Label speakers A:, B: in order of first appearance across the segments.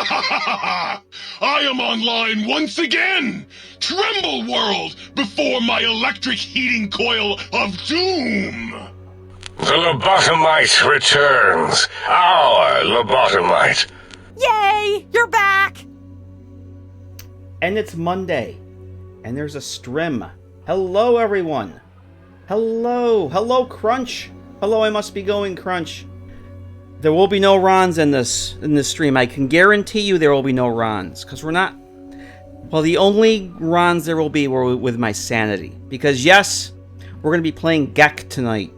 A: I am online once again! Tremble, world, before my electric heating coil of doom!
B: The lobotomite returns. Our lobotomite.
C: Yay! You're back!
D: And it's Monday. And there's a strim. Hello, everyone. Hello. Hello, Crunch. Hello, I must be going, Crunch. There will be no Rons in this stream. I can guarantee you there will be no Rons. Because we're not... Well, the only Rons there will be were with my sanity. Because, yes, we're going to be playing GECK tonight.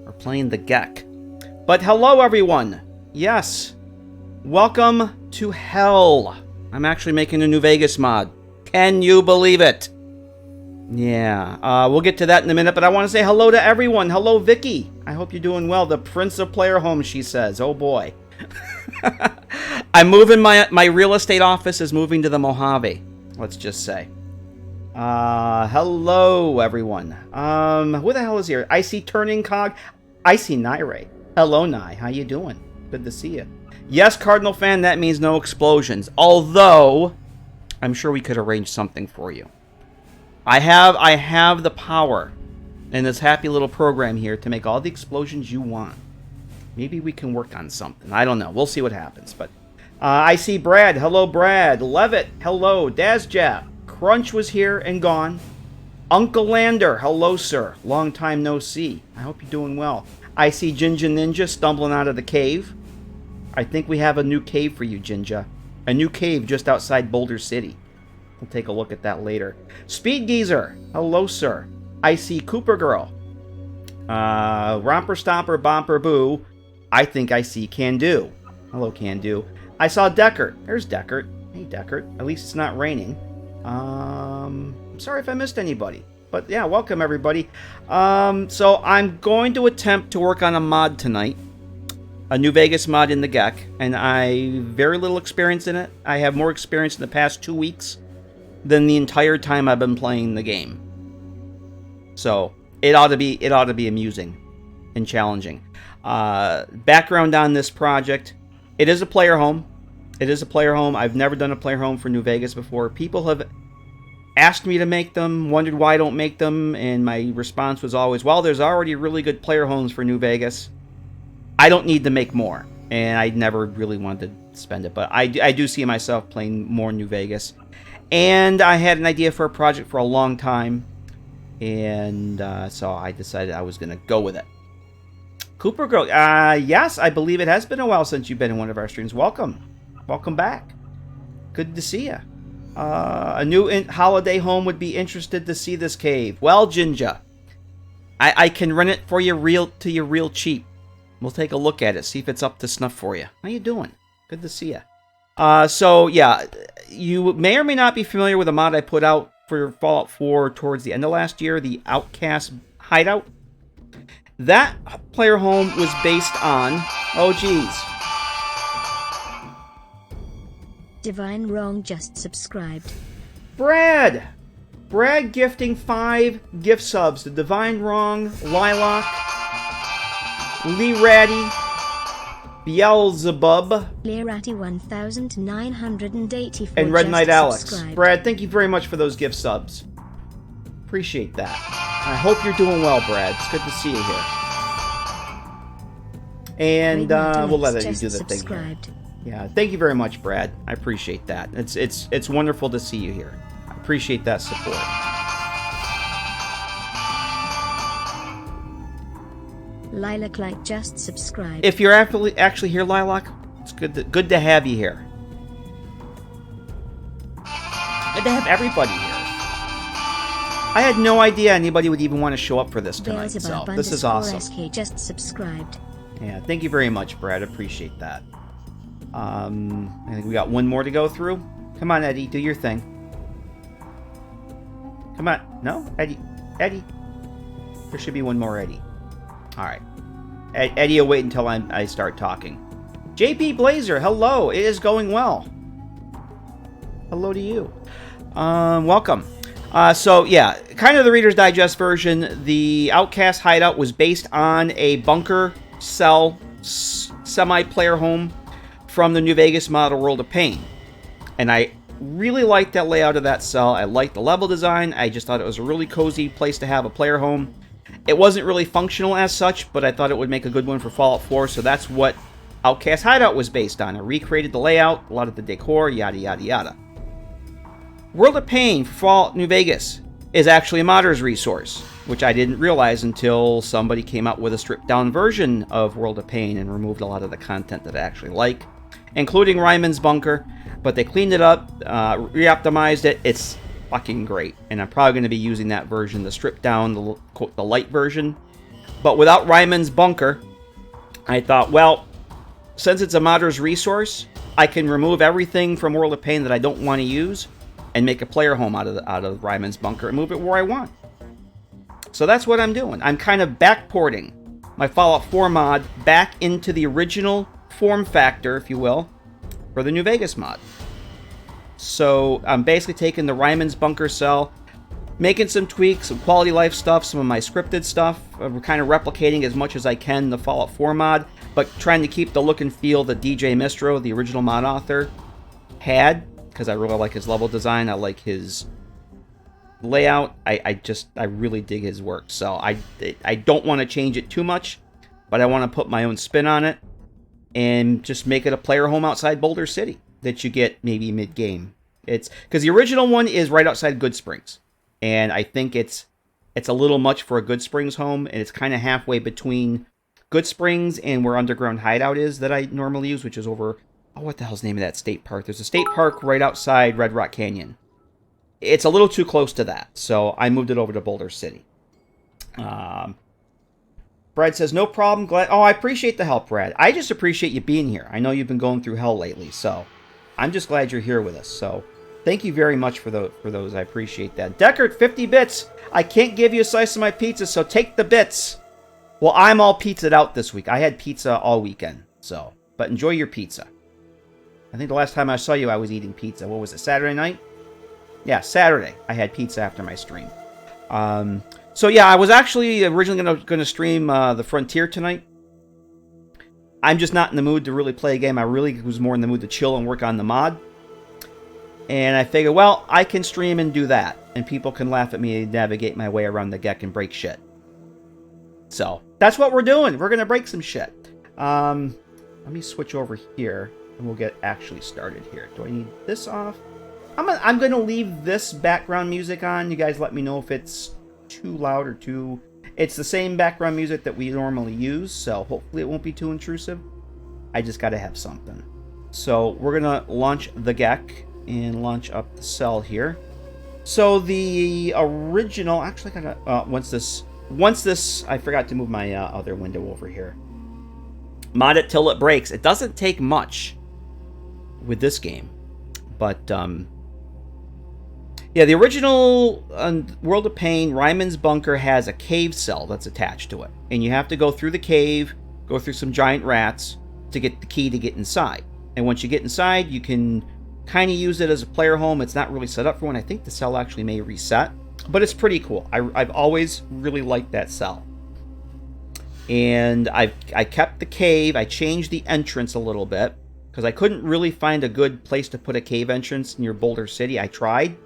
D: We're playing the GECK. But hello, everyone. Yes. Welcome to hell. I'm actually making a new Vegas mod. Can you believe it? Yeah, we'll get to that in a minute, but I want to say hello to everyone. Hello, Vicky. I hope you're doing well. The Prince of Player Home, she says. Oh, boy. I'm moving, my real estate office is moving to the Mojave, let's just say. Hello, everyone. Who the hell is here? I see Turning Cog. I see Naire. Hello, Nai. How you doing? Good to see you. Yes, Cardinal fan, that means no explosions. Although, I'm sure we could arrange something for you. I have the power in this happy little program here to make all the explosions you want. Maybe we can work on something. I don't know. We'll see what happens. But I see Brad. Hello, Brad. Levitt. Hello. Dazjap. Crunch was here and gone. Uncle Lander. Hello, sir. Long time no see. I hope you're doing well. I see Jinja Ninja stumbling out of the cave. I think we have a new cave for you, Jinja. A new cave just outside Boulder City. We'll take a look at that later. Speed Geezer. Hello, sir. I see Cooper Girl. Romper Stomper Bomper Boo. I think I see Can Do. Hello, Can Do. I saw Deckert. There's Deckert. Hey, Deckert. At least it's not raining. I'm sorry if I missed anybody. But yeah, welcome everybody. So I'm going to attempt to work on a mod tonight. A new Vegas mod in the GECK. And I very little experience in it. I have more experience in the past 2 weeks than the entire time I've been playing the game. So it ought to be amusing and challenging. Background on this project: it is a player home. It is a player home. I've never done a player home for New Vegas before. People have asked me to make them, wondered why I don't make them, and my response was always, well, there's already really good player homes for New Vegas. I don't need to make more, and I never really wanted to spend it, but I do see myself playing more New Vegas. And I had an idea for a project for a long time, and so I decided I was going to go with it. Cooper Girl, yes, I believe it has been a while since you've been in one of our streams. Welcome. Welcome back. Good to see you. A new holiday home would be interested to see this cave. Well, Jinja, I can rent it for you real cheap. We'll take a look at it, see if it's up to snuff for you. How you doing? Good to see you. So, yeah, you may or may not be familiar with a mod I put out for Fallout 4 towards the end of last year, the Outcast Hideout. That player home was based on... Oh, geez.
E: Divine Wrong just subscribed.
D: Brad gifting 5 gift subs to Divine Wrong, Lilac, Lee Ratty, Beelzebub,
E: Learati 1984,
D: and Red Knight Alex.
E: Subscribed.
D: Brad, thank you very much for those gift subs. Appreciate that. I hope you're doing well, Brad. It's good to see you here. And we'll let you do the thing here. Yeah, thank you very much, Brad. I appreciate that. It's wonderful to see you here. I appreciate that support.
E: Lilac Light just subscribed.
D: If you're actually here, Lilac, it's good to have you here. Good to have everybody here. I had no idea anybody would even want to show up for this tonight, so this is awesome.
E: SK just subscribed.
D: Yeah, thank you very much, Brad. Appreciate that. I think we got one more to go through. Come on, Eddie, do your thing. Come on. No? Eddie. There should be one more Eddie. Alright. Eddie will wait until I start talking. JP Blazer, hello. It is going well. Hello to you. Welcome. So, yeah, kind of the Reader's Digest version. The Outcast Hideout was based on a bunker cell semi-player home from the New Vegas model World of Pain. And I really liked that layout of that cell. I liked the level design. I just thought it was a really cozy place to have a player home. It wasn't really functional as such, but I thought it would make a good one for Fallout 4, so that's what Outcast Hideout was based on. I recreated the layout, a lot of the decor, yada yada yada. World of Pain for Fallout New Vegas is actually a modder's resource, which I didn't realize until somebody came out with a stripped-down version of World of Pain and removed a lot of the content that I actually like, including Reimann's bunker, but they cleaned it up, re-optimized it. It's fucking great, and I'm probably going to be using that version, the stripped-down, the light version. But without Reimann's bunker, I thought, well, since it's a modder's resource, I can remove everything from World of Pain that I don't want to use and make a player home out of Reimann's bunker and move it where I want. So that's what I'm doing. I'm kind of backporting my Fallout 4 mod back into the original form factor, if you will, for the New Vegas mod. So I'm basically taking the Reimann's bunker cell, making some tweaks, some quality life stuff, some of my scripted stuff. We're kind of replicating as much as I can the Fallout 4 mod, but trying to keep the look and feel that DJ Mistro, the original mod author, had, because I really like his level design. I like his layout. I really dig his work. So I don't want to change it too much, but I want to put my own spin on it and just make it a player home outside Boulder City that you get maybe mid-game. It's because the original one is right outside Good Springs, and I think it's a little much for a Good Springs home, and it's kind of halfway between Good Springs and where Underground Hideout is that I normally use, which is over, oh, what the hell's the name of that state park? There's a state park right outside Red Rock Canyon. It's a little too close to that, so I moved it over to Boulder City. Brad says, no problem, glad. Oh, I appreciate the help, Brad. I just appreciate you being here. I know you've been going through hell lately, so I'm just glad you're here with us. So thank you very much for those. I appreciate that. Deckard, 50 bits. I can't give you a slice of my pizza, so take the bits. Well, I'm all pizzaed out this week. I had pizza all weekend, so. But enjoy your pizza. I think the last time I saw you, I was eating pizza. What was it, Saturday night? Yeah, Saturday. I had pizza after my stream. So yeah, I was actually originally going to stream the Frontier tonight. I'm just not in the mood to really play a game. I really was more in the mood to chill and work on the mod. And I figured, well, I can stream and do that. And people can laugh at me and navigate my way around the GECK and break shit. So, that's what we're doing. We're going to break some shit. Let me switch over here, and we'll get actually started here. Do I need this off? I'm going to leave this background music on. You guys let me know if it's too loud or too... It's the same background music that we normally use, so hopefully it won't be too intrusive. I just got to have something. So, we're going to launch the GECK and launch up the cell here. So, the original... Actually, I got to... Once this... I forgot to move my other window over here. Mod it till it breaks. It doesn't take much with this game. But, yeah, the original World of Pain, Reimann's bunker has a cave cell that's attached to it. And you have to go through the cave, go through some giant rats to get the key to get inside. And once you get inside, you can kind of use it as a player home. It's not really set up for one. I think the cell actually may reset. But it's pretty cool. I've always really liked that cell. And I kept the cave. I changed the entrance a little bit because I couldn't really find a good place to put a cave entrance near Boulder City. I tried.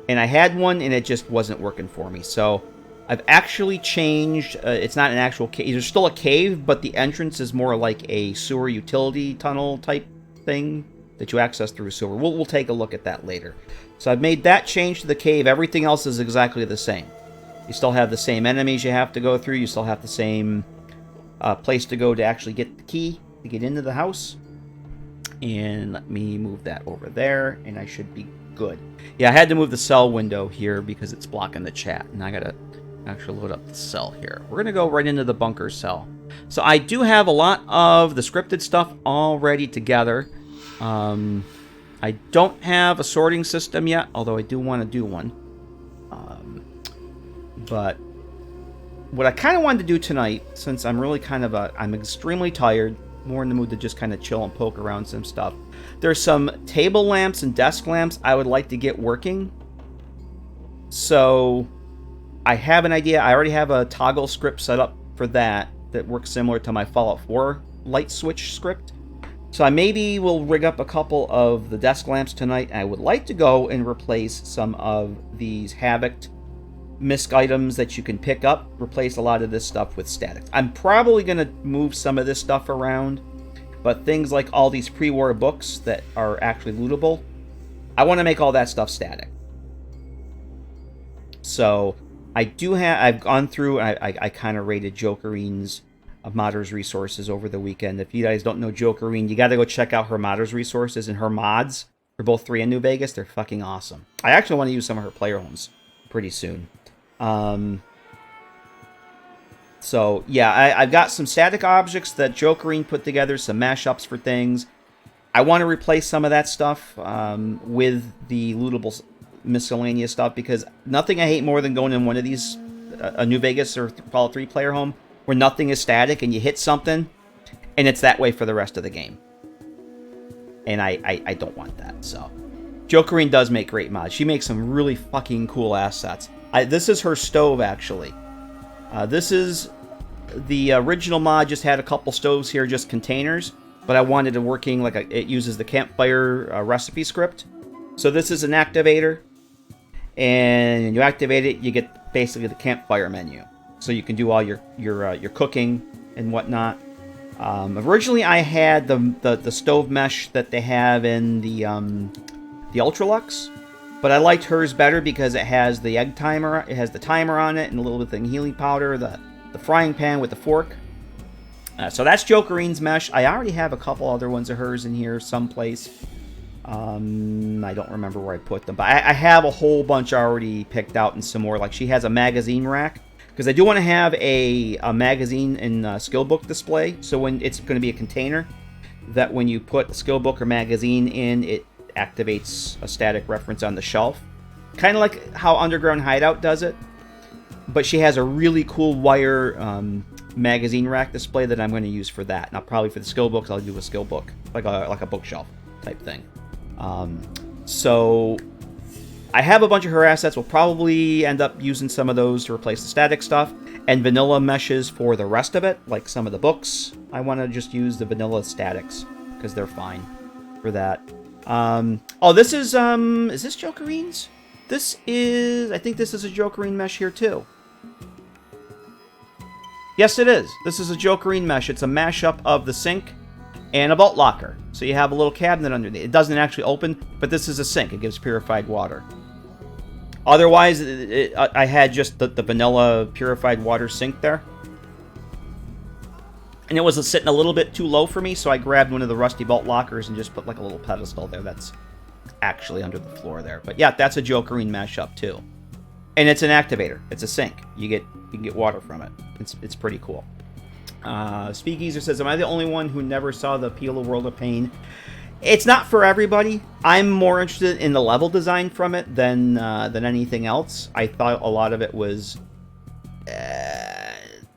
D: And I had one, and it just wasn't working for me. So I've actually changed. It's not an actual cave. There's still a cave, but the entrance is more like a sewer utility tunnel type thing that you access through a sewer. We'll take a look at that later. So I've made that change to the cave. Everything else is exactly the same. You still have the same enemies you have to go through. You still have the same place to go to actually get the key to get into the house. And let me move that over there, and I should be good. Yeah, I had to move the cell window here because it's blocking the chat, and I gotta actually load up the cell here. We're gonna go right into the bunker cell. So I do have a lot of the scripted stuff already together. I don't have a sorting system yet, although I do want to do one. But what I kind of wanted to do tonight, since I'm really I'm extremely tired, more in the mood to just kind of chill and poke around some stuff. There's some table lamps and desk lamps I would like to get working. So I have an idea. I already have a toggle script set up for that works similar to my Fallout 4 light switch script. So I maybe will rig up a couple of the desk lamps tonight. I would like to go and replace some of these Havoc misc items that you can pick up. Replace a lot of this stuff with static. I'm probably going to move some of this stuff around. But things like all these pre-war books that are actually lootable, I want to make all that stuff static. So I've gone through, I kind of rated Jokerine's modders resources over the weekend. If you guys don't know Jokerine, you got to go check out her modders resources, and her mods for both 3 and New Vegas. They're fucking awesome. I actually want to use some of her player homes pretty soon. So, yeah, I've got some static objects that Jokerine put together, some mashups for things. I want to replace some of that stuff with the lootable miscellaneous stuff, because nothing I hate more than going in one of these, a New Vegas or Fallout 3 player home, where nothing is static and you hit something, and it's that way for the rest of the game. And I don't want that, so. Jokerine does make great mods. She makes some really fucking cool assets. This is her stove, actually. This is the original mod, just had a couple stoves here, just containers, but I wanted it working like it uses the campfire recipe script. So this is an activator, and you activate it, you get basically the campfire menu, so you can do all your cooking and whatnot. Originally, I had the stove mesh that they have in the Ultralux. But I liked hers better because it has the egg timer, it has the timer on it, and a little bit of healing powder, the frying pan with the fork. So that's Jokerine's mesh. I already have a couple other ones of hers in here someplace. I don't remember where I put them, but I have a whole bunch already picked out and some more. Like, she has a magazine rack, because I do want to have a magazine and skill book display. So when it's going to be a container, that when you put a skill book or magazine in, it activates a static reference on the shelf, kind of like how Underground Hideout does it. But she has a really cool wire magazine rack display that I'm going to use for that. Now, probably for the skill books, I'll do a skill book, like a bookshelf type thing. So I have a bunch of her assets. We'll probably end up using some of those to replace the static stuff, and vanilla meshes for the rest of it, like some of the books. I want to just use the vanilla statics because they're fine for that. Oh, this is this Jokerine's? I think this is a Jokerine mesh here too. Yes, it is. This is a Jokerine mesh. It's a mashup of the sink and a vault locker. So you have a little cabinet underneath. It doesn't actually open, but this is a sink. It gives purified water. Otherwise, I had just the vanilla purified water sink there. And it was sitting a little bit too low for me, so I grabbed one of the rusty vault lockers and just put like a little pedestal there that's actually under the floor there. But yeah, that's a Jokerine mashup too. And it's an activator. It's a sink. You can get water from it. It's pretty cool. Speakeaser says, am I the only one who never saw the Peel of World of Pain? It's not for everybody. I'm more interested in the level design from it than anything else. I thought a lot of it was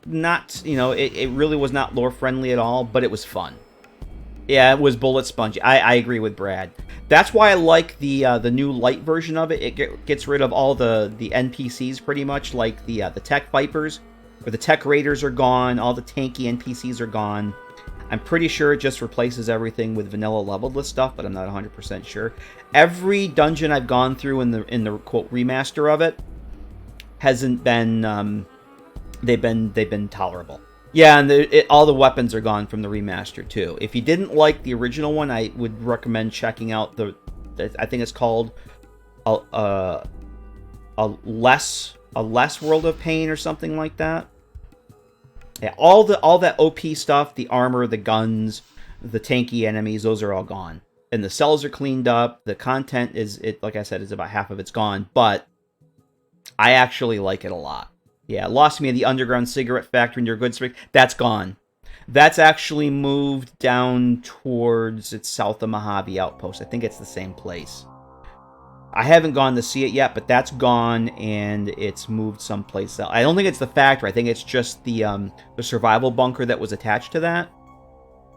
D: not, it really was not lore friendly at all, but it was fun. Yeah, it was bullet spongy. I agree with Brad. That's why I like the new light version of it. It gets rid of all the NPCs pretty much, like the Tech Vipers, where the Tech Raiders are gone, all the tanky NPCs are gone. I'm pretty sure it just replaces everything with vanilla leveled stuff, but I'm not 100% sure. Every dungeon I've gone through in the quote remaster of it hasn't been they've been tolerable. Yeah, and all the weapons are gone from the remaster too. If you didn't like the original one, I would recommend checking out I think it's called a less World of Pain or something like that. Yeah, all that OP stuff, the armor, the guns, the tanky enemies, those are all gone. And the cells are cleaned up. The content like I said, is about half of it's gone, but I actually like it a lot. Yeah, lost me in the underground cigarette factory near Goodspeak. That's gone. That's actually moved down towards it's south of Mojave Outpost. I think it's the same place. I haven't gone to see it yet, but that's gone and it's moved someplace else. I don't think it's the factory. I think it's just the survival bunker that was attached to that.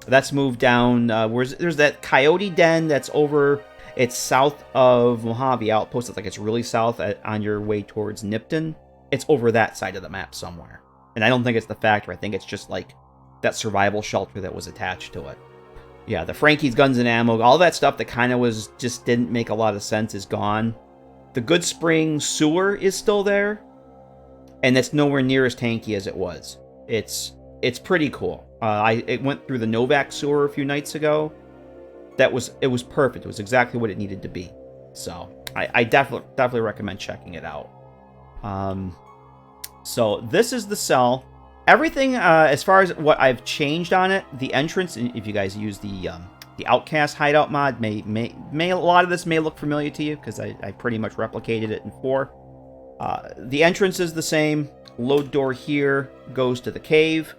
D: That's moved down. There's that coyote den that's over. It's south of Mojave Outpost. It's like it's really south on your way towards Nipton. It's over that side of the map somewhere. And I don't think it's the factory. I think it's just like that survival shelter that was attached to it. Yeah, the Frankie's Guns and Ammo, all that stuff that kind of was just didn't make a lot of sense is gone. The Good Spring sewer is still there, and it's nowhere near as tanky as it was. It's pretty cool. It went through the Novak sewer a few nights ago. It was perfect. It was exactly what it needed to be. So I definitely recommend checking it out. So this is the cell. Everything, as far as what I've changed on it, the entrance, if you guys use the Outcast Hideout mod, may a lot of this may look familiar to you, because I pretty much replicated it in 4. The entrance is the same. Load door here goes to the cave.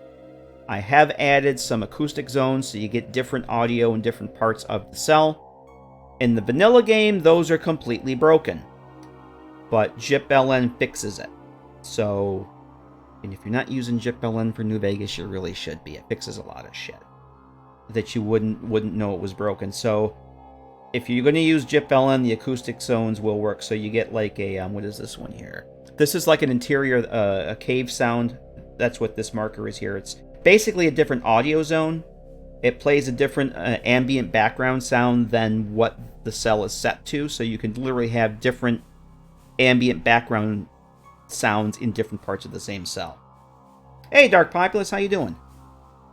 D: I have added some acoustic zones, so you get different audio in different parts of the cell. In the vanilla game, those are completely broken, but GIPLN fixes it. So... and if you're not using GIPLN for New Vegas, you really should be. It fixes a lot of shit that you wouldn't know it was broken. So if you're going to use GIPLN, the acoustic zones will work. So you get like a, what is this one here? This is like an interior, a cave sound. That's what this marker is here. It's basically a different audio zone. It plays a different ambient background sound than what the cell is set to. So you can literally have different ambient background sounds in different parts of the same cell. Hey, Dark Populous, how you doing?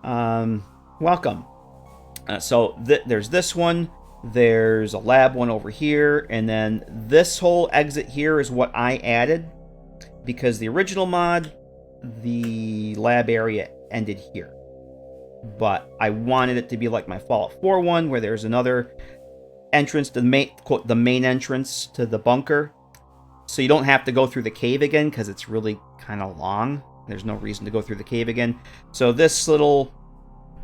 D: Welcome. So there's this one. There's a lab one over here, and then this whole exit here is what I added, because the original mod, the lab area ended here. But I wanted it to be like my Fallout 4 one, where there's another entrance to the main, quote, the main entrance to the bunker. So you don't have to go through the cave again, because it's really kind of long. There's no reason to go through the cave again. So this little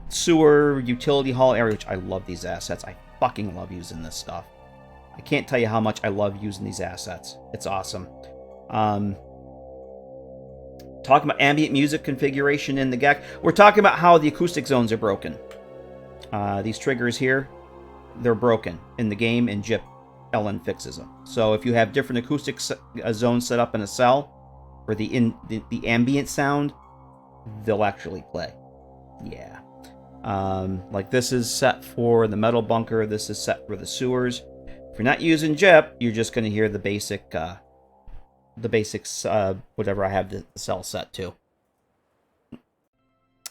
D: sewer utility hall area, which I love these assets. I fucking love using this stuff. I can't tell you how much I love using these assets. It's awesome. Talking about ambient music configuration in the GECK. We're talking about how the acoustic zones are broken. These triggers here, they're broken in the game, and GIPLN fixes them. So if you have different acoustic zones set up in a cell, or the ambient sound, they'll actually play. Yeah. Like this is set for the metal bunker. This is set for the sewers. If you're not using GIP, you're just going to hear the basics, whatever I have the cell set to.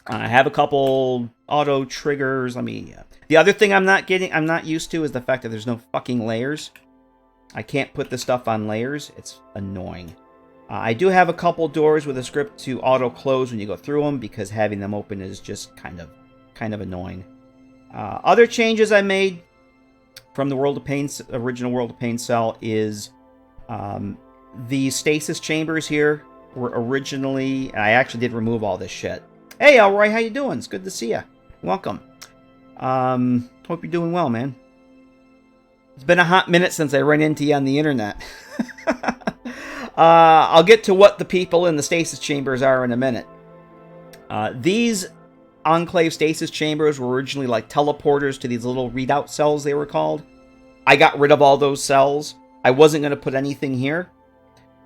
D: I have a couple auto triggers. The other thing I'm not used to is the fact that there's no fucking layers. I can't put this stuff on layers. It's annoying. I do have a couple doors with a script to auto close when you go through them, because having them open is just kind of annoying. Other changes I made from the World of Pain, original World of Pain cell is the stasis chambers here were originally, and I actually did remove all this shit. Hey, Elroy, how you doing? It's good to see you. Welcome. Hope you're doing well, man. It's been a hot minute since I ran into you on the internet. I'll get to what the people in the stasis chambers are in a minute. These Enclave stasis chambers were originally like teleporters to these little readout cells, they were called. I got rid of all those cells. I wasn't going to put anything here,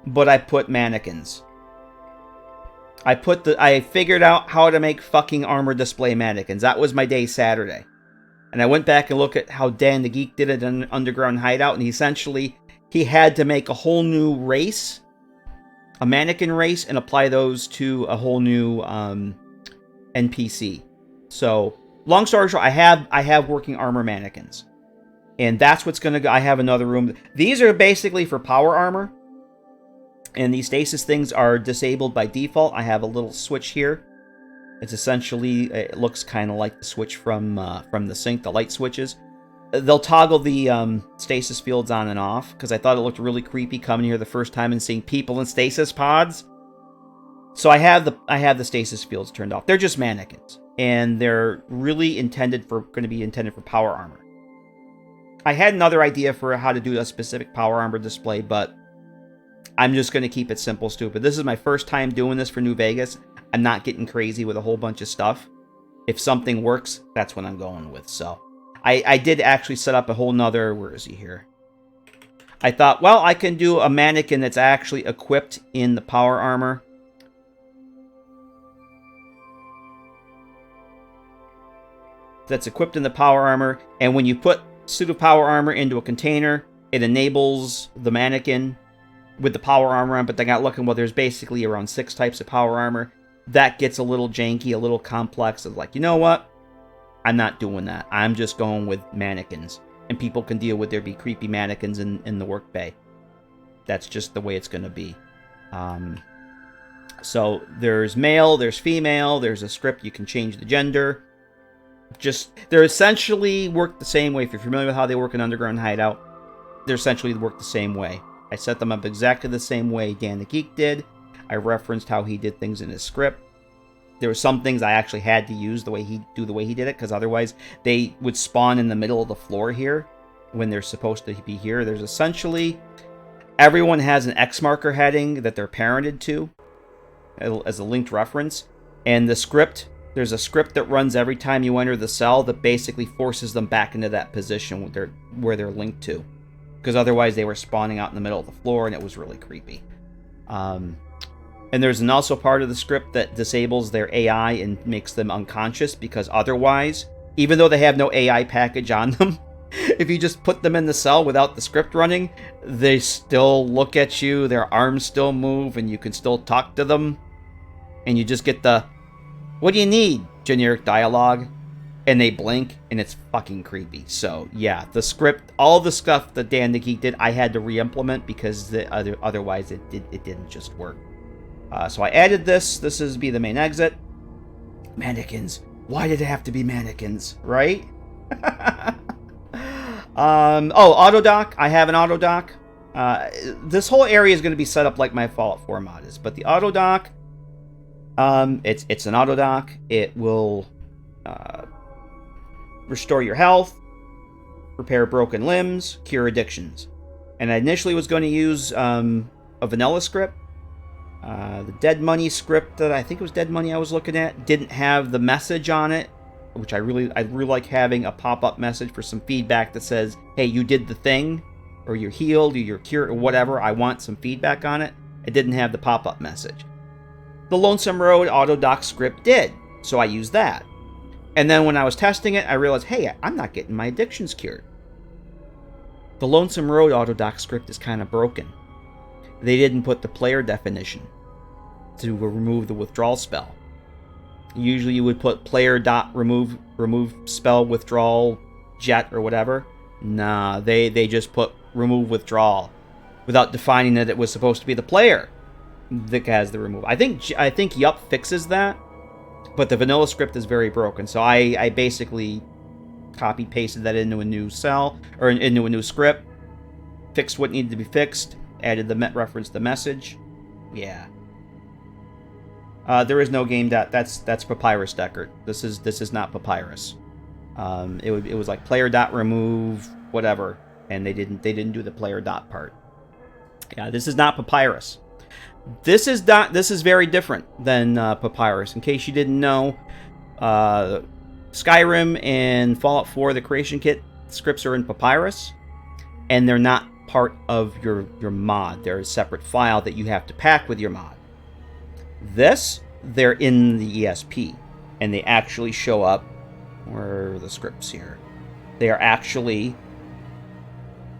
D: but I put mannequins. I figured out how to make fucking armor display mannequins. That was my day Saturday. And I went back and looked at how Dan the Geek did it in Underground Hideout, and he had to make a whole new race, a mannequin race, and apply those to a whole new NPC. So, long story short, I have working armor mannequins. And that's what's going to go. I have another room. These are basically for power armor. And these stasis things are disabled by default. I have a little switch here. It's essentially, it looks kind of like the switch from the sink, the light switches. They'll toggle the stasis fields on and off, because I thought it looked really creepy coming here the first time and seeing people in stasis pods. So I have the stasis fields turned off. They're just mannequins, and they're really going to be intended for power armor. I had another idea for how to do a specific power armor display, but I'm just going to keep it simple, stupid. This is my first time doing this for New Vegas. I'm not getting crazy with a whole bunch of stuff. If something works, that's what I'm going with. So I did actually set up a whole nother, where is he here? I thought, well, I can do a mannequin that's actually equipped in the power armor. that's equipped in the power armor, and when you put pseudo power armor into a container, it enables the mannequin with the power armor on, but they got looking, well, there's basically around 6 types of power armor. That gets a little janky, a little complex. It's like, you know what? I'm not doing that. I'm just going with mannequins. And people can deal with there be creepy mannequins in the work bay. That's just the way it's going to be. So there's male, there's female, there's a script. You can change the gender. They're essentially work the same way. If you're familiar with how they work in Underground Hideout, they're essentially work the same way. I set them up exactly the same way Dan the Geek did. I referenced how he did things in his script. There were some things I actually had to use the way he did it, because otherwise they would spawn in the middle of the floor here when they're supposed to be here. There's essentially, everyone has an X marker heading that they're parented to as a linked reference, and the script, there's a script that runs every time you enter the cell that basically forces them back into that position where they're linked to, because otherwise they were spawning out in the middle of the floor and it was really creepy. And there's also part of the script that disables their AI and makes them unconscious, because otherwise, even though they have no AI package on them, if you just put them in the cell without the script running, they still look at you, their arms still move, and you can still talk to them. And you just get the, what do you need? Generic dialogue. And they blink, and it's fucking creepy. So, yeah, the script, all the stuff that Dan the Geek did, I had to re-implement because otherwise it didn't just work. So I added this. This is be the main exit. Mannequins. Why did it have to be mannequins, right? Autodoc. I have an Autodoc. This whole area is going to be set up like my Fallout 4 mod is, but the Autodoc, it's an Autodoc. It will restore your health, repair broken limbs, cure addictions. And I initially was going to use a vanilla script. The Dead Money script that I think it was Dead Money I was looking at didn't have the message on it, which I really like having a pop-up message for some feedback that says, hey, you did the thing, or you're healed, or you're cured, or whatever. I want some feedback on it. It didn't have the pop-up message. The Lonesome Road Autodoc script did, so I used that. And then when I was testing it, I realized, hey, I'm not getting my addictions cured. The Lonesome Road Autodoc script is kind of broken. They didn't put the player definition to remove the withdrawal spell. Usually you would put player dot remove spell withdrawal jet or whatever. Nah, they just put remove withdrawal without defining that it was supposed to be the player that has the remove. I think Yup fixes that, but the vanilla script is very broken. So I basically copy pasted that into a new cell or into a new script, fixed what needed to be fixed, added the reference the message. Yeah. There is no game that's Papyrus Deckard. This is not Papyrus. It was like player dot remove whatever, and they didn't do the player dot part. Yeah, this is not Papyrus. This is very different than Papyrus. In case you didn't know, Skyrim and Fallout 4, the creation kit scripts are in Papyrus, and they're not part of your mod. They're a separate file that you have to pack with your mod. This, they're in the ESP, and they actually show up. Where are the scripts here? They are actually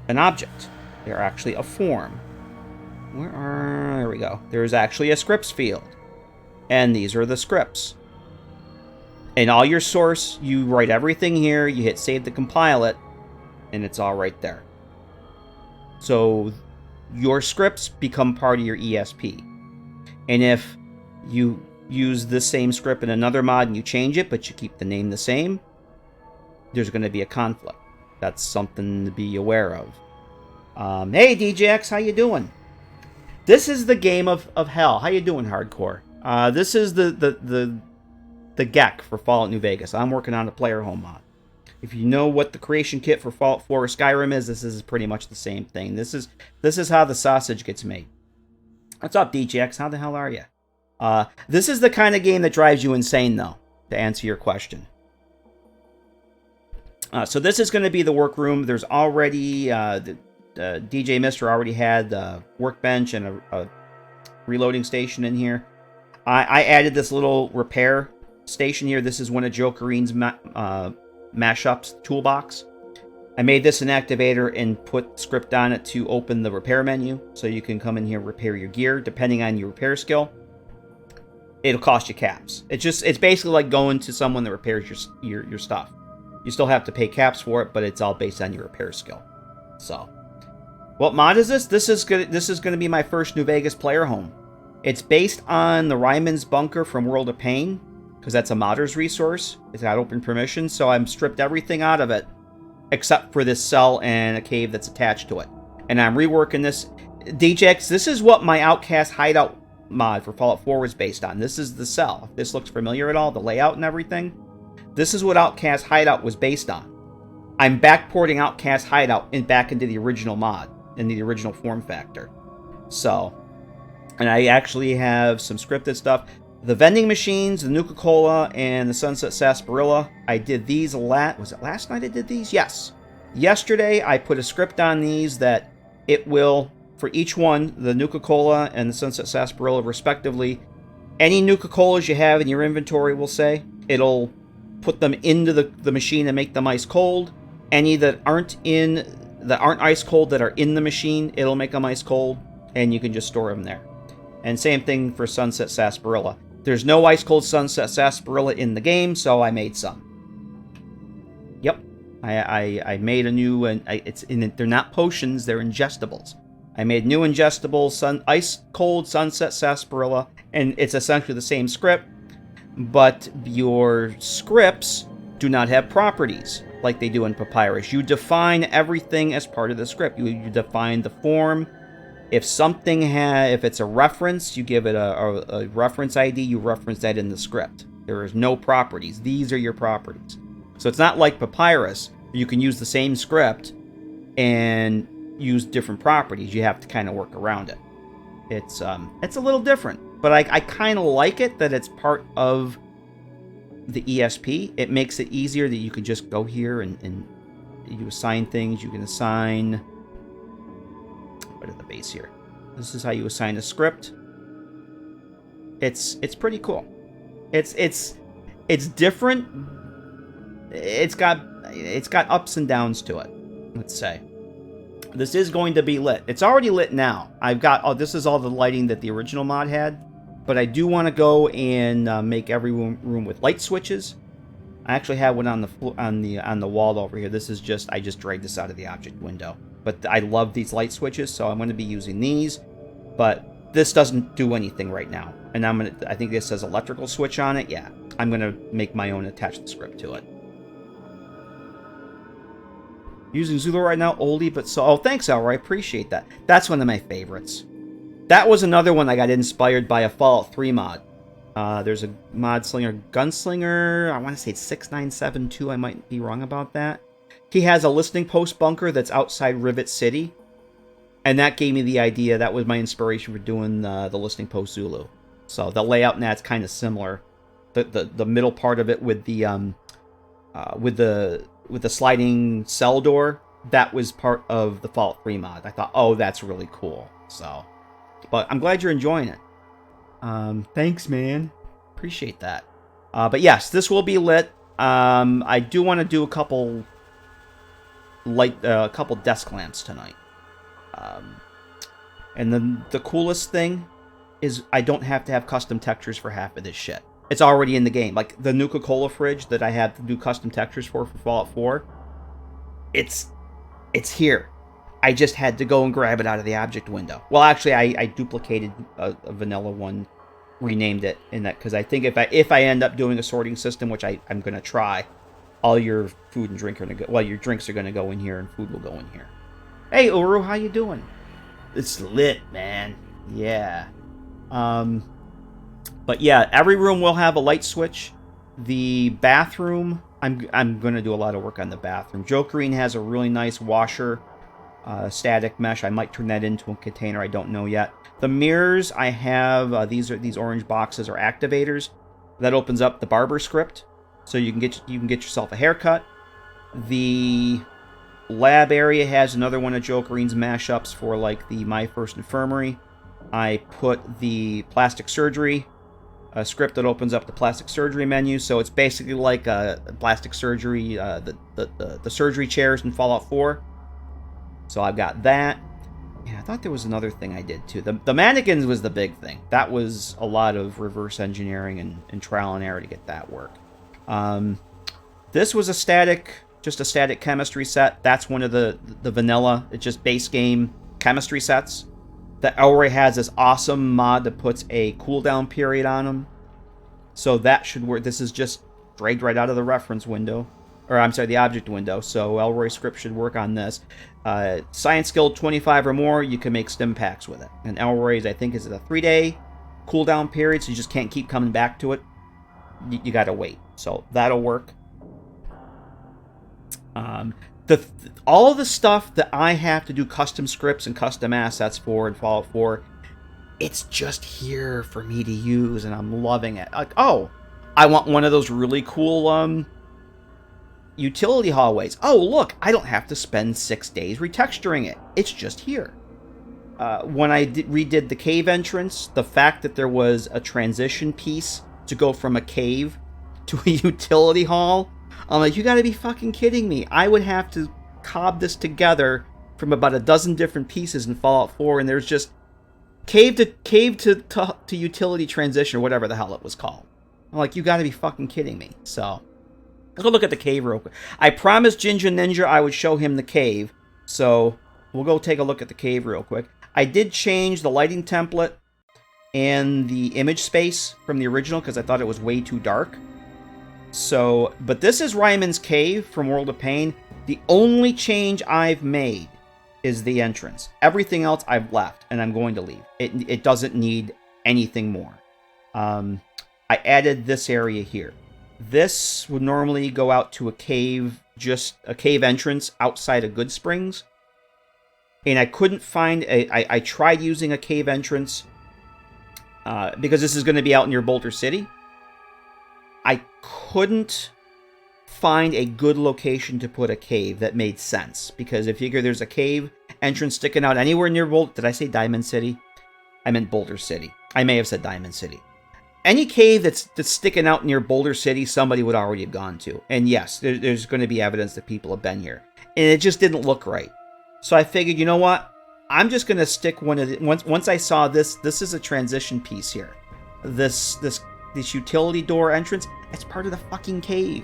D: an object. They're actually a form. There we go. There's actually a scripts field, and these are the scripts. And all your source, you write everything here, you hit save to compile it, and it's all right there. So your scripts become part of your ESP. And if you use the same script in another mod and you change it, but you keep the name the same, there's going to be a conflict. That's something to be aware of. Hey, DJX, how you doing? This is the game of hell. How you doing, Hardcore? This is the GECK for Fallout New Vegas. I'm working on a player home mod. If you know what the creation kit for Fallout 4 or Skyrim is, this is pretty much the same thing. This is how the sausage gets made. What's up, DJX? How the hell are you? This is the kind of game that drives you insane, though, to answer your question. So this is going to be the workroom. There's already, DJ Mister already had a workbench and a reloading station in here. I added this little repair station here. This is one of Joe Kareen's mashups toolbox. I made this an activator and put script on it to open the repair menu, so you can come in here and repair your gear depending on your repair skill. It'll cost you caps. It's basically like going to someone that repairs your stuff. You still have to pay caps for it, but it's all based on your repair skill. So, what mod is this? This is gonna be my first New Vegas player home. It's based on the Reimann's bunker from World of Pain, because that's a modder's resource. It's got open permission, so I'm stripped everything out of it, except for this cell and a cave that's attached to it. And I'm reworking this. DJX, this is what my Outcast hideout mod for Fallout 4 was based on. This is the cell. If this looks familiar at all, the layout and everything, this is what Outcast Hideout was based on. I'm backporting Outcast Hideout back into the original mod, in the original form factor. So, and I actually have some scripted stuff. The vending machines, the Nuka-Cola, and the Sunset Sarsaparilla, I did these was it last night I did these? Yes. Yesterday, I put a script on these that it will, for each one, the Nuka-Cola and the Sunset Sarsaparilla respectively, any Nuka-Colas you have in your inventory, we'll say, it'll put them into the machine and make them ice cold. Any that aren't ice cold that are in the machine, it'll make them ice cold, and you can just store them there. And same thing for Sunset Sarsaparilla. There's no ice cold Sunset Sarsaparilla in the game, so I made some. Yep, I made a new, and they're not potions, they're ingestibles. I made new ingestible ice cold Sunset Sarsaparilla, and it's essentially the same script, but your scripts do not have properties like they do in Papyrus. You define everything as part of the script. You define the form. If it's a reference, you give it a reference ID, you reference that in the script. There is no properties. These are your properties. So it's not like Papyrus. You can use the same script and use different properties. You have to kind of work around it. It's a little different, but I kind of like it that it's part of the ESP. It makes it easier that you can just go here and you assign things. You can assign... What is the base here? This is how you assign a script. It's pretty cool. It's different. It's got ups and downs to it. Let's say. This is going to be lit. It's already lit now. This is all the lighting that the original mod had, but I do want to go and make every room with light switches. I actually have one on the wall over here. This is I just dragged this out of the object window. But I love these light switches, so I'm going to be using these. But this doesn't do anything right now. And I think this says electrical switch on it. Yeah, I'm going to make my own, attach the script to it. Using Zulu right now, oldie, but so... Oh, thanks, Elroy. I appreciate that. That's one of my favorites. That was another one I got inspired by a Fallout 3 mod. There's a mod gunslinger. I want to say it's 6972. I might be wrong about that. He has a listening post bunker that's outside Rivet City. And that gave me the idea. That was my inspiration for doing the listening post Zulu. So the layout in that's kind of similar. The middle part of it with the sliding cell door, that was part of the Fallout 3 mod. I thought, oh, that's really cool. So, but I'm glad you're enjoying it. Thanks, man. Appreciate that. But yes, this will be lit. I do want to do a couple desk lamps tonight. And then the coolest thing is I don't have to have custom textures for half of this shit. It's already in the game. Like the Nuka-Cola fridge that I had to do custom textures for Fallout 4. It's here. I just had to go and grab it out of the object window. Well, actually, I duplicated a vanilla one, renamed it in that, because I think if I end up doing a sorting system, which I'm going to try, all your food and drink are going to go... Well, your drinks are going to go in here, and food will go in here. Hey, Uru, how you doing? It's lit, man. Yeah. But yeah, every room will have a light switch. The bathroom, I'm going to do a lot of work on the bathroom. Joe Green has a really nice washer, static mesh. I might turn that into a container. I don't know yet. The mirrors, I have these orange boxes are activators. That opens up the barber script, so you can get yourself a haircut. The lab area has another one of Joe Green's mashups for like the My First Infirmary. I put the plastic surgery a script that opens up the plastic surgery menu. So it's basically like a plastic surgery, the surgery chairs in Fallout 4. So I've got that. Yeah, I thought there was another thing I did too. The mannequins was the big thing. That was a lot of reverse engineering and trial and error to get that work. This was just a static chemistry set. That's one of the vanilla, it's just base game chemistry sets. The Elroy has this awesome mod that puts a cooldown period on them. So that should work. This is just dragged right out of the reference window. Or I'm sorry, the object window. So Elroy script should work on this. Science skill 25 or more, you can make stim packs with it. And Elroy's, I think, is a 3-day cooldown period, so you just can't keep coming back to it. You gotta wait. So that'll work. All of the stuff that I have to do custom scripts and custom assets for in Fallout 4, it's just here for me to use, and I'm loving it. Like, oh, I want one of those really cool utility hallways. Oh, look, I don't have to spend 6 days retexturing it. It's just here. When I redid the cave entrance, the fact that there was a transition piece to go from a cave to a utility hall, I'm like, you gotta be fucking kidding me. I would have to cob this together from about a dozen different pieces in Fallout 4, and there's just cave to utility transition, or whatever the hell it was called. I'm like, you gotta be fucking kidding me. So let's go look at the cave real quick. I promised Ginger Ninja I would show him the cave, so we'll go take a look at the cave real quick. I did change the lighting template and the image space from the original because I thought it was way too dark. So, but this is Reimann's cave from World of Pain. The only change I've made is the entrance. Everything else I've left, and I'm going to leave. It doesn't need anything more. I added this area here. This would normally go out to a cave, just a cave entrance outside of Good Springs. And I couldn't find I tried using a cave entrance because this is going to be out near Boulder City. I couldn't find a good location to put a cave that made sense. Because if you figure there's a cave entrance sticking out anywhere near Boulder... Did I say Diamond City? I meant Boulder City. I may have said Diamond City. Any cave that's sticking out near Boulder City, somebody would already have gone to. And yes, there's going to be evidence that people have been here. And it just didn't look right. So I figured, you know what? I'm just going to stick one of the... Once I saw this is a transition piece here. This utility door entrance, it's part of the fucking cave.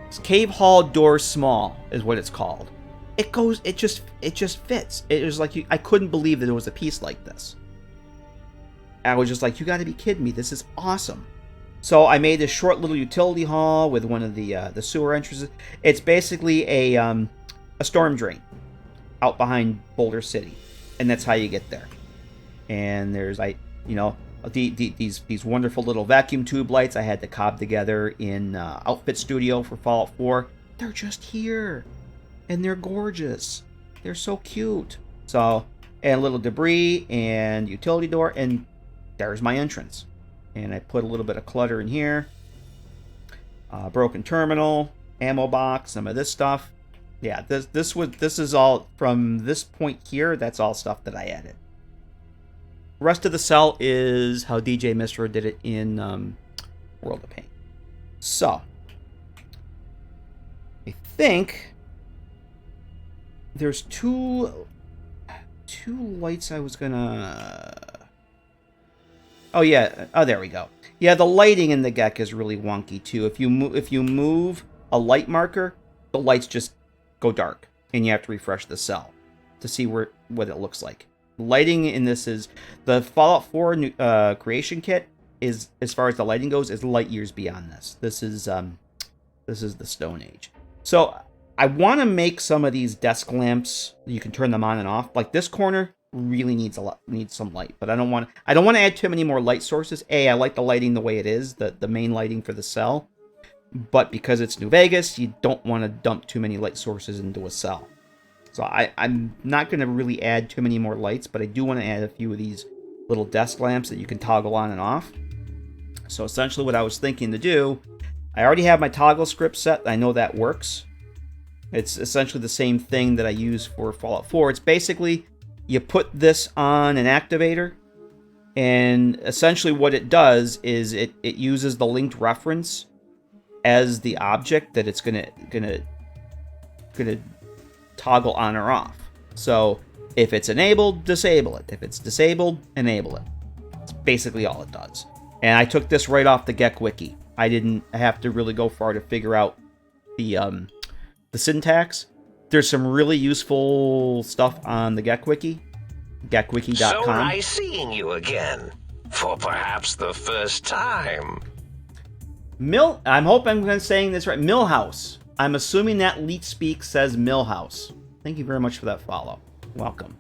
D: It's cave hall door small is what it's called. It just fits. It was like, I couldn't believe that there was a piece like this. I was just like, you got to be kidding me. This is awesome. So I made this short little utility hall with one of the sewer entrances. It's basically a storm drain out behind Boulder City, and that's how you get there. And there's these wonderful little vacuum tube lights I had to cob together in Outfit Studio for Fallout 4. They're just here, and they're gorgeous. They're so cute. So, and a little debris and utility door, and there's my entrance. And I put a little bit of clutter in here. Broken terminal, ammo box, some of this stuff. Yeah, this is all from this point here. That's all stuff that I added. Rest of the cell is how DJ Mistro did it in World of Pain. So, I think there's two lights I was gonna... Oh yeah, oh there we go. Yeah, the lighting in the GECK is really wonky too. If you move a light marker, the lights just go dark, and you have to refresh the cell to see what it looks like. Lighting in this is the Fallout 4 creation kit is, as far as the lighting goes, is light years beyond this. This is the Stone Age. So I want to make some of these desk lamps. You can turn them on and off. Like this corner really needs some light, but I don't want to add too many more light sources. I like the lighting the way it is, the main lighting for the cell. But because it's New Vegas, you don't want to dump too many light sources into a cell. So I'm not going to really add too many more lights, but I do want to add a few of these little desk lamps that you can toggle on and off. So essentially what I was thinking to do, I already have my toggle script set. I know that works. It's essentially the same thing that I use for Fallout 4. It's basically, you put this on an activator, And essentially what it does is it uses the linked reference as the object that it's gonna toggle on or off. So if it's enabled, disable it. If it's disabled, enable it. That's basically all it does. And I took this right off the GECK wiki. I didn't have to really go far to figure out the syntax. There's some really useful stuff on the GECK wiki, gekwiki.com.
B: So nice seeing you again, for perhaps the first time.
D: I hope I'm saying this right. Millhouse. I'm assuming that Leet Speak says Millhouse. Thank you very much for that follow. Welcome.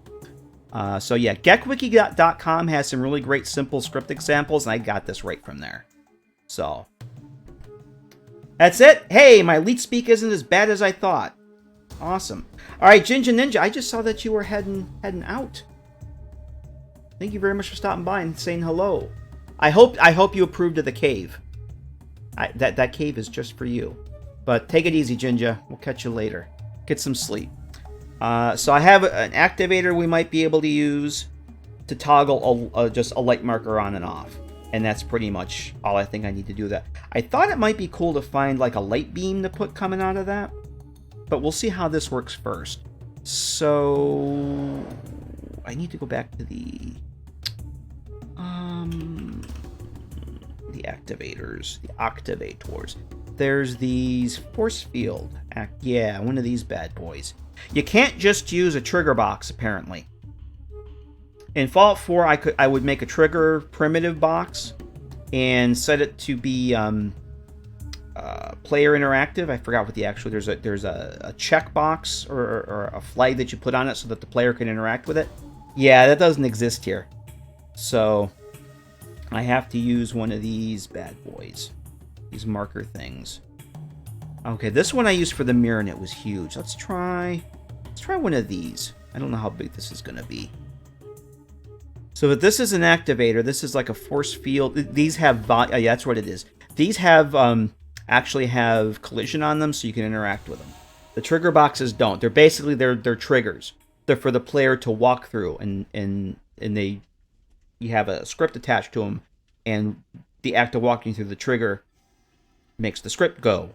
D: So yeah, gekwiki.com has some really great simple script examples, and I got this right from there. So that's it. Hey, my Leet Speak isn't as bad as I thought. Awesome. All right, Jinja Ninja, I just saw that you were heading out. Thank you very much for stopping by and saying hello. I hope you approved of the cave. That cave is just for you. But take it easy, Jinja. We'll catch you later. Get some sleep. So I have an activator we might be able to use to toggle just a light marker on and off. And that's pretty much all I think I need to do that. I thought it might be cool to find like a light beam to put coming out of that. But we'll see how this works first. So I need to go back to the activators, the activators. There's these force field. Yeah, one of these bad boys. You can't just use a trigger box, apparently. In Fallout 4, I would make a trigger primitive box and set it to be player interactive. I forgot what the actual. There's a checkbox or a flag that you put on it so that the player can interact with it. Yeah, that doesn't exist here. So I have to use one of these bad boys. These marker things. Okay, this one I used for the mirror and it was huge. Let's try one of these. I don't know how big this is going to be. So if this is an activator, this is like a force field. These have yeah, that's what it is. These have actually have collision on them so you can interact with them. The trigger boxes don't. They're basically they're triggers. They're for the player to walk through and you have a script attached to them, and the act of walking through the trigger makes the script go.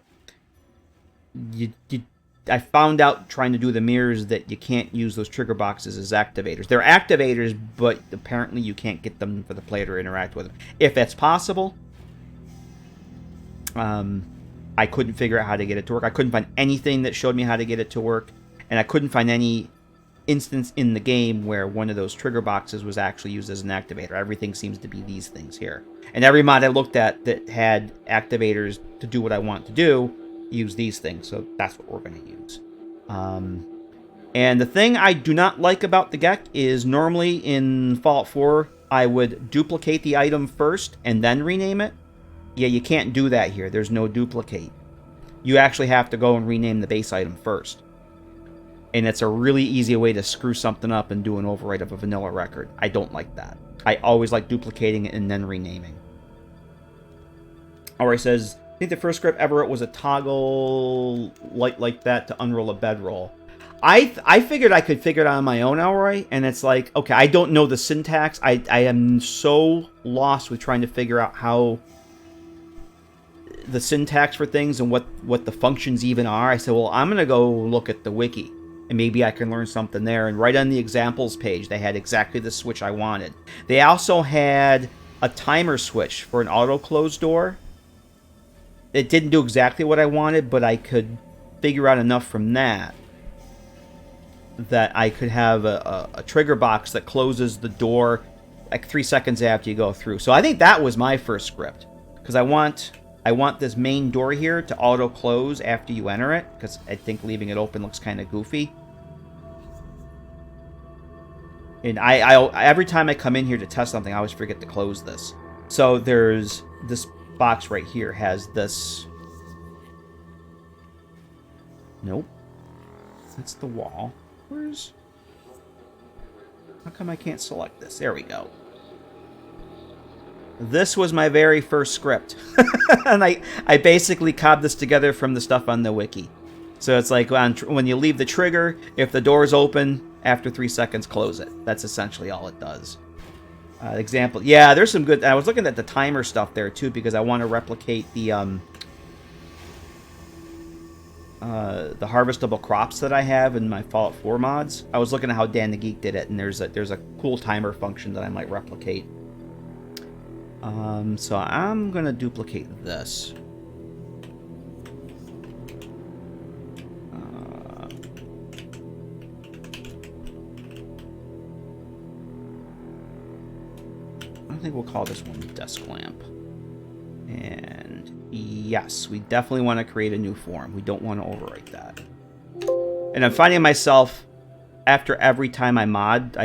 D: I found out trying to do the mirrors that you can't use those trigger boxes as activators. They're activators, but apparently you can't get them for the player to interact with them. If that's possible, I couldn't figure out how to get it to work. I couldn't find anything that showed me how to get it to work, and I couldn't find any instance in the game where one of those trigger boxes was actually used as an activator. Everything seems to be these things here. And every mod I looked at that had activators to do what I want to do use these things, so that's what we're going to use. And the thing I do not like about the GECK is normally in Fallout 4 I would duplicate the item first and then rename it. Yeah, you can't do that here. There's no duplicate. You actually have to go and rename the base item first. And it's a really easy way to screw something up and do an overwrite of a vanilla record. I don't like that. I always like duplicating it and then renaming. Alright, says, I think the first script ever wrote was a toggle light like that to unroll a bedroll. I figured I could figure it out on my own, Alroy, and it's like, okay, I don't know the syntax. I am so lost with trying to figure out how the syntax for things and what the functions even are. I said, well, I'm going to go look at the wiki, and maybe I can learn something there. And right on the examples page, they had exactly the switch I wanted. They also had a timer switch for an auto-close door. It didn't do exactly what I wanted, but I could figure out enough from that I could have a trigger box that closes the door like 3 seconds after you go through. So I think that was my first script, because I want this main door here to auto close after you enter it, because I think leaving it open looks kind of goofy. And I every time I come in here to test something, I always forget to close this. So there's this box right here has this. Nope. That's the wall. How come I can't select this? There we go. This was my very first script. And I basically cobbed this together from the stuff on the wiki. So it's like when you leave the trigger, if the door is open, after 3 seconds, close it. That's essentially all it does. Example. Yeah, there's some good... I was looking at the timer stuff there, too, because I want to replicate the harvestable crops that I have in my Fallout 4 mods. I was looking at how Dan the Geek did it, and there's a cool timer function that I might replicate. So I'm going to duplicate this. I think we'll call this one desk lamp. And yes, we definitely want to create a new form. We don't want to overwrite that. And I'm finding myself, after every time I mod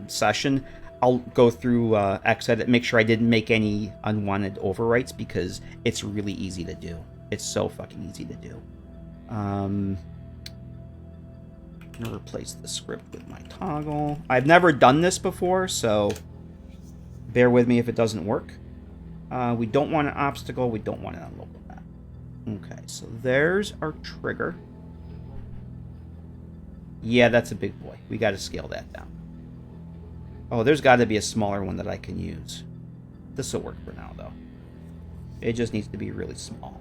D: session, I'll go through Xedit, make sure I didn't make any unwanted overwrites, because it's really easy to do. It's so fucking easy to do. I'm going to replace the script with my toggle. I've never done this before, so bear with me if it doesn't work. We don't want an obstacle. We don't want an unloadable map. Okay, so there's our trigger. Yeah, that's a big boy. We got to scale that down. Oh, there's got to be a smaller one that I can use. This will work for now, though. It just needs to be really small.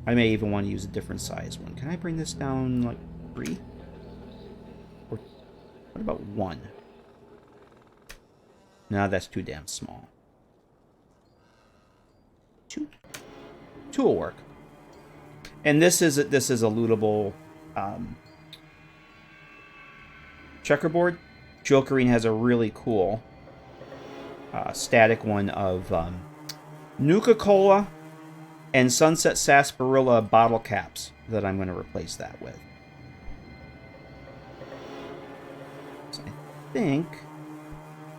D: I may even want to use a different size one. Can I bring this down, like, 3? Or what about 1? No, that's too damn small. 2? 2 will work. And this is a lootable checkerboard. Jokerine has a really cool static one of Nuka-Cola and Sunset Sarsaparilla bottle caps that I'm going to replace that with. So I think,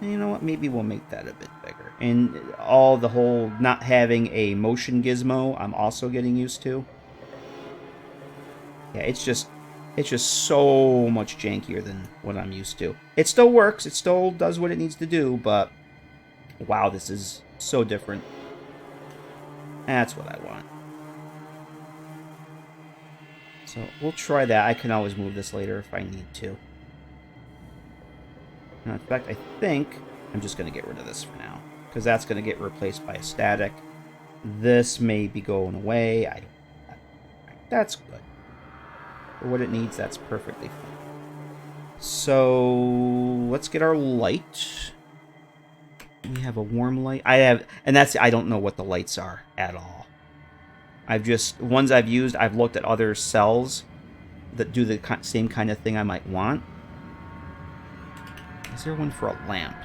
D: you know what, maybe we'll make that a bit bigger. And the whole not having a motion gizmo, I'm also getting used to. Yeah, it's just so much jankier than what I'm used to. It still works, it still does what it needs to do, but wow, this is so different. That's what I want. So we'll try that. I can always move this later if I need to. Now, in fact, I think I'm just going to get rid of this for now, because that's going to get replaced by a static. This may be going away. I don't know. That's good. For what it needs, that's perfectly fine. So let's get our light. We have a warm light. I don't know what the lights are at all. Ones I've used, I've looked at other cells that do the same kind of thing I might want. Is there one for a lamp?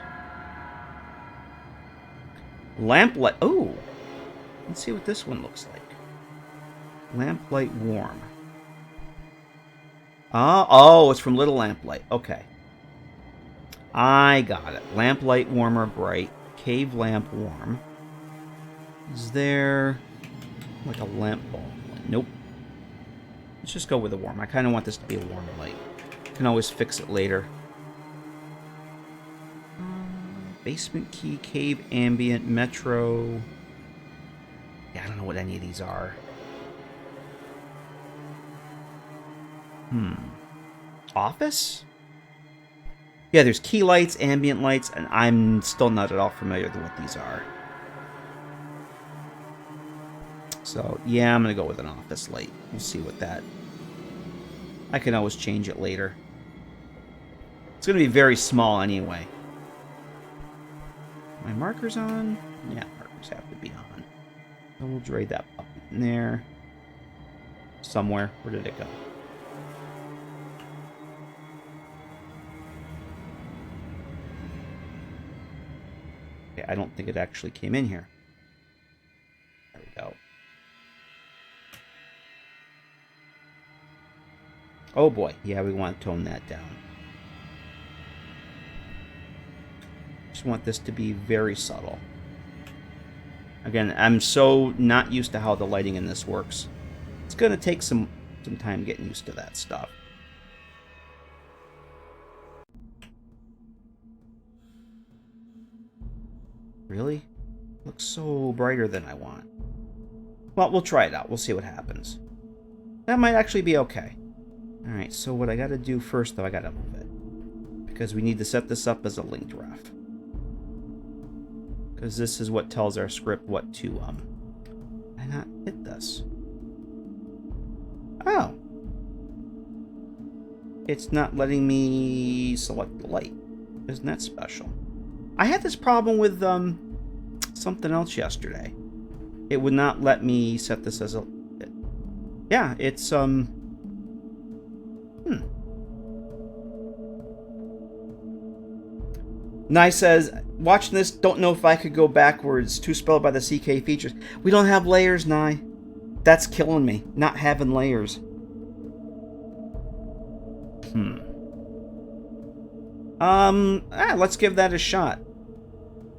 D: Lamp light. Oh, let's see what this one looks like. Lamp light warm. Oh, it's from Little Lamplight. Okay. I got it. Lamplight warmer bright. Cave lamp warm. Is there like a lamp bulb one? Nope. Let's just go with a warm. I kind of want this to be a warm light. Can always fix it later. Basement key, cave, ambient, metro. Yeah, I don't know what any of these are. Office? Yeah, there's key lights, ambient lights, and I'm still not at all familiar with what these are. So, yeah, I'm going to go with an office light. We'll see what that... I can always change it later. It's going to be very small anyway. My markers on? Yeah, markers have to be on. So we'll drag that up in there. Somewhere. Where did it go? Okay, I don't think it actually came in here. There we go. Oh boy. Yeah, we want to tone that down. Just want this to be very subtle. Again, I'm so not used to how the lighting in this works. It's going to take some time getting used to that stuff. Really? Looks so brighter than I want. Well, we'll try it out. We'll see what happens. That might actually be okay. Alright, so what I gotta do first, though, I gotta move it. Because we need to set this up as a linked ref. Because this is what tells our script what to, Can I not hit this? Oh. It's not letting me select the light. Isn't that special? I had this problem with, something else yesterday. It would not let me set this as a... Yeah, it's, Nye says, watching this, don't know if I could go backwards. Too spelled by the CK features. We don't have layers, Nye. That's killing me. Not having layers. Let's give that a shot.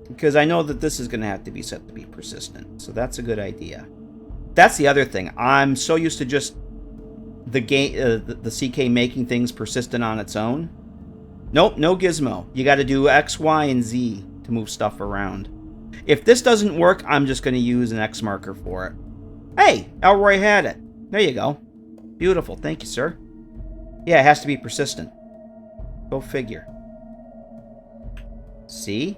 D: Because I know that this is going to have to be set to be persistent. So that's a good idea. That's the other thing. I'm so used to just the game, the CK making things persistent on its own. Nope, no gizmo. You got to do X, Y, and Z to move stuff around. If this doesn't work, I'm just going to use an X marker for it. Hey, Elroy had it. There you go. Beautiful. Thank you, sir. Yeah, it has to be persistent. Go figure. See?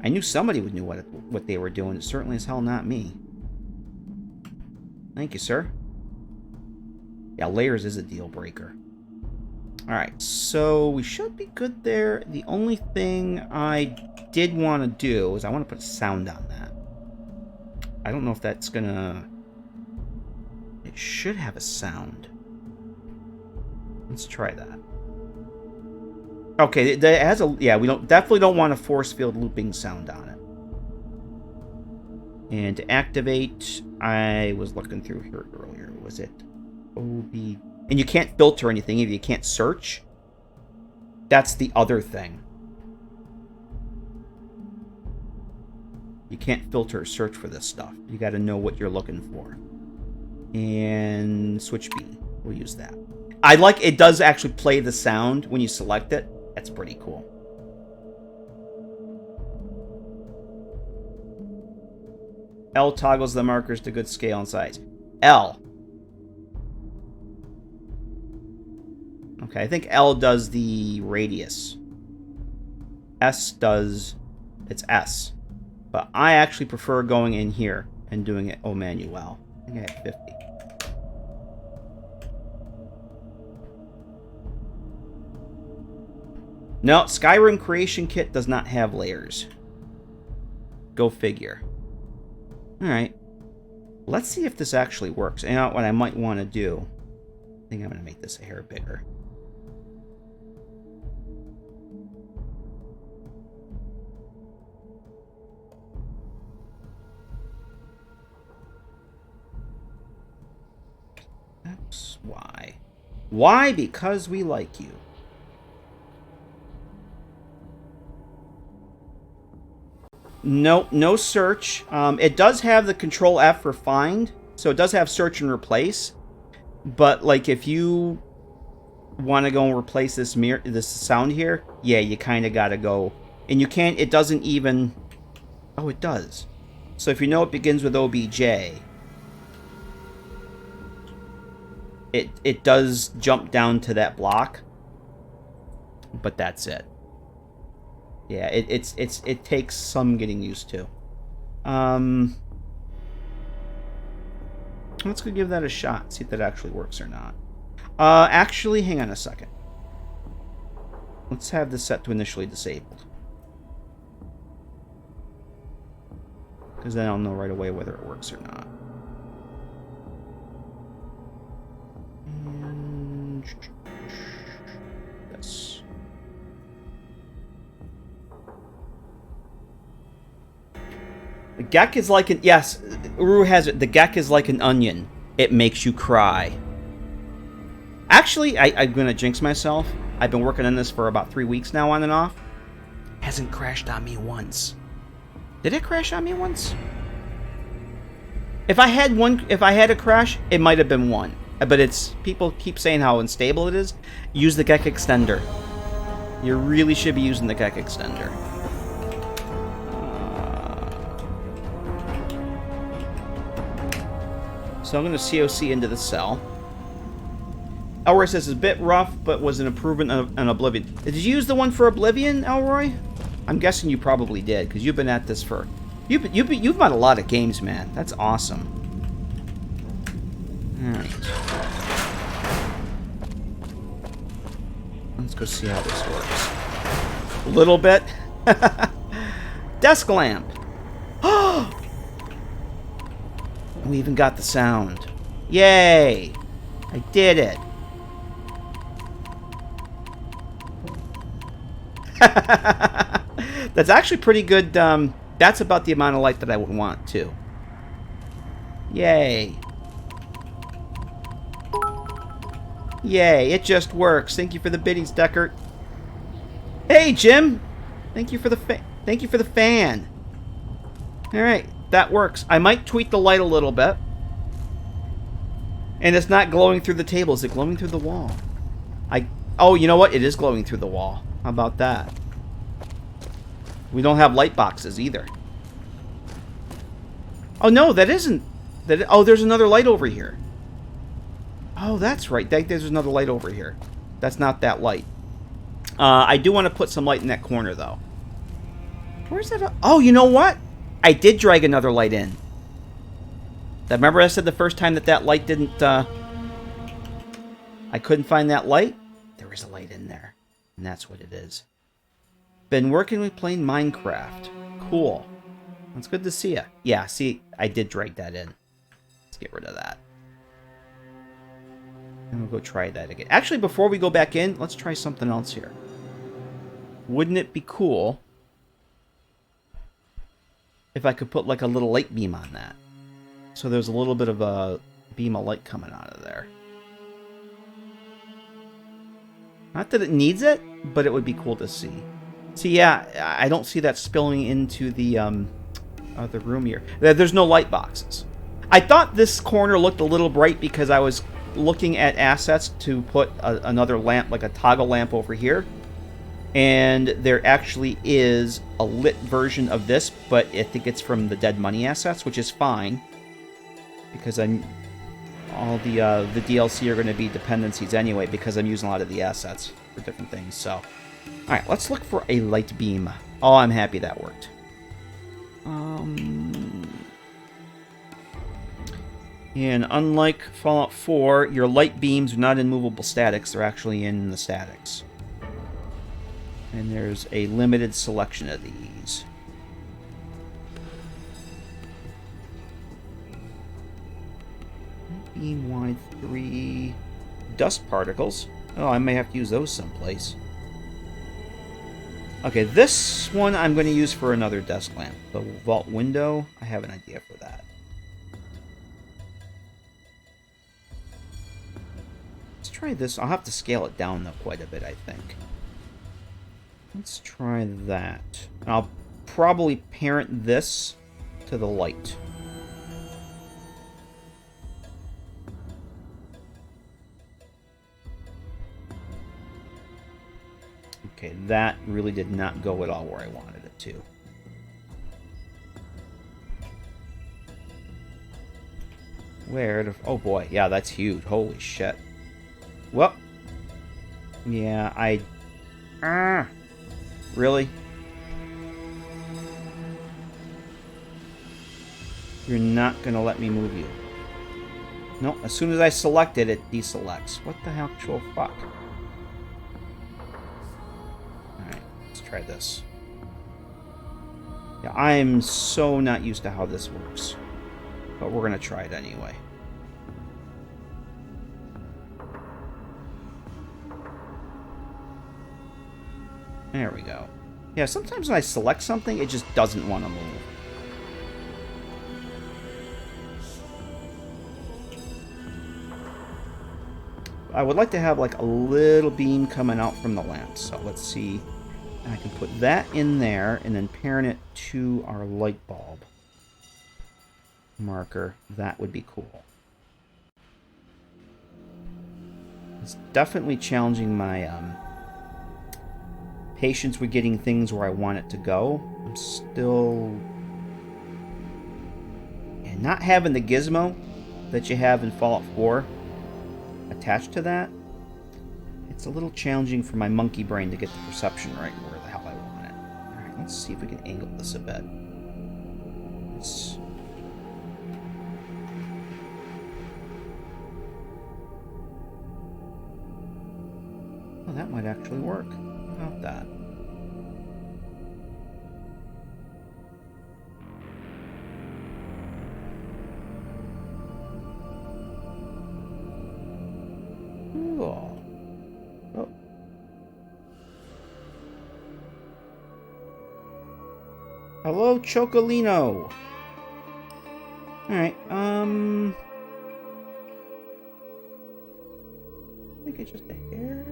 D: I knew somebody would know what they were doing. It's certainly as hell not me. Thank you, sir. Yeah, layers is a deal breaker. Alright, so we should be good there. The only thing I did want to do is I want to put sound on that. I don't know if that's gonna... It should have a sound. Let's try that. Okay, it has a... Yeah, we definitely don't want a force field looping sound on it. And to activate, I was looking through here earlier. Was it OB... And you can't filter anything either. You can't search. That's the other thing. You can't filter or search for this stuff. You got to know what you're looking for. And switch B. We'll use that. I like it does actually play the sound when you select it. That's pretty cool. L toggles the markers to good scale and size. L. Okay, I think L does the radius. S does... It's S. But I actually prefer going in here and doing it au manuel. I think I had 50. No, Skyrim Creation Kit does not have layers. Go figure. Alright. Let's see if this actually works. And you know what I might want to do. I think I'm going to make this a hair bigger. X, Y. Why? Because we like you. No, no search. It does have the Control F for find, so it does have search and replace. But like, if you want to go and replace this sound here, yeah, you kind of got to go. And you can't. It doesn't even. Oh, it does. So if you know it begins with OBJ, it does jump down to that block. But that's it. Yeah, it takes some getting used to. Let's go give that a shot. See if that actually works or not. Actually, hang on a second. Let's have this set to initially disabled. Because then I'll know right away whether it works or not. And this. The GECK is like an... Yes, Uru has it. The GECK is like an onion. It makes you cry. Actually, I'm going to jinx myself. I've been working on this for about 3 weeks now, on and off. Hasn't crashed on me once. Did it crash on me once? If I had a crash, it might have been one. But it's... People keep saying how unstable it is. Use the GECK extender. You really should be using the GECK extender. So I'm going to COC into the cell. Aorus says it's a bit rough, but was an improvement on Oblivion. Did you use the one for Oblivion, Elroy? I'm guessing you probably did, because you've been at this for... You've bought a lot of games, man. That's awesome. Alright. Let's go see how this works. A little bit. Desk lamp. We even got the sound. Yay! I did it. That's actually pretty good. That's about the amount of light that I would want, too. Yay. Yay, it just works. Thank you for the biddies, Deckert. Hey, Jim! Thank you for the fan. Alright, that works. I might tweak the light a little bit. And it's not glowing through the table. Is it glowing through the wall? Oh, you know what? It is glowing through the wall. How about that? We don't have light boxes either. Oh, no, that isn't... Oh, there's another light over here. Oh, that's right. There's another light over here. That's not that light. I do want to put some light in that corner, though. Where's that? Oh, you know what? I did drag another light in. Remember I said the first time that light didn't... I couldn't find that light? There is a light in there. And that's what it is. Been working with playing Minecraft. Cool. That's good to see ya. Yeah, see, I did drag that in. Let's get rid of that. And we'll go try that again. Actually, before we go back in, let's try something else here. Wouldn't it be cool if I could put like a little light beam on that? So there's a little bit of a beam of light coming out of there. Not that it needs it, but it would be cool to see. See, yeah, I don't see that spilling into the room here. There's no light boxes. I thought this corner looked a little bright because I was looking at assets to put another lamp, like a toggle lamp over here. And there actually is a lit version of this, but I think it's from the Dead Money assets, which is fine. Because all the DLC are going to be dependencies anyway, because I'm using a lot of the assets for different things. So, all right, let's look for a light beam. Oh, I'm happy that worked. And unlike Fallout 4, your light beams are not in movable statics; they're actually in the statics. And there's a limited selection of these. Beam wide 3 dust particles. Oh, I may have to use those someplace. Okay, this one I'm going to use for another desk lamp. The vault window, I have an idea for that. Let's try this. I'll have to scale it down, though, quite a bit, I think. Let's try that. I'll probably parent this to the light. Okay, that really did not go at all where I wanted it to. Oh boy, yeah, that's huge. Holy shit. Well, yeah, really? You're not gonna let me move you. No, as soon as I select it, it deselects. What the actual fuck? Try this. Yeah, I'm so not used to how this works. But we're going to try it anyway. There we go. Yeah, sometimes when I select something, it just doesn't want to move. I would like to have like a little beam coming out from the lamp. So let's see. I can put that in there and then parent it to our light bulb marker. That would be cool. It's definitely challenging my patience with getting things where I want it to go. I'm still... And not having the gizmo that you have in Fallout 4 attached to that It's a little challenging for my monkey brain to get the perception right where the hell I want it. Alright, let's see if we can angle this a bit. Let's... Oh, that might actually work. How about that? Cool. Oh. Hello, Chocolino. Alright, I think it's just a hair.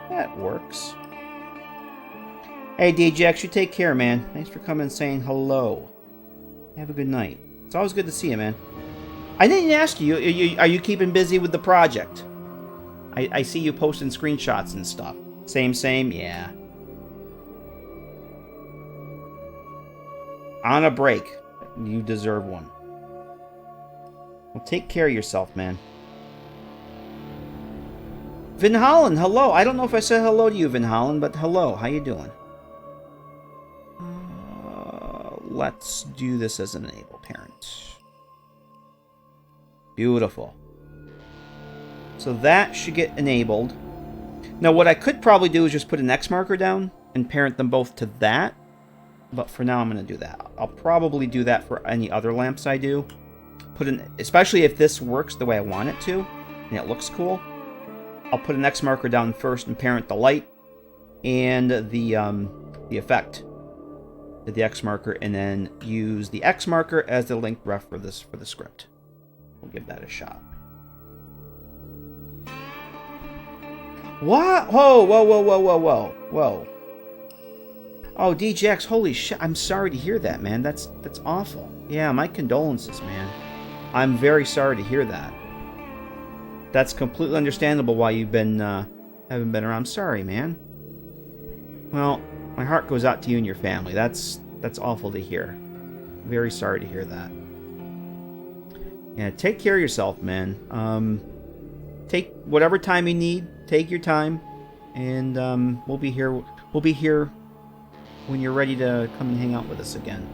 D: That works. Hey, DJX, you take care, man. Thanks for coming and saying hello. Have a good night. It's always good to see you, man. I didn't ask you, are you keeping busy with the project? I see you posting screenshots and stuff. Same, yeah. On a break. You deserve one. Well, take care of yourself, man. Vin Holland, hello. I don't know if I said hello to you, Vin Holland, but hello. How you doing? Let's do this as an enable parent. Beautiful. So that should get enabled. Now what I could probably do is just put an X marker down and parent them both to that. But for now I'm going to do that. I'll probably do that for any other lamps I do. Especially if this works the way I want it to and it looks cool. I'll put an X marker down first and parent the light and the effect to the X marker, and then use the X marker as the link ref for the script. We'll give that a shot. What? Whoa. Oh, DJX, holy shit. I'm sorry to hear that, man. That's awful. Yeah, my condolences, man. I'm very sorry to hear that. That's completely understandable why you've been, haven't been around. I'm sorry, man. Well, my heart goes out to you and your family. That's awful to hear. Very sorry to hear that. Yeah, take care of yourself, man. Take whatever time you need. Take your time, and we'll be here. We'll be here when you're ready to come and hang out with us again.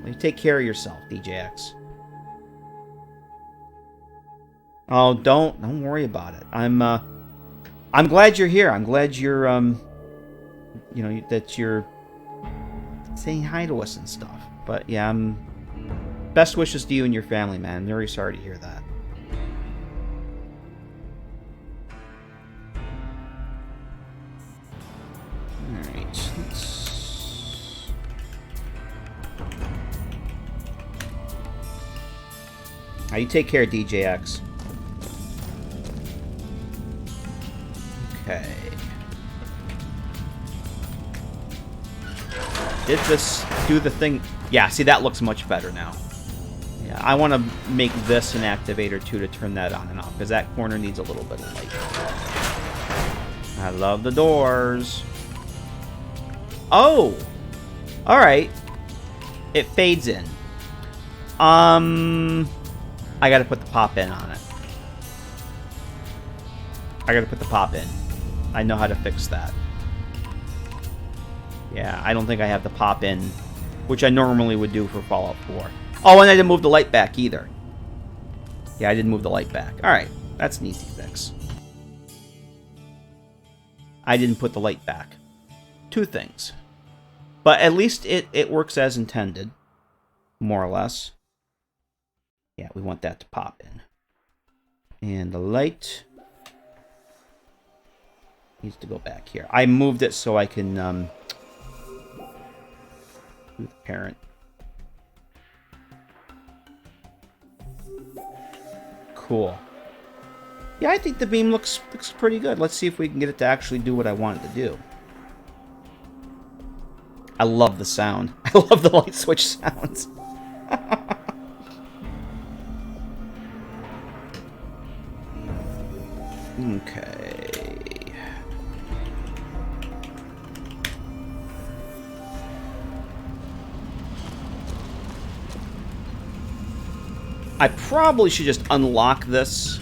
D: You take care of yourself, DJX. Oh, don't worry about it. I'm glad you're here. I'm glad you're you know, that you're saying hi to us and stuff. But yeah, best wishes to you and your family, man. I'm very sorry to hear that. Alright, now you take care, DJX. Okay. Did this do the thing? Yeah, see, that looks much better now. Yeah, I want to make this an activator too to turn that on and off, because that corner needs a little bit of light. I love the doors. Oh! Alright. It fades in. I gotta put the pop in on it. I gotta put the pop in. I know how to fix that. Yeah, I don't think I have the pop in, which I normally would do for Fallout 4. Oh, and I didn't move the light back either. Yeah, I didn't move the light back. Alright, that's an easy fix. I didn't put the light back. Two things. But at least it works as intended. More or less. Yeah, we want that to pop in. And the light needs to go back here. I moved it so I can do the parent. Cool. Yeah, I think the beam looks pretty good. Let's see if we can get it to actually do what I want it to do. I love the sound. I love the light switch sounds. Okay. I probably should just unlock this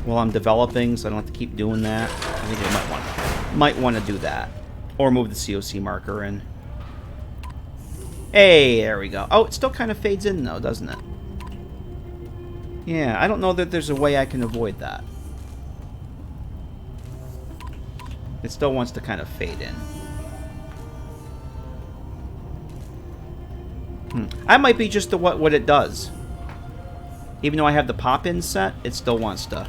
D: while I'm developing, so I don't have to keep doing that. I think I might want to do that. Or move the COC marker in. Hey, there we go. Oh, it still kind of fades in, though, doesn't it? Yeah, I don't know that there's a way I can avoid that. It still wants to kind of fade in. That might be just what it does. Even though I have the pop-in set, it still wants to.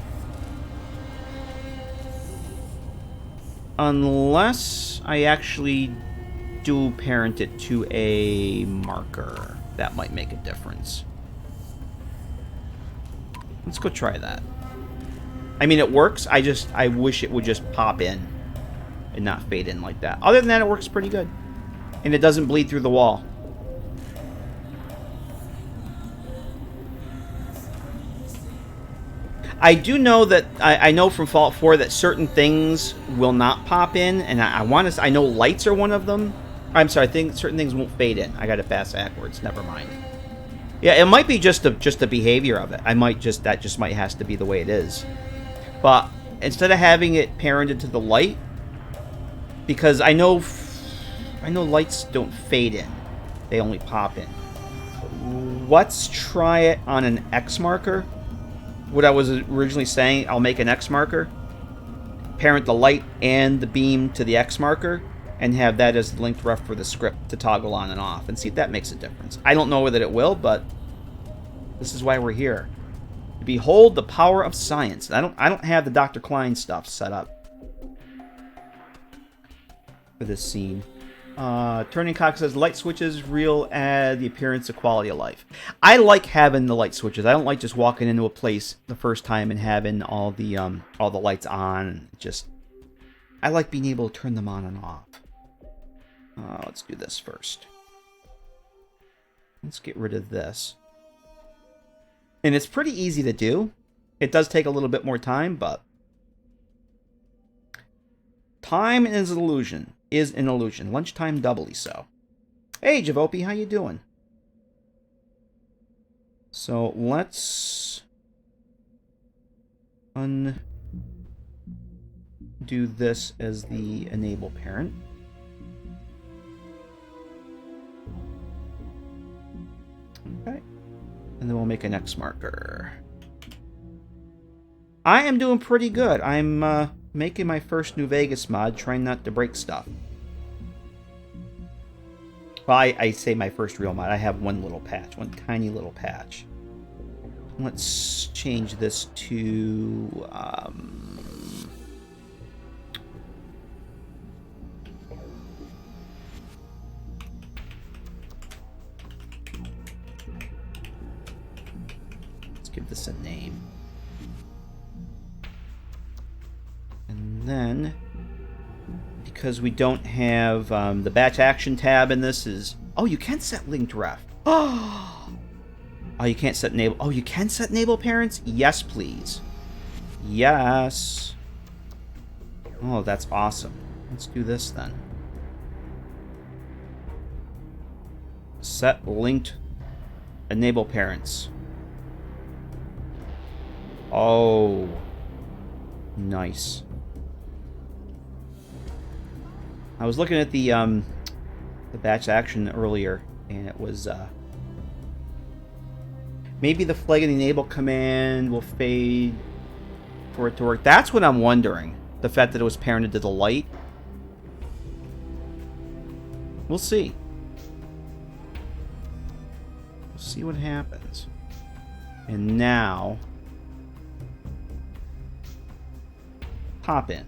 D: Unless I actually do parent it to a marker. That might make a difference. Let's go try that. I mean, it works. I wish it would just pop in and not fade in like that. Other than that, it works pretty good. And it doesn't bleed through the wall. I do know that I know from Fallout 4 that certain things will not pop in, and I know lights are one of them. I'm sorry, I think certain things won't fade in. I got it fast backwards. Never mind. Yeah, it might be just the behavior of it. That just might has to be the way it is. But instead of having it parented to the light, because I know lights don't fade in, they only pop in. Let's try it on an X marker. What I was originally saying, I'll make an X marker, parent the light and the beam to the X marker, and have that as the linked ref for the script to toggle on and off, and see if that makes a difference. I don't know that it will, but this is why we're here. Behold the power of science. I don't have the Dr. Klein stuff set up for this scene. Turning Cock says light switches real add the appearance of quality of life. I like having the light switches. I don't like just walking into a place the first time and having all the lights on. I like being able to turn them on and off. Let's do this first. Let's get rid of this. And it's pretty easy to do. It does take a little bit more time, but time is an illusion. Lunchtime doubly so. Hey, Javopi, how you doing? So let's undo this as the enable parent. Okay. And then we'll make an X marker. I am doing pretty good. I'm making my first New Vegas mod, trying not to break stuff. Well, I say my first real mod. I have one little patch, one tiny little patch. Let's change this to... let's give this a name. And then, because we don't have the batch action tab in this is... Oh, you can set linked ref. Oh, you can't set enable... Oh, you can set enable parents? Yes, please. Yes. Oh, that's awesome. Let's do this then. Set linked enable parents. Oh. Nice. I was looking at the batch action earlier, and it was maybe the flag and enable command will fade for it to work. That's what I'm wondering. The fact that it was parented to the light. We'll see. We'll see what happens. And now, pop in.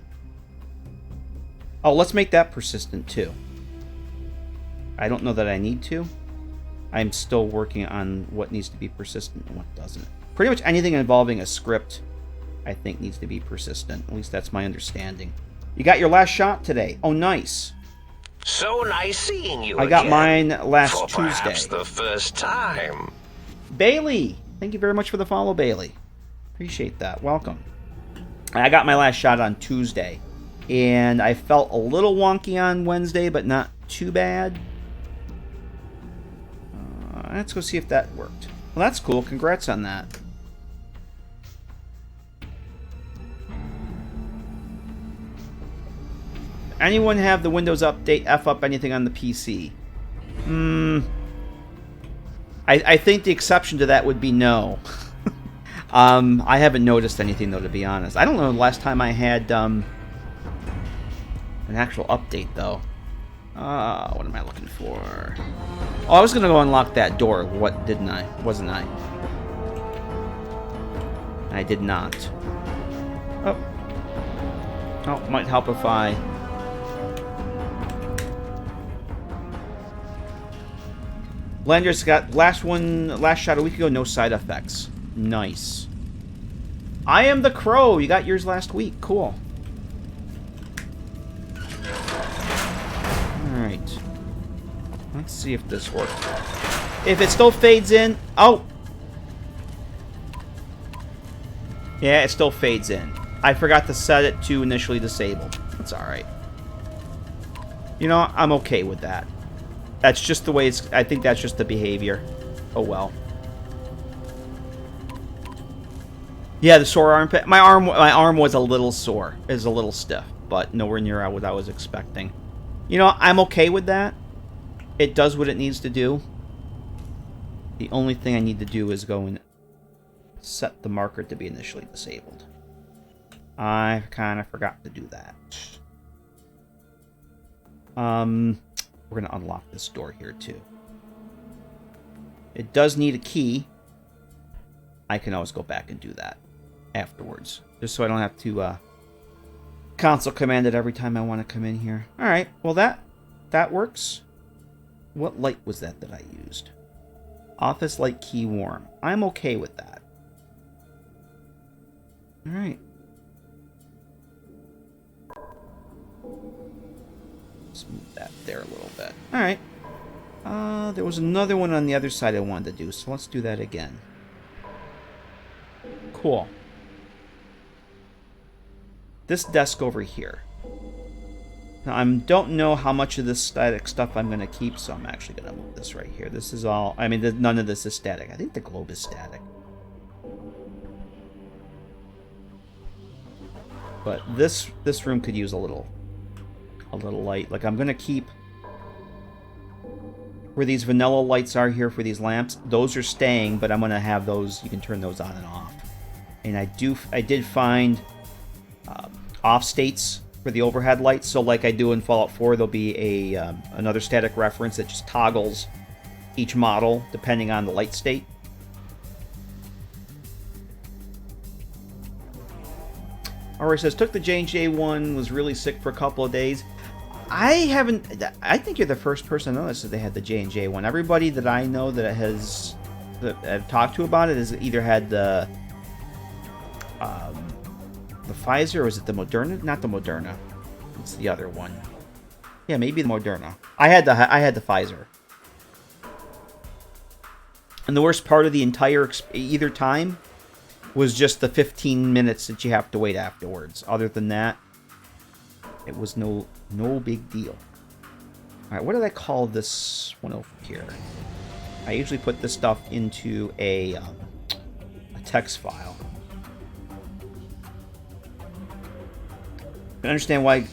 D: Oh, let's make that persistent too. I don't know that I need to. I'm still working on what needs to be persistent and what doesn't. Pretty much anything involving a script, I think, needs to be persistent. At least that's my understanding. You got your last shot today. Oh, nice.
B: So nice seeing you
D: I got
B: again.
D: mine last
B: For
D: Tuesday.
B: Perhaps the first time.
D: Bailey! Thank you very much for the follow, Bailey. Appreciate that. Welcome. I got my last shot on Tuesday. And I felt a little wonky on Wednesday, but not too bad. Let's go see if that worked. Well, that's cool. Congrats on that. Anyone have the Windows Update F up anything on the PC? I think the exception to that would be no. I haven't noticed anything, though, to be honest. I don't know the last time I had an actual update, though. What am I looking for? Oh, I was going to go unlock that door. What didn't I? Wasn't I? I did not. Oh. Oh, might help if I... Blender's got last shot a week ago, no side effects. Nice. I am the Crow. You got yours last week. Cool. Alright. Let's see if this works. If it still fades in... Oh! Yeah, it still fades in. I forgot to set it to initially disabled. That's alright. You know, I'm okay with that. That's just the way it's... I think that's just the behavior. Oh, well. Yeah, the sore armpit. My arm was a little sore. It was a little stiff, but nowhere near what I was expecting. You know, I'm okay with that. It does what it needs to do. The only thing I need to do is go and set the marker to be initially disabled. I kind of forgot to do that. We're going to unlock this door here, too. It does need a key. I can always go back and do that afterwards. Just so I don't have to console command it every time I want to come in here. Alright, well that works. What light was that I used? Office light key warm. I'm okay with that. Alright. Let's move that there a little bit. Alright. There was another one on the other side I wanted to do, so let's do that again. Cool. This desk over here. Now, I don't know how much of this static stuff I'm going to keep, so I'm actually going to move this right here. This is all... I mean, none of this is static. I think the globe is static. But this room could use a little light. Like, I'm going to keep... Where these vanilla lights are here for these lamps, those are staying, but I'm going to have those... You can turn those on and off. And I did find off states for the overhead lights. So like I do in Fallout 4, there'll be another static reference that just toggles each model depending on the light state. Aurora says, took the J&J one, was really sick for a couple of days. I think you're the first person I know that said they had the J&J one. Everybody that I know that I've talked to about it has either had the Pfizer, or is it the Moderna? Not the Moderna. It's the other one. Yeah, maybe the Moderna. I had the Pfizer. And the worst part of the entire either time was just the 15 minutes that you have to wait afterwards. Other than that, it was no big deal. All right, what did I call this one over here? I usually put this stuff into a text file. I understand why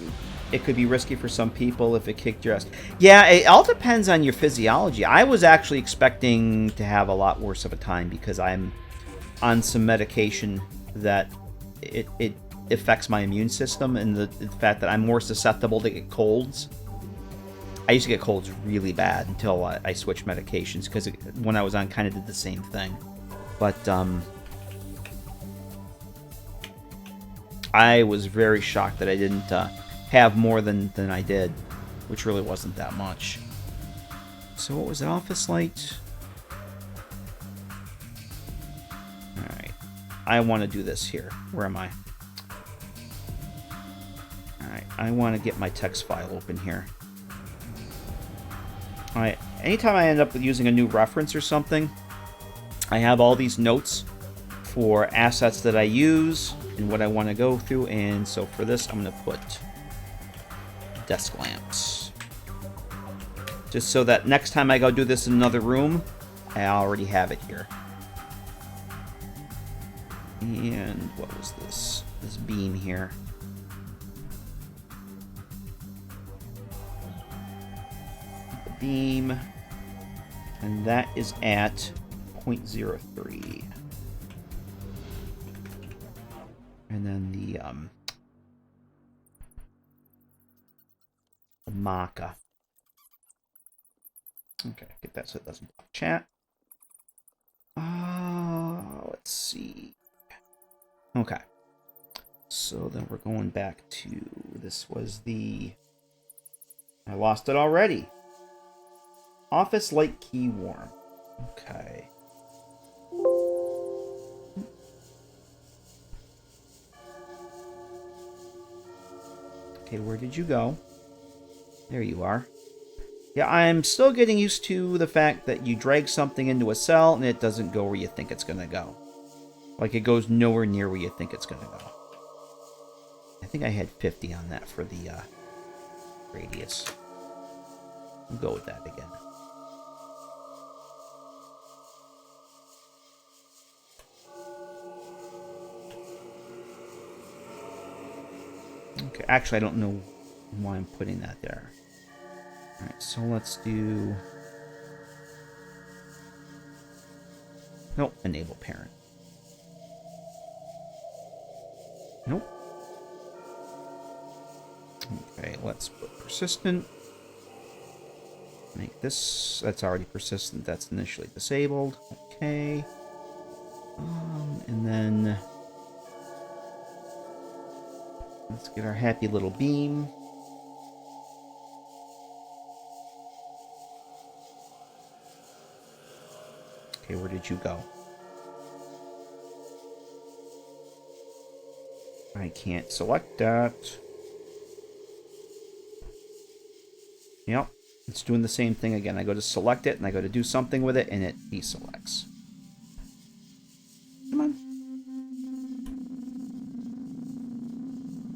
D: it could be risky for some people if it kicked your ass. Yeah, it all depends on your physiology. I was actually expecting to have a lot worse of a time because I'm on some medication that it affects my immune system, and the fact that I'm more susceptible to get colds. I used to get colds really bad until I switched medications, because when I was on, kind of did the same thing. But I was very shocked that I didn't have more than I did, which really wasn't that much. So what was it? Office light? Alright. I want to do this here. Where am I? Alright. I want to get my text file open here. Alright. Anytime I end up with using a new reference or something, I have all these notes for assets that I use and what I want to go through. And so for this, I'm going to put desk lamps. Just so that next time I go do this in another room, I already have it here. And what was this? This beam here. The beam. And that is at 0.03. And then the maca. Okay, get that so it doesn't block chat. Let's see. Okay. So then we're going back to, this was the, I lost it already. Office light key warm. Okay. Okay, where did you go? There you are. Yeah, I'm still getting used to the fact that you drag something into a cell and it doesn't go where you think it's going to go. Like, it goes nowhere near where you think it's going to go. I think I had 50 on that for the radius. We'll go with that again. Okay, actually, I don't know why I'm putting that there. Alright, so let's do... Nope, enable parent. Nope. Okay, let's put persistent. Make this... That's already persistent. That's initially disabled. Okay. And then... Let's get our happy little beam. Okay, where did you go? I can't select that. Yep, it's doing the same thing again. I go to select it, and I go to do something with it, and it deselects. Come on.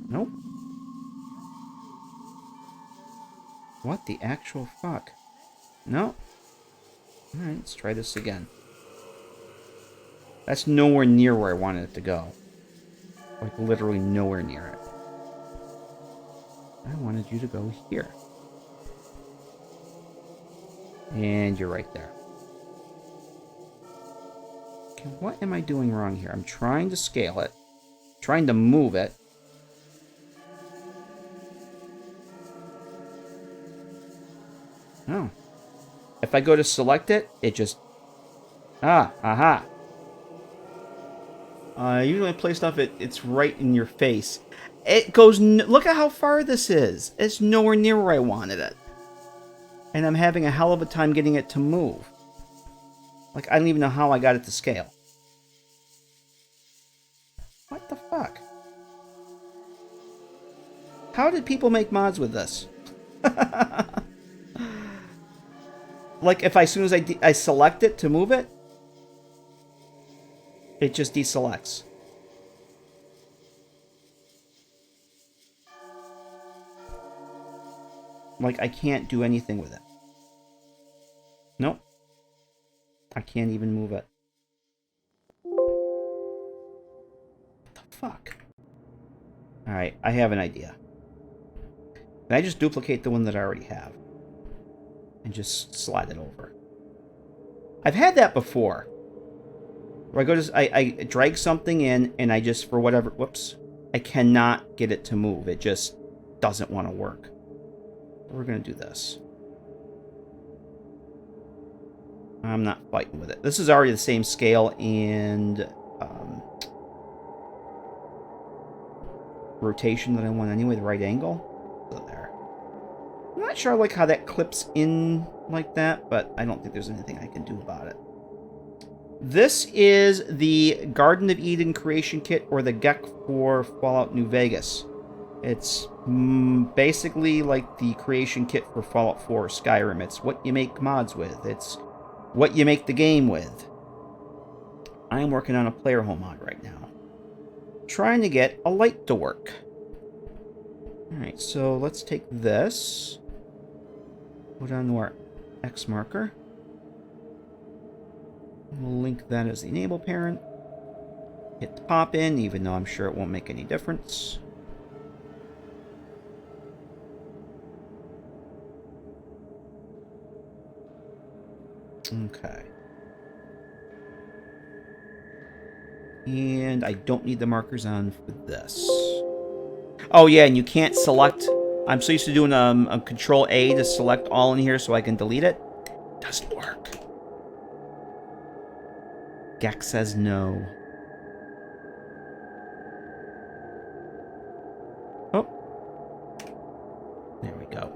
D: Nope. What the actual fuck? No. Alright, let's try this again. That's nowhere near where I wanted it to go. Like, literally nowhere near it. I wanted you to go here. And you're right there. Okay, what am I doing wrong here? I'm trying to scale it. Trying to move it. Oh. If I go to select it, it just... aha. Usually I play stuff, it's right in your face. It goes... Look at how far this is. It's nowhere near where I wanted it. And I'm having a hell of a time getting it to move. Like, I don't even know how I got it to scale. What the fuck? How did people make mods with this? Like, if as soon as I select it to move it, it just deselects. Like, I can't do anything with it. Nope. I can't even move it. What the fuck? Alright, I have an idea. Can I just duplicate the one that I already have? And just slide it over. I've had that before. Where I go to... I drag something in, and I just, for whatever... Whoops. I cannot get it to move. It just doesn't want to work. We're going to do this. I'm not fighting with it. This is already the same scale and rotation that I want anyway, the right angle. So there. I'm not sure I like how that clips in like that, but I don't think there's anything I can do about it. This is the Garden of Eden creation kit, or the GECK for Fallout New Vegas. It's basically like the creation kit for Fallout 4 or Skyrim. It's what you make mods with. It's what you make the game with. I am working on a player home mod right now. Trying to get a light to work. Alright, so let's take this. Put on our X marker. We'll link that as the enable parent. Hit the pop in, even though I'm sure it won't make any difference. Okay. And I don't need the markers on for this. Oh yeah, and you can't select. I'm so used to doing a Control A to select all in here so I can delete it. Doesn't work. GECK says no. Oh. There we go.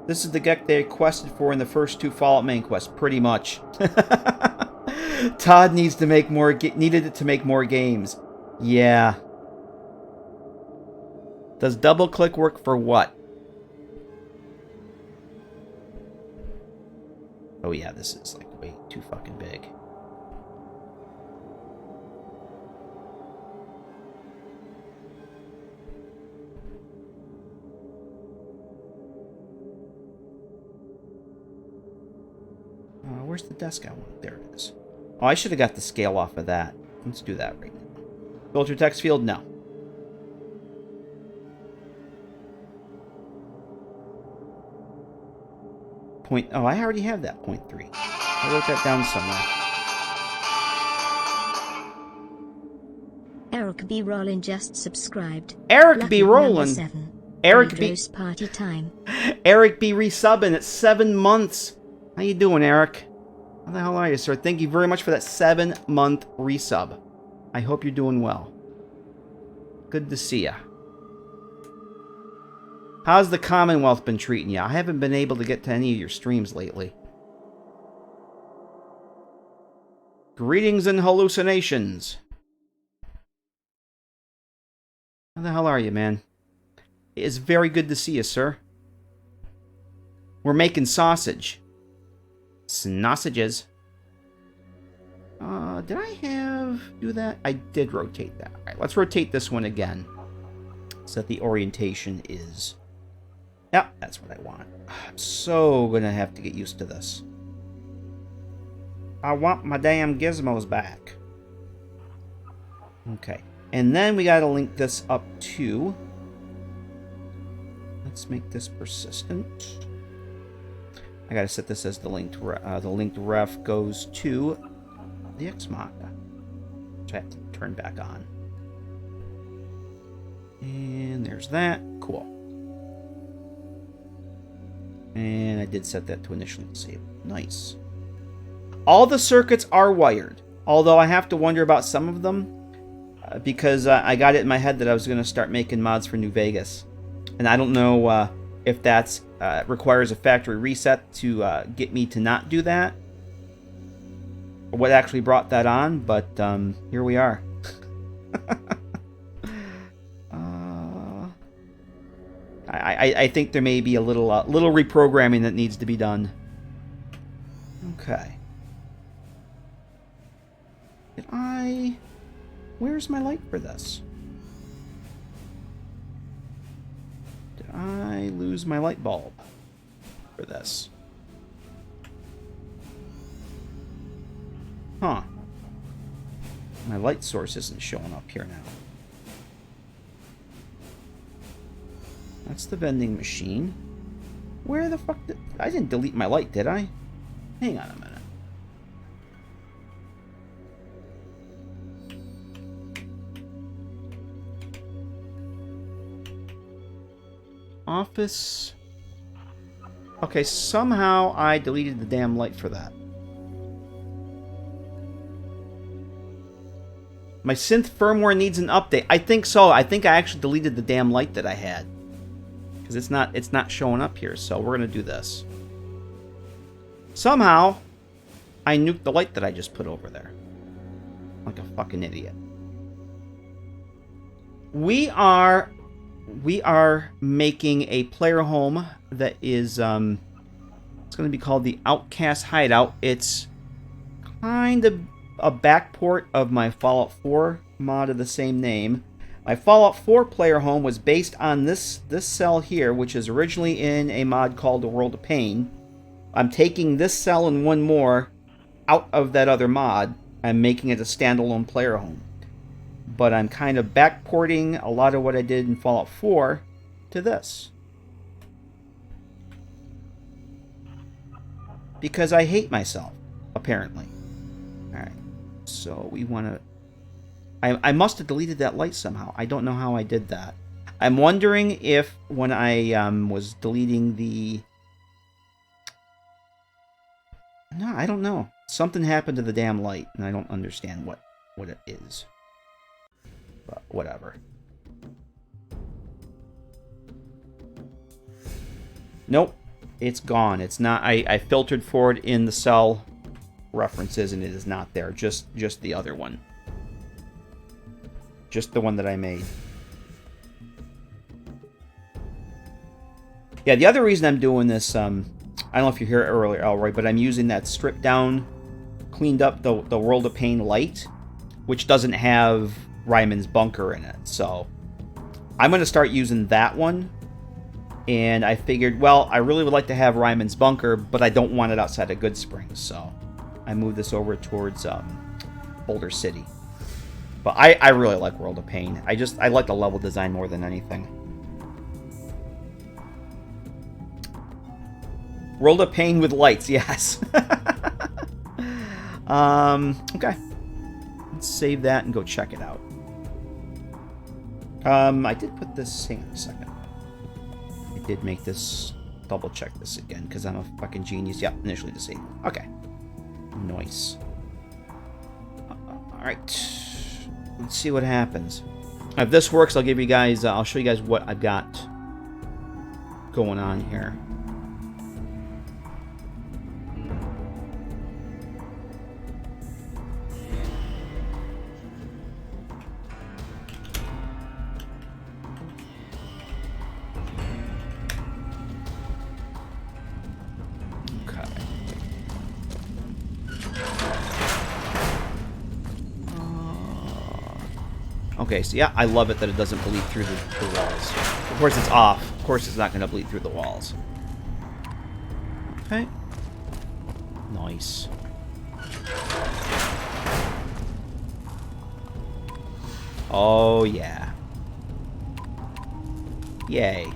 D: This is the GECK they requested for in the first 2 Fallout main quests, pretty much. Todd needed it to make more games. Yeah. Does double click work for what? Oh yeah, this is like way too fucking big. Where's the desk I want? There it is. Oh, I should have got the scale off of that. Let's do that right now. Filter text field? No. Oh, I already have that 0.3. I wrote that down somewhere.
E: Eric B. Rollin just subscribed.
D: Eric B. Rollin. Eric B.
E: Party time.
D: Eric B. resubbing at 7 months. How you doing, Eric? How the hell are you, sir? Thank you very much for that 7-month resub. I hope you're doing well. Good to see ya. How's the Commonwealth been treating you? I haven't been able to get to any of your streams lately. Greetings and hallucinations. How the hell are you, man? It is very good to see you, sir. We're making sausage. Sausages. Did I do that? I did rotate that. Alright, let's rotate this one again. So that the orientation is... Yeah, that's what I want. I'm so gonna have to get used to this. I want my damn gizmos back. Okay. And then we gotta link this up to... Let's make this persistent. I gotta set this as the linked ref goes to the Xmod, which I have to turn back on. And there's that. Cool. And I did set that to initially disable. Nice. All the circuits are wired, although I have to wonder about some of them because I got it in my head that I was going to start making mods for New Vegas, and I don't know if that's requires a factory reset to get me to not do that, or what actually brought that on, but here we are. I think there may be a little reprogramming that needs to be done. Okay. Where's my light for this? Did I lose my light bulb for this? Huh. My light source isn't showing up here now. That's the vending machine. Where the fuck did... I didn't delete my light, did I? Hang on a minute. Office. Okay, somehow I deleted the damn light for that. My synth firmware needs an update. I think so. I think I actually deleted the damn light that I had. Because it's not showing up here, so we're gonna do this. Somehow, I nuked the light that I just put over there. Like a fucking idiot. We are making a player home that is it's going to be called the Outcast Hideout. It's kind of a backport of my Fallout 4 mod of the same name. My Fallout 4 player home was based on this cell here, which is originally in a mod called The World of Pain. I'm taking this cell and one more out of that other mod I'm making it a standalone player home. But I'm kind of backporting a lot of what I did in Fallout 4 to this. Because I hate myself, apparently. Alright, so we want to... I must have deleted that light somehow. I don't know how I did that. I'm wondering if when I was deleting the... No, I don't know. Something happened to the damn light, and I don't understand what it is. But whatever. Nope. It's gone. It's not... I filtered for it in the cell references, and it is not there. Just the other one. Just the one that I made. Yeah, the other reason I'm doing this, I don't know if you're here earlier, Elroy, but I'm using that stripped down, cleaned up the World of Pain light, which doesn't have Reimann's bunker in it. So I'm going to start using that one. And I figured, well, I really would like to have Reimann's bunker, but I don't want it outside of Good Springs. So I moved this over towards Boulder City. But I really like World of Pain. I like the level design more than anything. World of Pain with lights, yes. Okay. Let's save that and go check it out. I did put this... Hang on a second. I did make this... Double check this again, because I'm a fucking genius. Yep, initially disabled. Okay. Nice. Alright. Let's see what happens. If this works, I'll give you guys... I'll show you guys what I've got going on here. Okay, so yeah, I love it that it doesn't bleed through the walls. Of course it's off. Of course it's not going to bleed through the walls. Okay. Nice. Oh, yeah. Yay.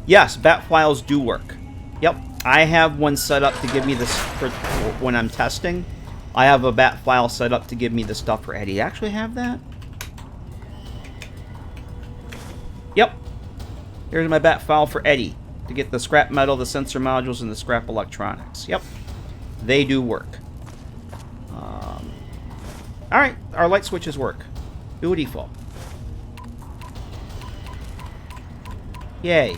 D: Yes, bat files do work. Yep, I have one set up to give me this for when I'm testing. I have a bat file set up to give me the stuff for Eddie. Actually have that? Yep. Here's my bat file for Eddie. To get the scrap metal, the sensor modules, and the scrap electronics. Yep. They do work. Alright, our light switches work. Beautiful. Yay.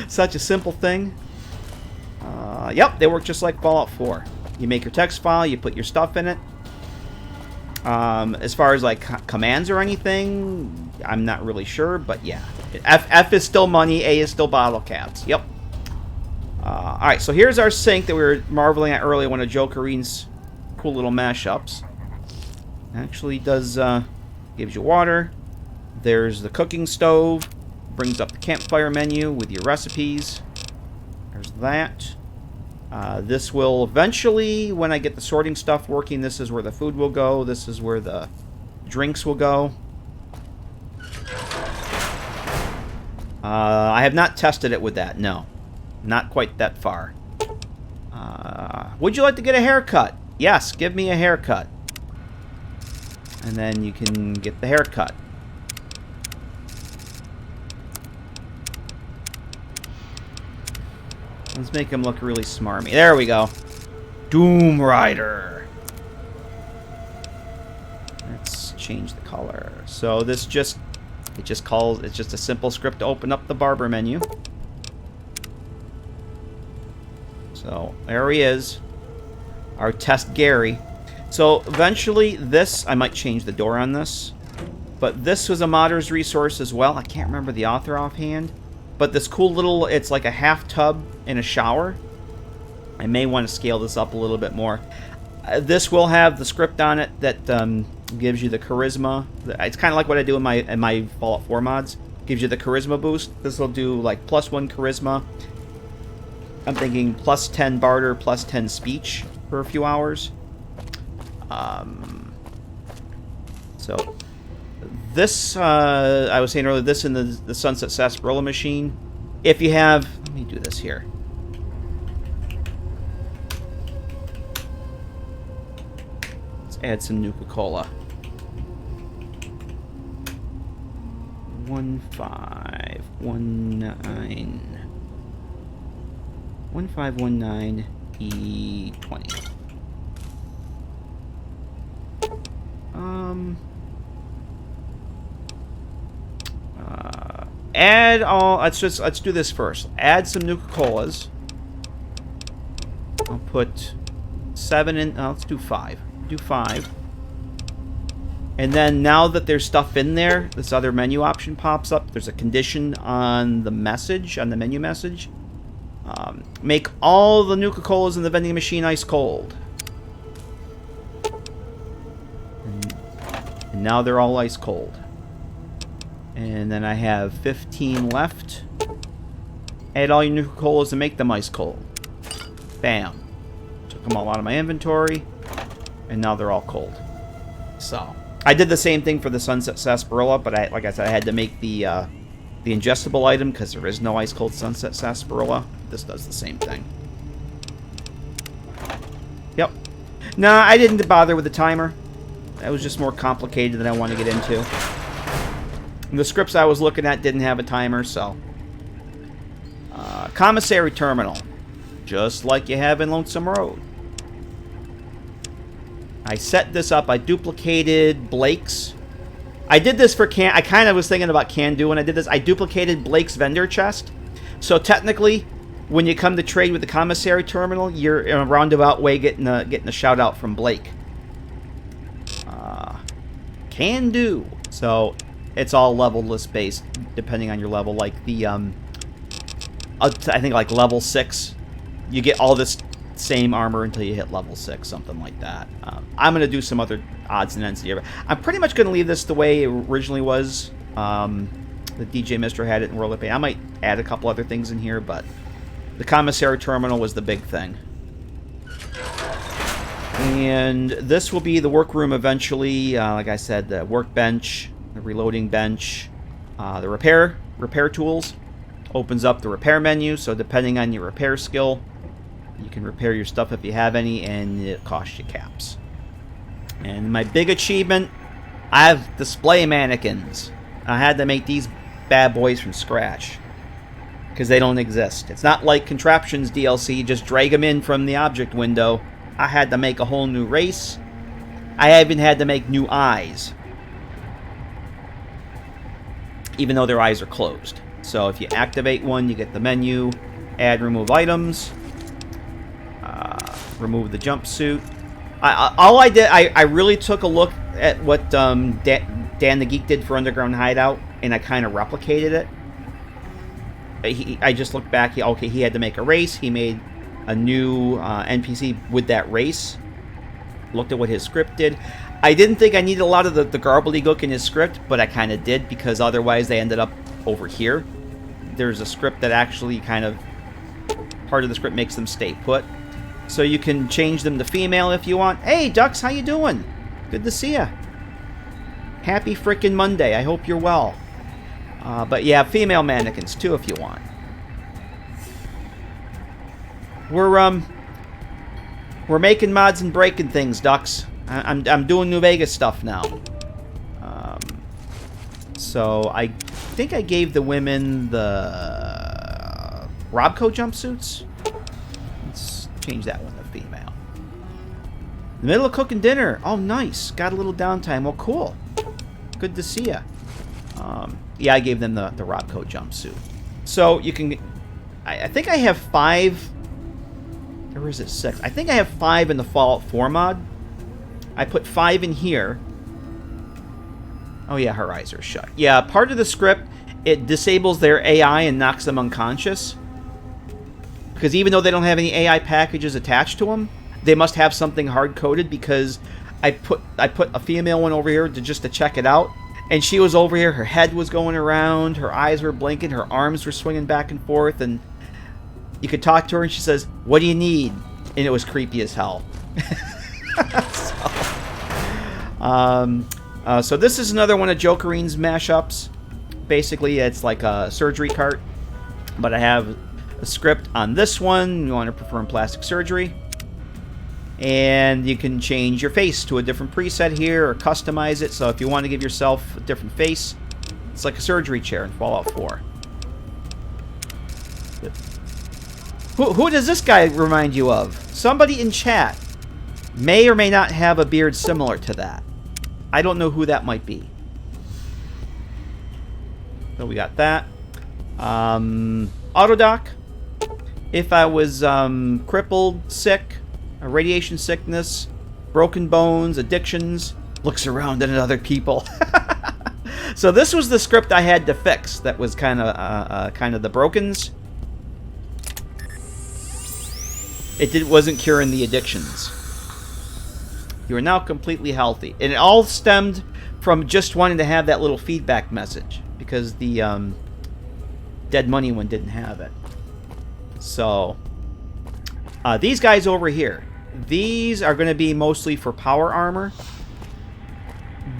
D: Such a simple thing. Yep, they work just like Fallout 4. You make your text file, you put your stuff in it. As far as like commands or anything, I'm not really sure, but yeah. F is still money, A is still bottle caps. Yep. Alright, so here's our sink that we were marveling at earlier, one of Jokerines' cool little mashups. Actually does, gives you water. There's the cooking stove. Brings up the campfire menu with your recipes. There's that. This will eventually, when I get the sorting stuff working, this is where the food will go. This is where the drinks will go. I have not tested it with that, no. Not quite that far. Would you like to get a haircut? Yes, give me a haircut. And then you can get the haircut. Let's make him look really smarmy. There we go. Doom Rider. Let's change the color. So this just... it's just a simple script to open up the barber menu. So, there he is. Our test Gary. So, eventually, this... I might change the door on this. But this was a modder's resource as well. I can't remember the author offhand. But this cool little... it's like a half tub in a shower. I may want to scale this up a little bit more. This will have the script on it that gives you the charisma. It's kind of like what I do in my Fallout 4 mods. Gives you the charisma boost. This will do like +1 charisma. I'm thinking +10 barter, +10 speech. for a few hours. So this, I was saying earlier, this in the Sunset Sarsaparilla machine. If you have, let me do this here. Let's add some Nuka-Cola. 1519. 1519 E20. Add all. Let's do this first. Add some Nuka-Colas. I'll put 7 in. Let's do 5. Do 5. And then now that there's stuff in there, this other menu option pops up. There's a condition on the message, on the menu message. Make all the Nuka-Colas in the vending machine ice cold. And now they're all ice cold. And then I have 15 left. Add all your Nuka-Colas and make them ice cold. Bam. Took them all out of my inventory. And now they're all cold. So, I did the same thing for the Sunset Sarsaparilla, but like I said, I had to make the ingestible item because there is no ice cold Sunset Sarsaparilla. This does the same thing. Yep. Nah, I didn't bother with the timer. That was just more complicated than I wanted to get into. And the scripts I was looking at didn't have a timer, so. Commissary terminal. Just like you have in Lonesome Road. I set this up. I duplicated Blake's. I did this for I kind of was thinking about Can-Do when I did this. I duplicated Blake's vendor chest. So technically, when you come to trade with the commissary terminal, you're in a roundabout way getting a shout out from Blake. Can-Do. So it's all level list based, depending on your level. Like the I think like level 6, you get all this same armor until you hit level 6, something like that. I'm going to do some other odds and ends here. I'm pretty much going to leave this the way it originally was. The DJ Mister had it in World of Pain. I might add a couple other things in here, but the commissary terminal was the big thing. And this will be the workroom eventually. Like I said, the workbench, the reloading bench, the repair tools. Opens up the repair menu, so depending on your repair skill, you can repair your stuff if you have any, and it costs you caps. And my big achievement, I have display mannequins. I had to make these bad boys from scratch, because they don't exist. It's not like Contraptions DLC, you just drag them in from the object window. I had to make a whole new race. I even had to make new eyes, even though their eyes are closed. So if you activate one, you get the menu, add, remove items, remove the jumpsuit. All I did, I really took a look at what Dan the Geek did for Underground Hideout, and I kind of replicated it. I just looked back. Okay, he had to make a race. He made a new NPC with that race. Looked at what his script did. I didn't think I needed a lot of the gobbledygook in his script, but I kind of did, because otherwise they ended up over here. There's a script that actually kind of, part of the script makes them stay put. So you can change them to female if you want. Hey, Ducks, how you doing? Good to see ya. Happy frickin' Monday. I hope you're well. But yeah, female mannequins too if you want. We're making mods and breaking things, Ducks. I'm doing New Vegas stuff now. So I think I gave the women the Robco jumpsuits. Let's change that one to female. In the middle of cooking dinner. Oh, nice. Got a little downtime. Well, cool. Good to see ya. Yeah, I gave them the Robco jumpsuit. So you can... I think I have 5... Or is it 6? I think I have 5 in the Fallout 4 mod. I put 5 in here. Oh yeah, her eyes are shut. Yeah, part of the script, it disables their AI and knocks them unconscious. Because even though they don't have any AI packages attached to them, they must have something hard-coded, because I put a female one over here to check it out. And she was over here, her head was going around, her eyes were blinking, her arms were swinging back and forth, and you could talk to her and she says, "What do you need?" and it was creepy as hell. So this is another one of Jokerine's mashups. Basically, it's like a surgery cart, but I have a script on this one. You want to perform plastic surgery, and you can change your face to a different preset here or customize it. So if you want to give yourself a different face, it's like a surgery chair in Fallout 4. Who does this guy remind you of? Somebody in chat may or may not have a beard similar to that. I don't know who that might be. So we got that. Autodoc. If I was crippled, sick, radiation sickness, broken bones, addictions, looks around at other people. So this was the script I had to fix. That was kind of the brokens. It wasn't curing the addictions. You are now completely healthy. And it all stemmed from just wanting to have that little feedback message, because the Dead Money one didn't have it. So, these guys over here, these are going to be mostly for power armor.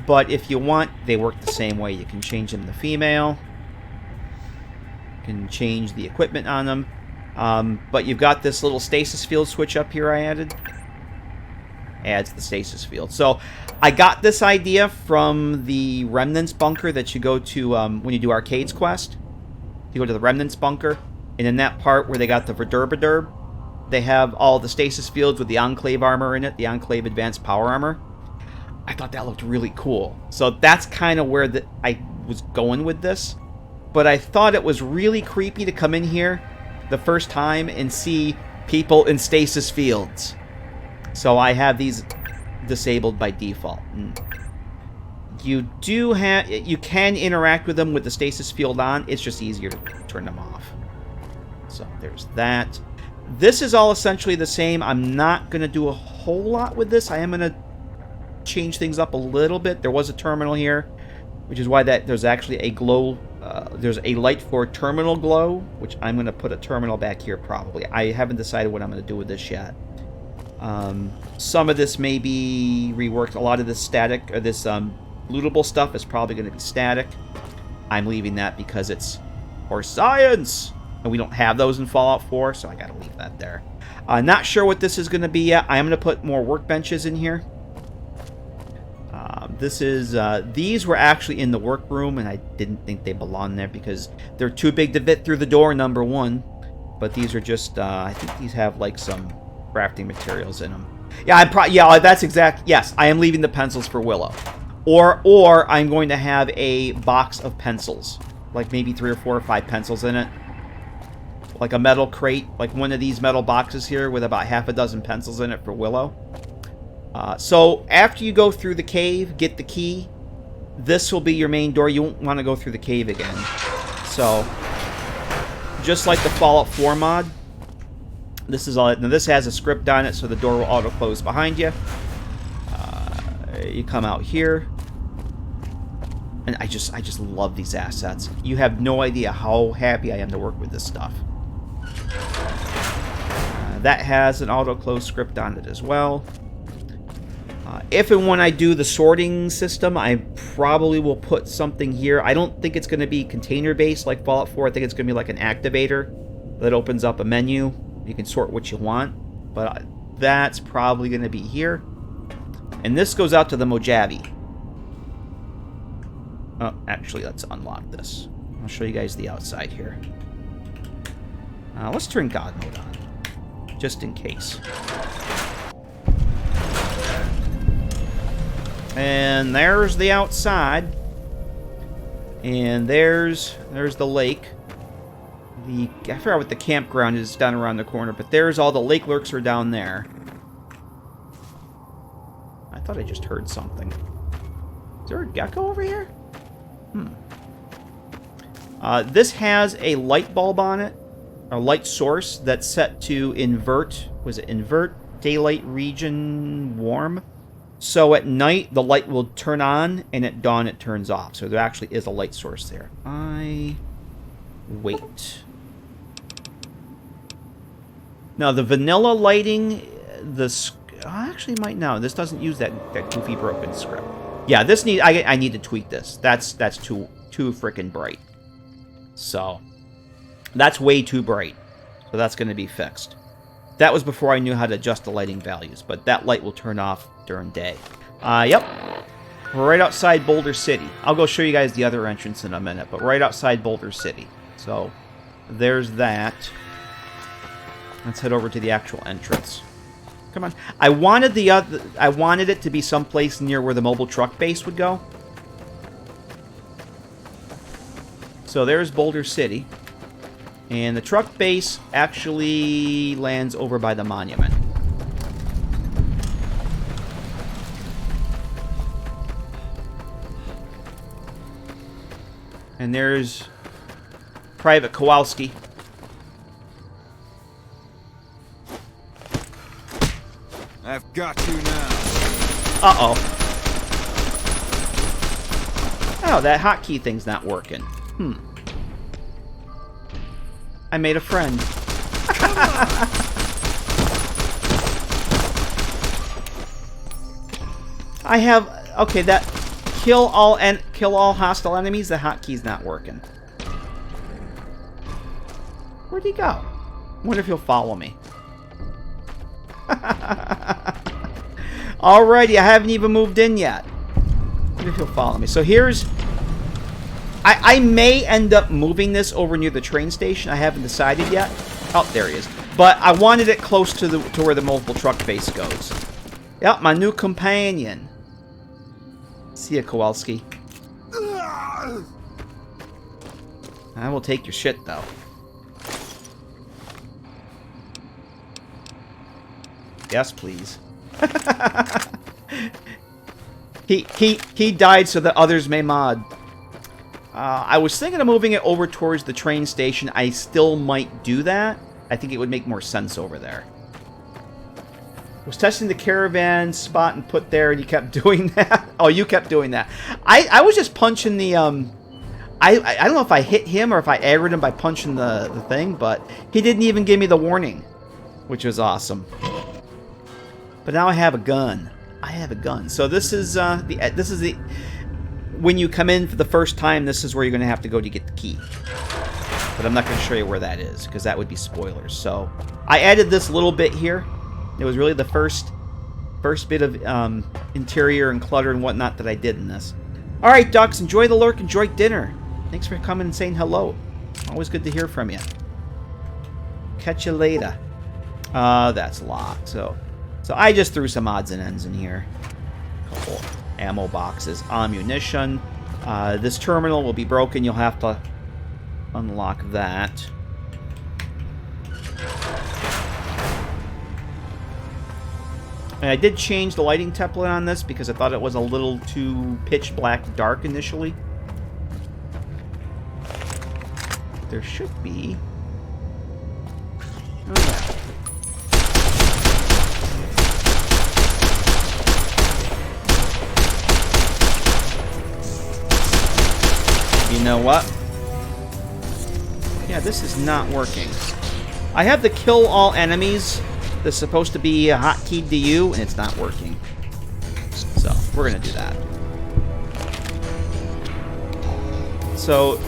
D: But if you want, they work the same way. You can change them to female. You can change the equipment on them. But you've got this little stasis field switch up here I added. Adds the stasis field. So I got this idea from the Remnants bunker that you go to when you do Arcade's Quest. You go to the Remnants bunker, and in that part where they got the Verdurbaderb, they have all the stasis fields with the Enclave armor in it, the Enclave Advanced Power Armor. I thought that looked really cool. So that's kind of where I was going with this. But I thought it was really creepy to come in here the first time and see people in stasis fields. So I have these disabled by default. You can interact with them with the stasis field on. It's just easier to turn them off. So there's that. This is all essentially the same. I'm not going to do a whole lot with this. I am going to change things up a little bit. There was a terminal here, which is why there's actually a glow. There's a light for terminal glow, which I'm going to put a terminal back here probably. I haven't decided what I'm going to do with this yet. Some of this may be reworked. A lot of this static, or this lootable stuff is probably going to be static. I'm leaving that because it's for science, and we don't have those in Fallout 4, so I got to leave that there. Not sure what this is going to be yet. I am going to put more workbenches in here. These were actually in the workroom, and I didn't think they belonged there because they're too big to fit through the door, number one. But these are just, I think these have like some crafting materials in them. Yeah, that's exact. Yes, I am leaving the pencils for Willow. Or I'm going to have a box of pencils. Like maybe 3 or 4 or 5 pencils in it. Like a metal crate, like one of these metal boxes here with about half a dozen pencils in it for Willow. So after you go through the cave, get the key, this will be your main door. You won't want to go through the cave again. So, just like the Fallout 4 mod, this is all. Now this has a script on it, so the door will auto close behind you. You come out here, and I just love these assets. You have no idea how happy I am to work with this stuff. That has an auto close script on it as well. If and when I do the sorting system, I probably will put something here. I don't think it's going to be container-based like Fallout 4. I think it's going to be like an activator that opens up a menu. You can sort what you want, but that's probably going to be here. And this goes out to the Mojave. Oh, actually, let's unlock this. I'll show you guys the outside here. Let's turn God mode on, just in case. And there's the outside. And there's the lake. I forgot what the campground is down around the corner, but there's all the lake lurks are down there. I thought I just heard something. Is there a gecko over here? This has a light bulb on it, a light source that's set to invert. Was it invert daylight region warm? So at night, the light will turn on, and at dawn, it turns off. So there actually is a light source there. Wait. Now, the vanilla lighting, actually might no. This doesn't use that goofy broken script. Yeah, this I need to tweak this. That's too freaking bright. So that's way too bright. So that's going to be fixed. That was before I knew how to adjust the lighting values, but that light will turn off during day. Yep. We're right outside Boulder City. I'll go show you guys the other entrance in a minute, but right outside Boulder City. So there's that. Let's head over to the actual entrance. Come on. I wanted it to be someplace near where the mobile truck base would go. So there's Boulder City. And the truck base actually lands over by the monument. And there's Private Kowalski.
F: I've got you now.
D: Uh-oh. Oh, that hotkey thing's not working. I made a friend. I have... Okay, that... Kill all hostile enemies, the hotkey's not working. Where'd he go? I wonder if he'll follow me. Alrighty, I haven't even moved in yet. I wonder if he'll follow me. So here's... I may end up moving this over near the train station. I haven't decided yet. Oh, there he is. But I wanted it close to where the mobile truck base goes. Yep, my new companion. See ya, Kowalski. I will take your shit, though. Yes, please. He died so that others may mod. I was thinking of moving it over towards the train station. I still might do that. I think it would make more sense over there. I was testing the caravan spot and put there, and you kept doing that. Oh, you kept doing that. I was just punching the... I don't know if I hit him or if I aggroed him by punching the thing, but he didn't even give me the warning, which was awesome. But now I have a gun. I have a gun. So this is the when you come in for the first time, this is where you're going to have to go to get the key. But I'm not going to show you where that is, because that would be spoilers. So I added this little bit here. It was really the first bit of interior and clutter and whatnot that I did in this. All right, ducks, enjoy the lurk, enjoy dinner. Thanks for coming and saying hello. Always good to hear from you. Catch you later. That's locked. So I just threw some odds and ends in here. Couple ammo boxes, ammunition. This terminal will be broken. You'll have to unlock that. And I did change the lighting template on this because I thought it was a little too pitch black dark initially. There should be... Oh, yeah. You know what? Yeah, this is not working. I have the kill all enemies that's supposed to be hotkeyed to you, and it's not working. So, we're going to do that. So,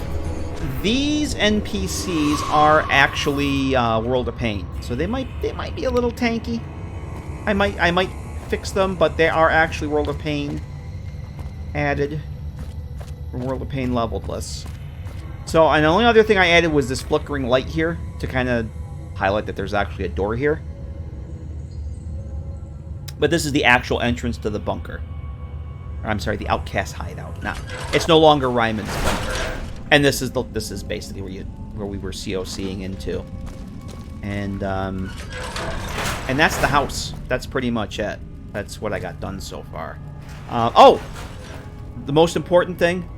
D: these NPCs are actually World of Pain. So they might be a little tanky. I might fix them, but they are actually World of Pain added. World of Pain leveled-less. So, and the only other thing I added was this flickering light here to kind of highlight that there's actually a door here. But this is the actual entrance to the bunker. Or, I'm sorry, the outcast hideout. It's no longer Reimann's bunker. And this is basically where we were COCing into. And that's the house. That's pretty much it. That's what I got done so far. Oh! The most important thing,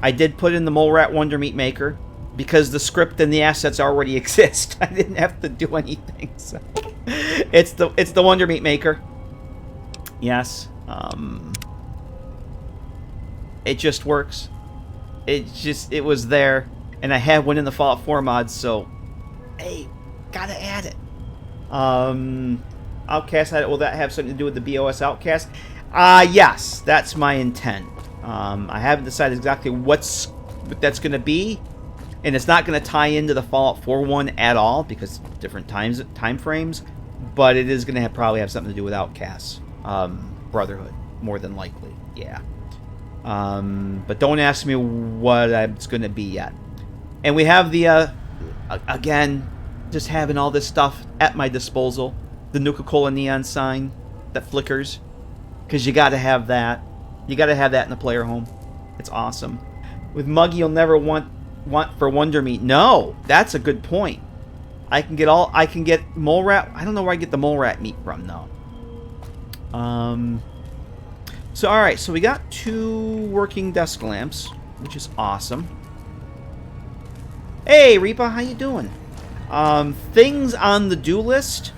D: I did put in the Mole Rat Wonder Meat Maker because the script and the assets already exist. I didn't have to do anything. So it's the Wonder Meat Maker. Yes. It just works. It was there, and I had one in the Fallout 4 mods, so hey, gotta add it. Outcast, will that have something to do with the BOS Outcast? Yes, that's my intent. I haven't decided exactly what that's going to be, and it's not going to tie into the Fallout 4 one at all because different time frames, but it is going to probably have something to do with Outcasts, Brotherhood, more than likely. Yeah. But don't ask me what it's going to be yet. And we have the again, just having all this stuff at my disposal. The Nuka-Cola neon sign that flickers, because you got to have that. You got to have that in the player home. It's awesome. With Muggy, you'll never want for Wonder Meat. No, that's a good point. I can get mole rat. I don't know where I get the mole rat meat from though. So all right, so we got 2 working desk lamps, which is awesome. Hey, Reaper, how you doing? Things on the do list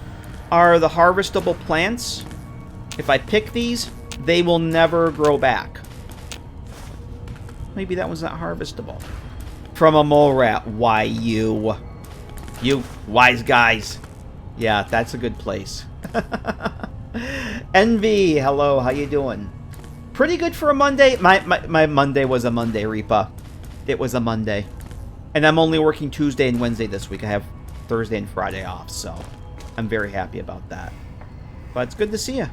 D: are the harvestable plants. If I pick these, they will never grow back. Maybe that one's not harvestable. From a mole rat. Why, you wise guys. Yeah, that's a good place. NV, hello, how you doing? Pretty good for a Monday. My Monday was a Monday, Reaper. It was a Monday. And I'm only working Tuesday and Wednesday this week. I have Thursday and Friday off, so I'm very happy about that. But it's good to see you.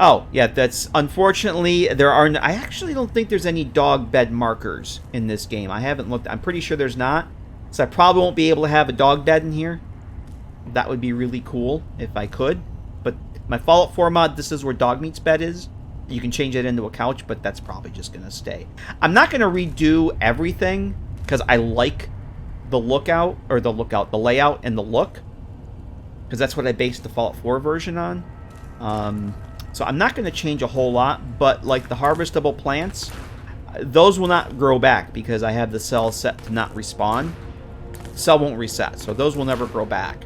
D: Oh, yeah, that's... Unfortunately, there are... I actually don't think there's any dog bed markers in this game. I haven't looked... I'm pretty sure there's not. So I probably won't be able to have a dog bed in here. That would be really cool if I could. But my Fallout 4 mod, this is where Dog Meat's bed is. You can change it into a couch, but that's probably just going to stay. I'm not going to redo everything because I like the layout and the look. Because that's what I based the Fallout 4 version on. So I'm not going to change a whole lot, but like the harvestable plants, those will not grow back because I have the cell set to not respawn. The cell won't reset, so those will never grow back.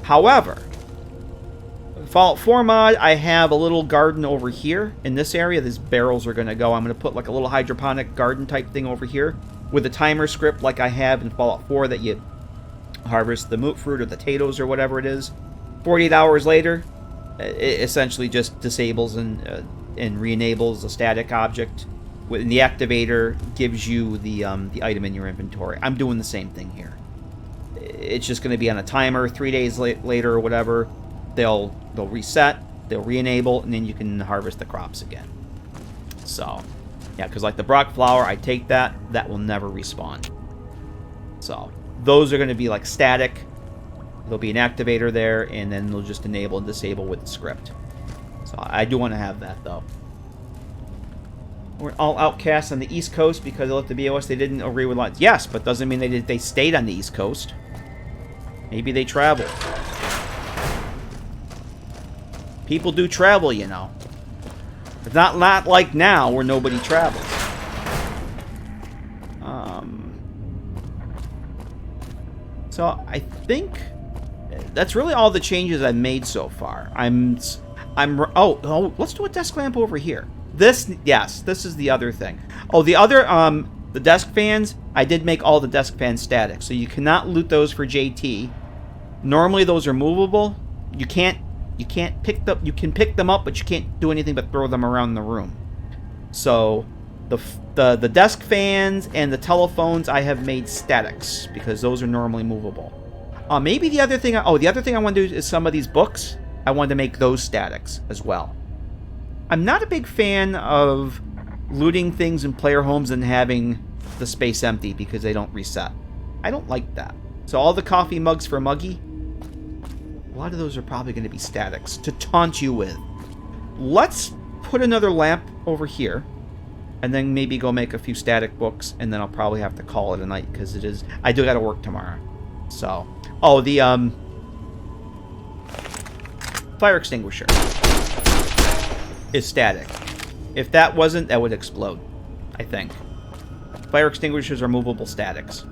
D: However, Fallout 4 mod, I have a little garden over here in this area. These barrels are going to go. I'm going to put like a little hydroponic garden type thing over here with a timer script like I have in Fallout 4 that you harvest the moot fruit or the potatoes or whatever it is. 48 hours later, it essentially just disables and re-enables a static object. And the activator gives you the item in your inventory. I'm doing the same thing here. It's just going to be on a timer. 3 days later or whatever, they'll reset, they'll re-enable, and then you can harvest the crops again. So, yeah, because like the Brock flower, I take that will never respawn. So, those are going to be like static. There'll be an activator there, and then they'll just enable and disable with the script. So, I do want to have that, though. We're all outcasts on the East Coast because they left the BOS. They didn't agree with lines. Yes, but doesn't mean they stayed on the East Coast. Maybe they traveled. People do travel, you know. It's not like now where nobody travels. So I think that's really all the changes I've made so far. Oh, let's do a desk lamp over here. This is the other thing. Oh, the other the desk fans, I did make all the desk fans static, so you cannot loot those for JT. Normally those are movable. You can pick them up, but you can't do anything but throw them around the room. So the desk fans and the telephones I have made statics because those are normally movable. Maybe the other thing I want to do is some of these books. I wanted to make those statics as well. I'm not a big fan of looting things in player homes and having the space empty because they don't reset. I don't like that. So all the coffee mugs for Muggy, a lot of those are probably going to be statics to taunt you with. Let's put another lamp over here and then maybe go make a few static books, and then I'll probably have to call it a night because I do got to work tomorrow. So, the fire extinguisher is static. If that wasn't, that would explode, I think. Fire extinguishers are movable statics.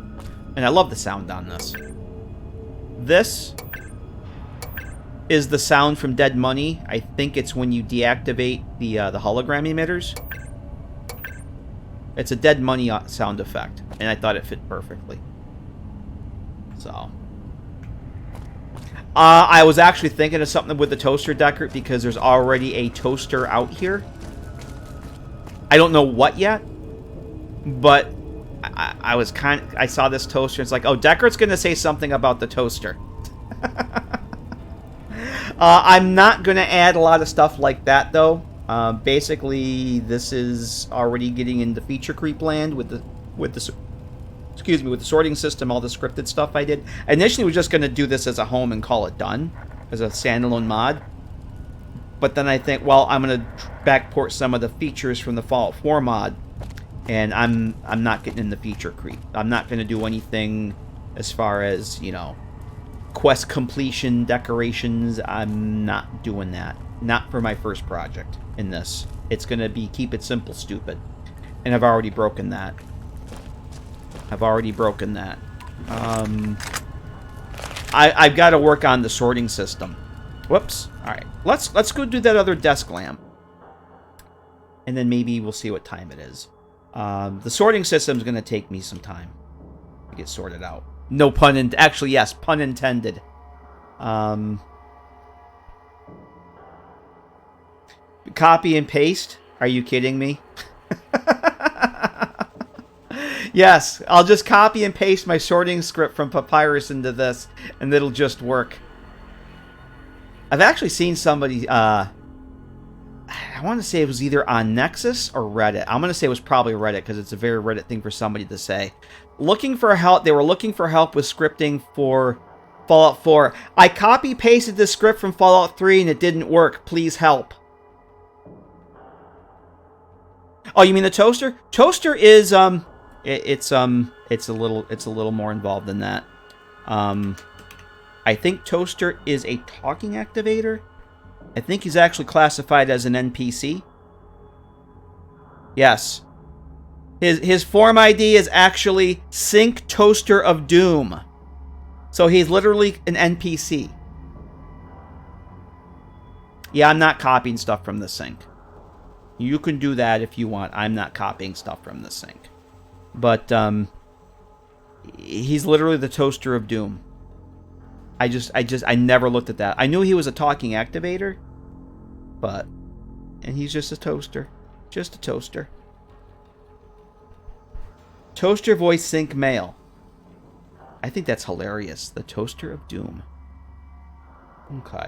D: And I love the sound on this. This is the sound from Dead Money. I think it's when you deactivate the hologram emitters. It's a Dead Money sound effect, and I thought it fit perfectly. So, I was actually thinking of something with the toaster, Deckard, because there's already a toaster out here. I don't know what yet, but I saw this toaster. It's like, oh, Deckard's going to say something about the toaster. I'm not going to add a lot of stuff like that, though. Basically, this is already getting into feature creep land with the sorting system, all the scripted stuff I did. I initially was just going to do this as a home and call it done, as a standalone mod. But then I think, well, I'm going to backport some of the features from the Fallout 4 mod, and I'm not getting in the feature creep. I'm not going to do anything as far as, you know, quest completion, decorations. I'm not doing that. Not for my first project in this. It's going to be keep it simple, stupid. And I've already broken that. I've got to work on the sorting system. Whoops. All right. Let's go do that other desk lamp. And then maybe we'll see what time it is. The sorting system is going to take me some time to get sorted out. No pun intended. Actually, yes, pun intended. Copy and paste? Are you kidding me? Yes, I'll just copy and paste my sorting script from Papyrus into this, and it'll just work. I've actually seen somebody, I want to say it was either on Nexus or Reddit. I'm going to say it was probably Reddit, because it's a very Reddit thing for somebody to say. Looking for help, they were looking for help with scripting for Fallout 4. I copy-pasted the script from Fallout 3 and it didn't work. Please help. Oh, you mean the toaster? Toaster is, it's a little more involved than that. I think Toaster is a talking activator. I think he's actually classified as an NPC. Yes. His form ID is actually Sync Toaster of Doom. So he's literally an NPC. Yeah, I'm not copying stuff from the sync. You can do that if you want. I'm not copying stuff from the sync. But he's literally the Toaster of Doom. I never looked at that. I knew he was a talking activator, and he's just a toaster. Just a toaster. Toaster voice sync male. I think that's hilarious. The Toaster of Doom. Okay.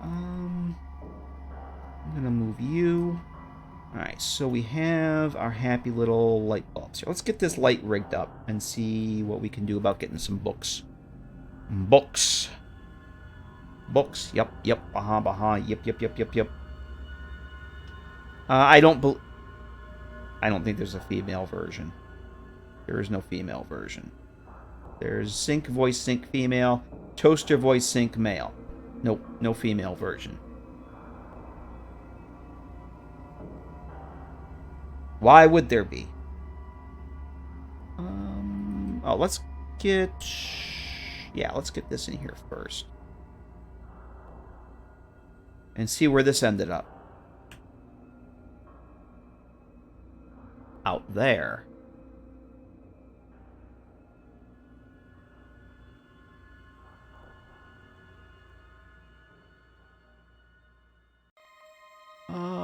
D: I'm gonna move you. Alright, so we have our happy little light bulbs here. Let's get this light rigged up and see what we can do about getting some books. Books. Books. Yep. Yep. Yep. I don't think there's a female version. There is no female version. There's sync voice sync female, toaster voice sync male. Nope, no female version. Why would there be? Let's get this in here first. And see where this ended up. Out there.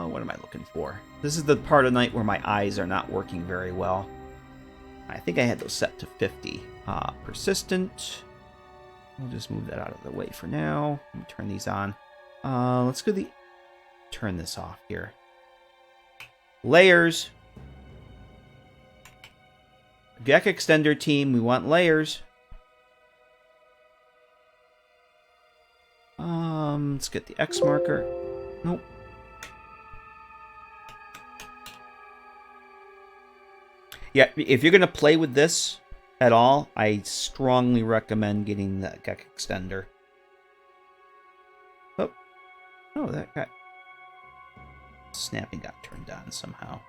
D: What am I looking for? This is the part of night where my eyes are not working very well. I think I had those set to 50. Persistent. We'll just move that out of the way for now. Let me turn these on. Let's go turn this off here. Layers. GECK extender team, we want layers. Let's get the X marker. Nope. Yeah, if you're going to play with this at all, I strongly recommend getting the GECK extender. Oh, that got... Snapping got turned on somehow.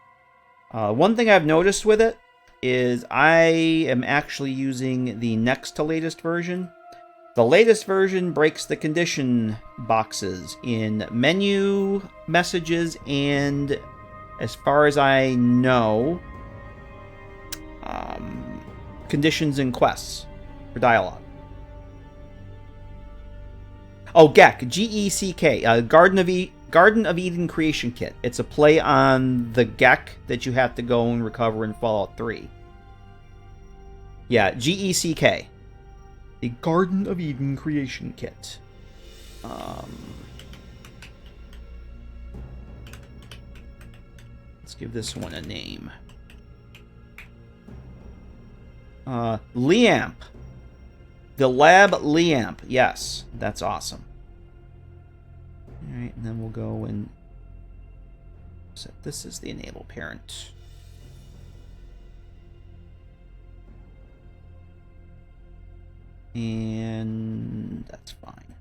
D: One thing I've noticed with it is I am actually using the next to latest version. The latest version breaks the condition boxes in menu, messages, and as far as I know... conditions and quests for dialogue. Oh, GECK, G-E-C-K, Garden of Eden Creation Kit. It's a play on the GECK that you have to go and recover in Fallout 3. Yeah, G-E-C-K. The Garden of Eden Creation Kit. Let's give this one a name. Liamp. The Lab Liamp. Yes, that's awesome. Alright, and then we'll go and set this as the enable parent. And that's fine.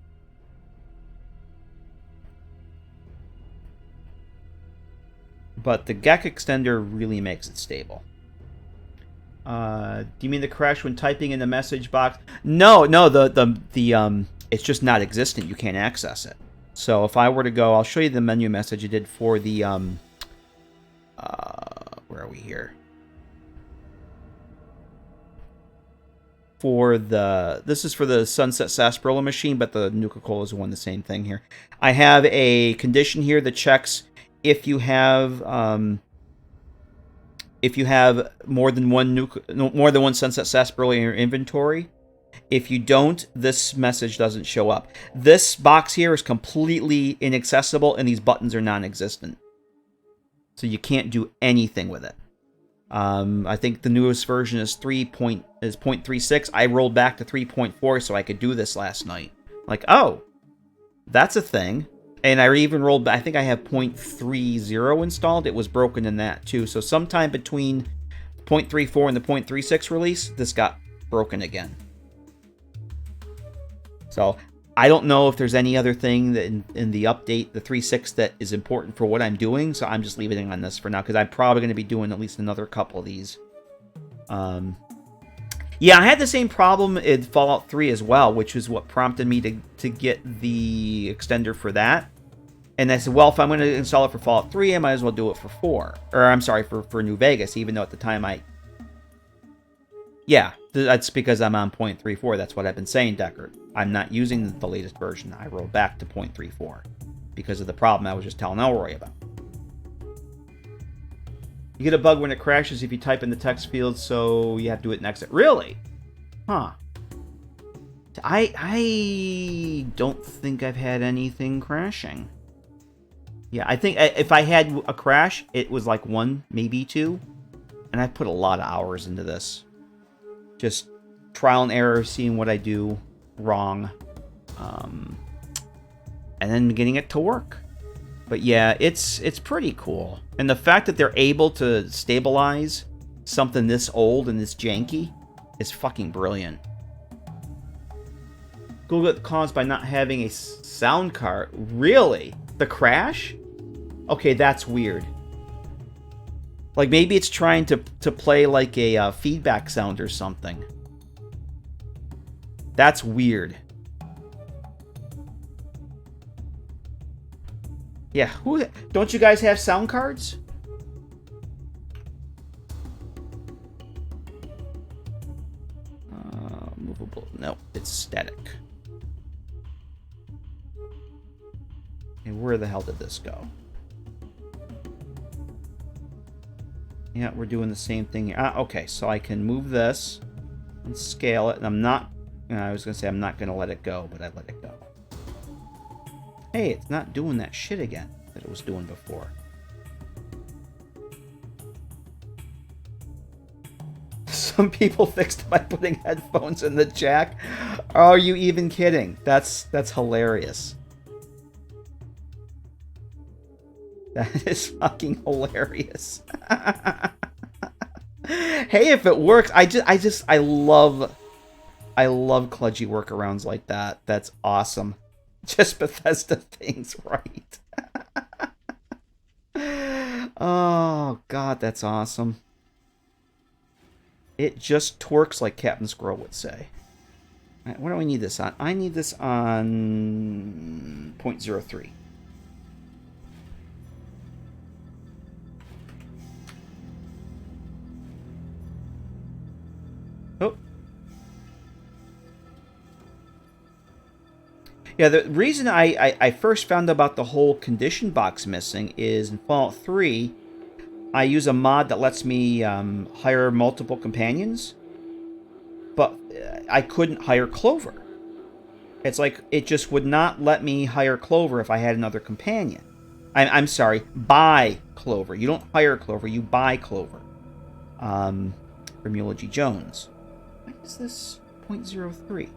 D: But the GECK extender really makes it stable. Do you mean the crash when typing in the message box? No, it's just not existent. You can't access it. So if I were to go, I'll show you the menu message I did for the where are we here? This is for the Sunset Sarsaparilla machine, but the Nuka-Cola is one the same thing here. I have a condition here that checks if you have more than one Sunset Sarsaparilla in your inventory. If you don't, this message doesn't show up. This box here is completely inaccessible, and these buttons are non-existent. So you can't do anything with it. I think the newest version is 0.36. I rolled back to 3.4 so I could do this last night. Like, oh, that's a thing. And I even rolled back. I think I have 0.30 installed. It was broken in that too. So sometime between 0.34 and the 0.36 release, this got broken again. So I don't know if there's any other thing that in the update, the 3.6, that is important for what I'm doing. So I'm just leaving it on this for now, because I'm probably going to be doing at least another couple of these. Yeah, I had the same problem in Fallout 3 as well, which is what prompted me to get the extender for that. And I said, well, if I'm going to install it for Fallout 3, I might as well do it for 4. Or, I'm sorry, for New Vegas, even though at the time Yeah, that's because I'm on 0.34. That's what I've been saying, Deckard. I'm not using the latest version. I rolled back to 0.34 because of the problem I was just telling Elroy about. You get a bug when it crashes if you type in the text field, so you have to do it in exit. Really? Huh. I don't think I've had anything crashing. Yeah, I think if I had a crash, it was like 1, maybe 2. And I put a lot of hours into this. Just trial and error, seeing what I do wrong. And then getting it to work. But yeah, it's pretty cool. And the fact that they're able to stabilize something this old and this janky is fucking brilliant. Google got caused by not having a sound card. Really? The crash? Okay, that's weird. Like maybe it's trying to play like a feedback sound or something. That's weird. Yeah, don't you guys have sound cards? Movable. No, it's static. And where the hell did this go? Yeah, we're doing the same thing here. Okay, so I can move this and scale it. And I'm not... I was going to say I'm not going to let it go, but I let it go. Hey, it's not doing that shit again that it was doing before. Some people fixed it by putting headphones in the jack. Are you even kidding? That's hilarious. That is fucking hilarious. Hey, if it works, I love kludgy workarounds like that. That's awesome. Just Bethesda things right. Oh god, that's awesome. It just twerks, like Captain Squirrel would say. All right, what do I need this on? I need this on 0.03. Yeah, the reason I first found out about the whole condition box missing is in Fallout 3, I use a mod that lets me hire multiple companions, but I couldn't hire Clover. It's like, it just would not let me hire Clover if I had another companion. I'm sorry, buy Clover. You don't hire Clover, you buy Clover. From Eulogy Jones. Why is this 0.03?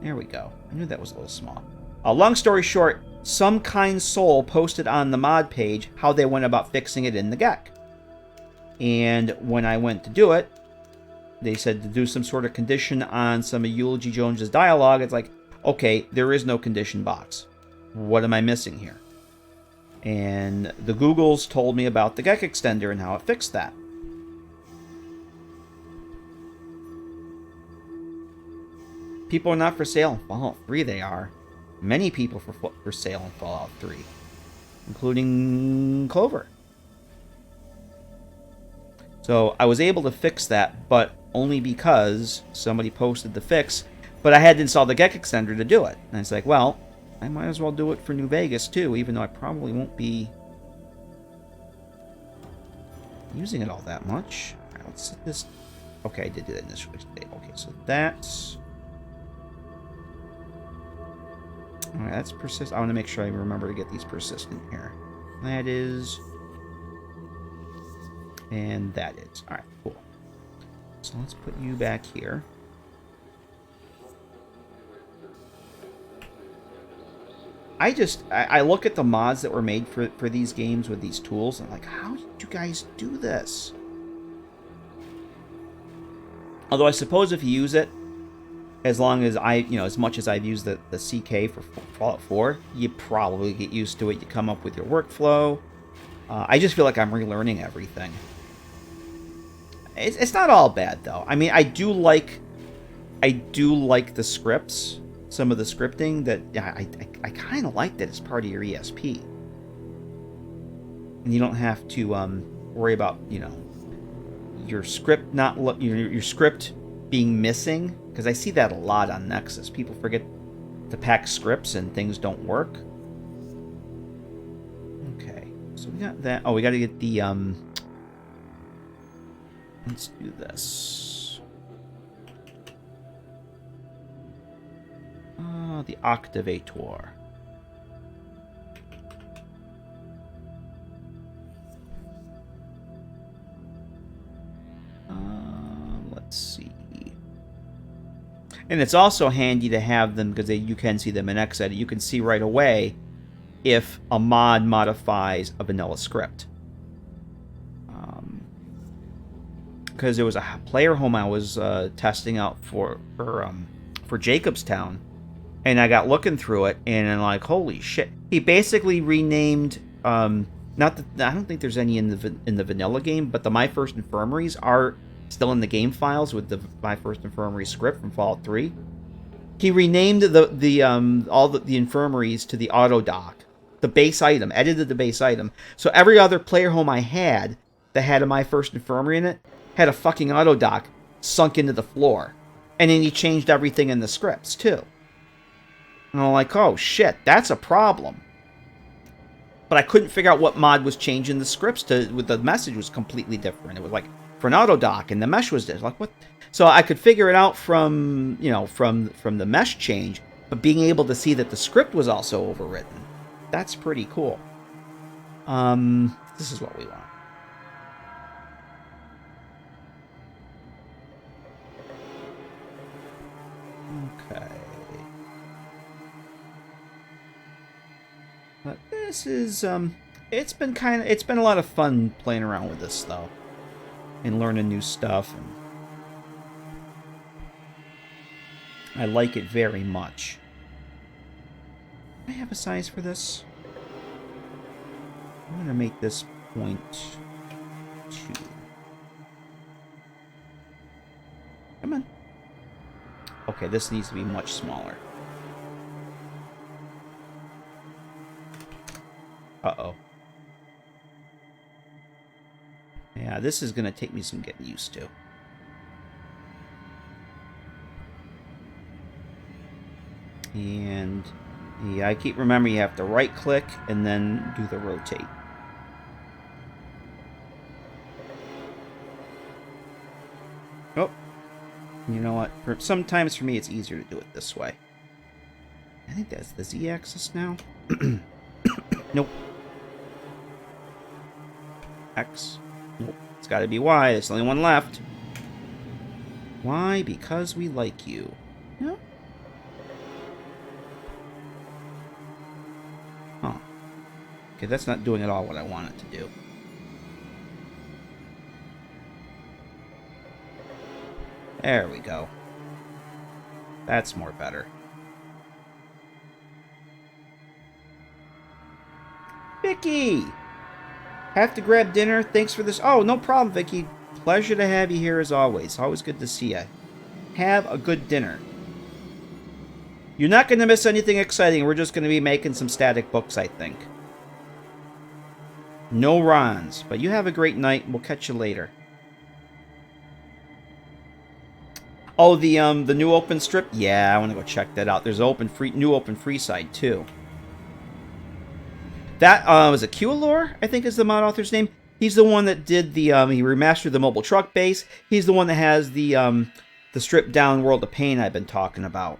D: There we go. I knew that was a little small. Long story short, some kind soul posted on the mod page how they went about fixing it in the GECK. And when I went to do it, they said to do some sort of condition on some of Eulogy Jones's dialogue. It's like, okay, there is no condition box. What am I missing here? And the Googles told me about the GECK extender and how it fixed that. People are not for sale in Fallout 3, they are. Many people for sale in Fallout 3. Including Clover. So I was able to fix that, but only because somebody posted the fix. But I had to install the GECK extender to do it. And it's like, well, I might as well do it for New Vegas too, even though I probably won't be using it all that much. Alright, let's set this. Okay, I did do that initially. Okay, so that's. Alright, that's persistent. I want to make sure I remember to get these persistent here. That is. And that is. Alright, cool. So let's put you back here. I look at the mods that were made for these games with these tools, and I'm like, how did you guys do this? Although I suppose if you use it, as long as as much as I've used the CK for Fallout 4, you probably get used to it. You come up with your workflow. I just feel like I'm relearning everything. It's not all bad though. I mean, I do like the scripts. Some of the scripting that I kind of like that it's part of your ESP, and you don't have to worry about your script your script being missing, because I see that a lot on Nexus. People forget to pack scripts and things don't work. Okay, so we got that. Oh, we got to get the let's do this. The Activator. Let's see. And it's also handy to have them because you can see them in Xedit. You can see right away if a mod modifies a vanilla script. Because there was a player home I was testing out for Jacobstown. And I got looking through it, and I'm like, holy shit. He basically renamed, I don't think there's any in the vanilla game, but the My First Infirmaries are still in the game files with the My First Infirmary script from Fallout 3. He renamed all the infirmaries to the Autodoc, the base item, edited the base item. So every other player home I had that had a My First Infirmary in it had a fucking Autodoc sunk into the floor. And then he changed everything in the scripts, too. And I'm like, oh shit, that's a problem. But I couldn't figure out what mod was changing the scripts with the message was completely different. It was like for an Autodoc, and the mesh was there. Like what? So I could figure it out from from the mesh change, but being able to see that the script was also overwritten, that's pretty cool. This is what we want. Okay. But this is it's been a lot of fun playing around with this though, and learning new stuff, and I like it very much. Do I have a size for this? I'm gonna make this 0.2. Come on. Okay, this needs to be much smaller. Uh-oh. Yeah, this is going to take me some getting used to. And yeah, I keep remembering you have to right click and then do the rotate. Oh, you know what? Sometimes for me it's easier to do it this way. I think that's the Z-axis now. Nope. X. Nope. It's got to be Y. There's only one left. Why? Because we like you. No? Huh. Okay, that's not doing at all what I want it to do. There we go. That's more better. Vicky! Have to grab dinner. Thanks for this. Oh, no problem, Vicky. Pleasure to have you here as always. Always good to see you. Have a good dinner. You're not going to miss anything exciting. We're just going to be making some static books, I think. No Rons. But you have a great night. We'll catch you later. Oh, the new open strip? Yeah, I want to go check that out. There's an new open free side, too. That was a Q-Allure, I think is the mod author's name. He's the one that did the, he remastered the mobile truck base. He's the one that has the stripped down World of Pain I've been talking about.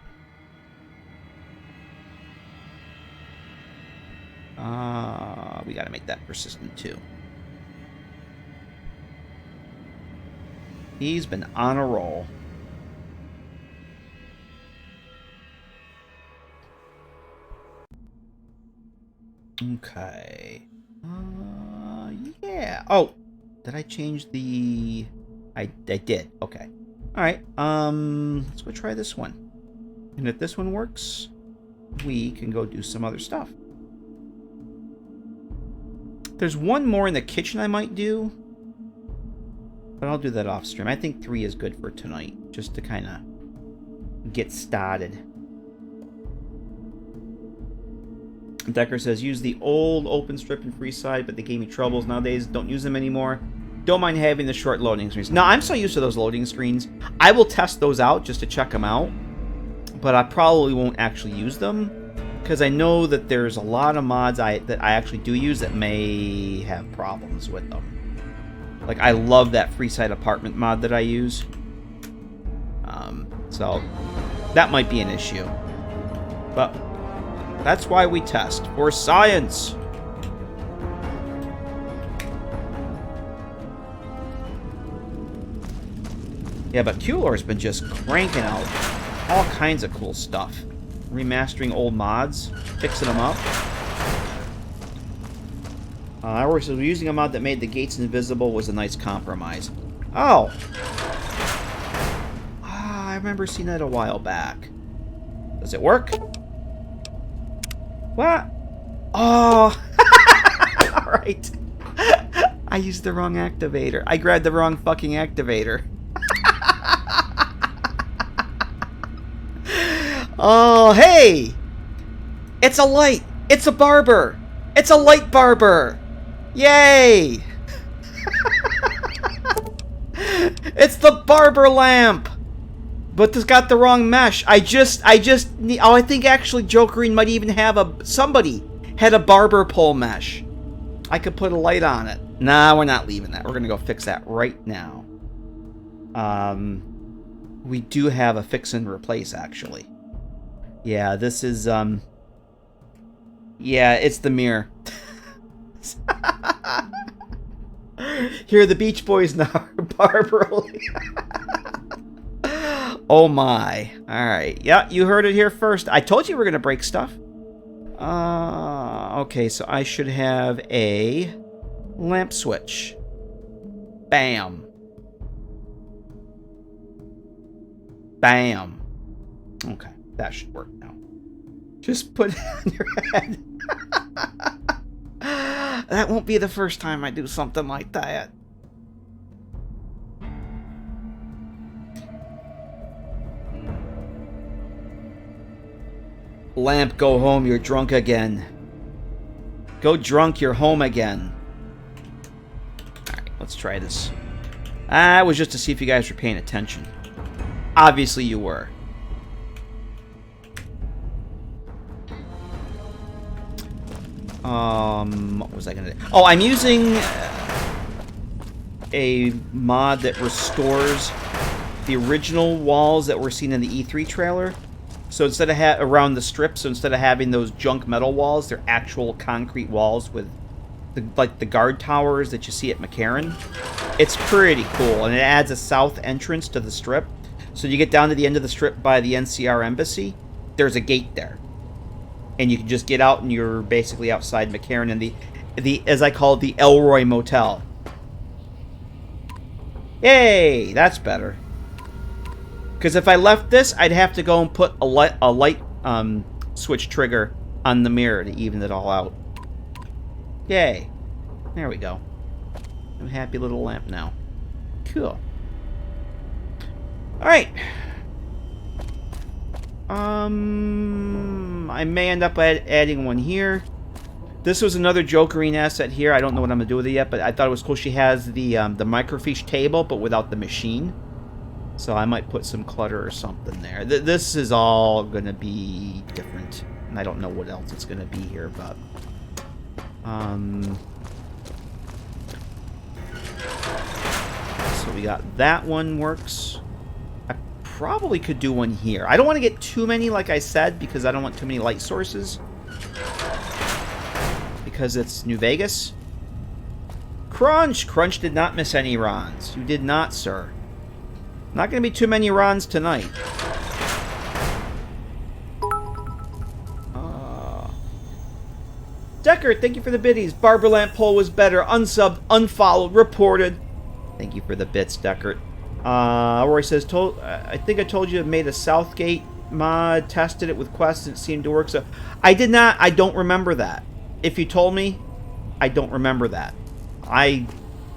D: We gotta make that persistent too. He's been on a roll. Okay. Yeah. Oh, did I change the... I did. Okay. Alright. Let's go try this one. And if this one works, we can go do some other stuff. There's one more in the kitchen I might do. But I'll do that off stream. I think 3 is good for tonight. Just to kind of get started. Decker says, use the old open strip and free side, but they gave me troubles nowadays. Don't use them anymore. Don't mind having the short loading screens. No, I'm so used to those loading screens. I will test those out just to check them out. But I probably won't actually use them. Because I know that there's a lot of mods that I actually do use that may have problems with them. Like, I love that free side apartment mod that I use. So, that might be an issue. But... that's why we test. For science! Yeah, but Q-Allure's been just cranking out all kinds of cool stuff. Remastering old mods, fixing them up. Aorus says, using a mod that made the gates invisible was a nice compromise. Oh! I remember seeing that a while back. Does it work? What? Oh! Alright. I used the wrong activator. I grabbed the wrong fucking activator. Oh, hey! It's a light! It's a barber! It's a light barber! Yay! It's the barber lamp! But it's got the wrong mesh. I just need... oh, I think actually Joe Green might even have somebody had a barber pole mesh. I could put a light on it. Nah, we're not leaving that. We're going to go fix that right now. We do have a fix and replace, actually. Yeah, this is, yeah, it's the mirror. Here, the Beach Boys now are barber. Oh my. Alright. Yeah, you heard it here first. I told you we were going to break stuff. Okay, so I should have a lamp switch. Bam. Bam. Okay, that should work now. Just put it on your head. That won't be the first time I do something like that. Lamp, go home, you're drunk again. Go drunk, you're home again. Alright, let's try this. It was just to see if you guys were paying attention. Obviously you were. What was I gonna do? Oh, I'm using a mod that restores the original walls that were seen in the E3 trailer. So instead of around the strip, so instead of having those junk metal walls, they're actual concrete walls with like the guard towers that you see at McCarran. It's pretty cool, and it adds a south entrance to the strip. So you get down to the end of the strip by the NCR embassy, there's a gate there. And you can just get out and you're basically outside McCarran and the as I call it, the Elroy Motel. Yay, that's better. Because if I left this, I'd have to go and put a light switch trigger on the mirror to even it all out. Yay. There we go. I'm a happy little lamp now. Cool. Alright. I may end up adding one here. This was another Jokerine asset here. I don't know what I'm going to do with it yet, but I thought it was cool. She has the microfiche table, but without the machine. So I might put some clutter or something there. This is all going to be different. And I don't know what else it's going to be here, but... So we got that one works. I probably could do one here. I don't want to get too many, like I said, because I don't want too many light sources. Because it's New Vegas. Crunch! Crunch did not miss any runs. You did not, sir. Not going to be too many runs tonight. Decker, thank you for the biddies. Barber Lamp poll was better. Unsubbed, unfollowed, reported. Thank you for the bits, Deckert. Roy says, I think I told you I made a Southgate mod, tested it with Quest, and it seemed to work. So I did not. I don't remember that. If you told me, I don't remember that.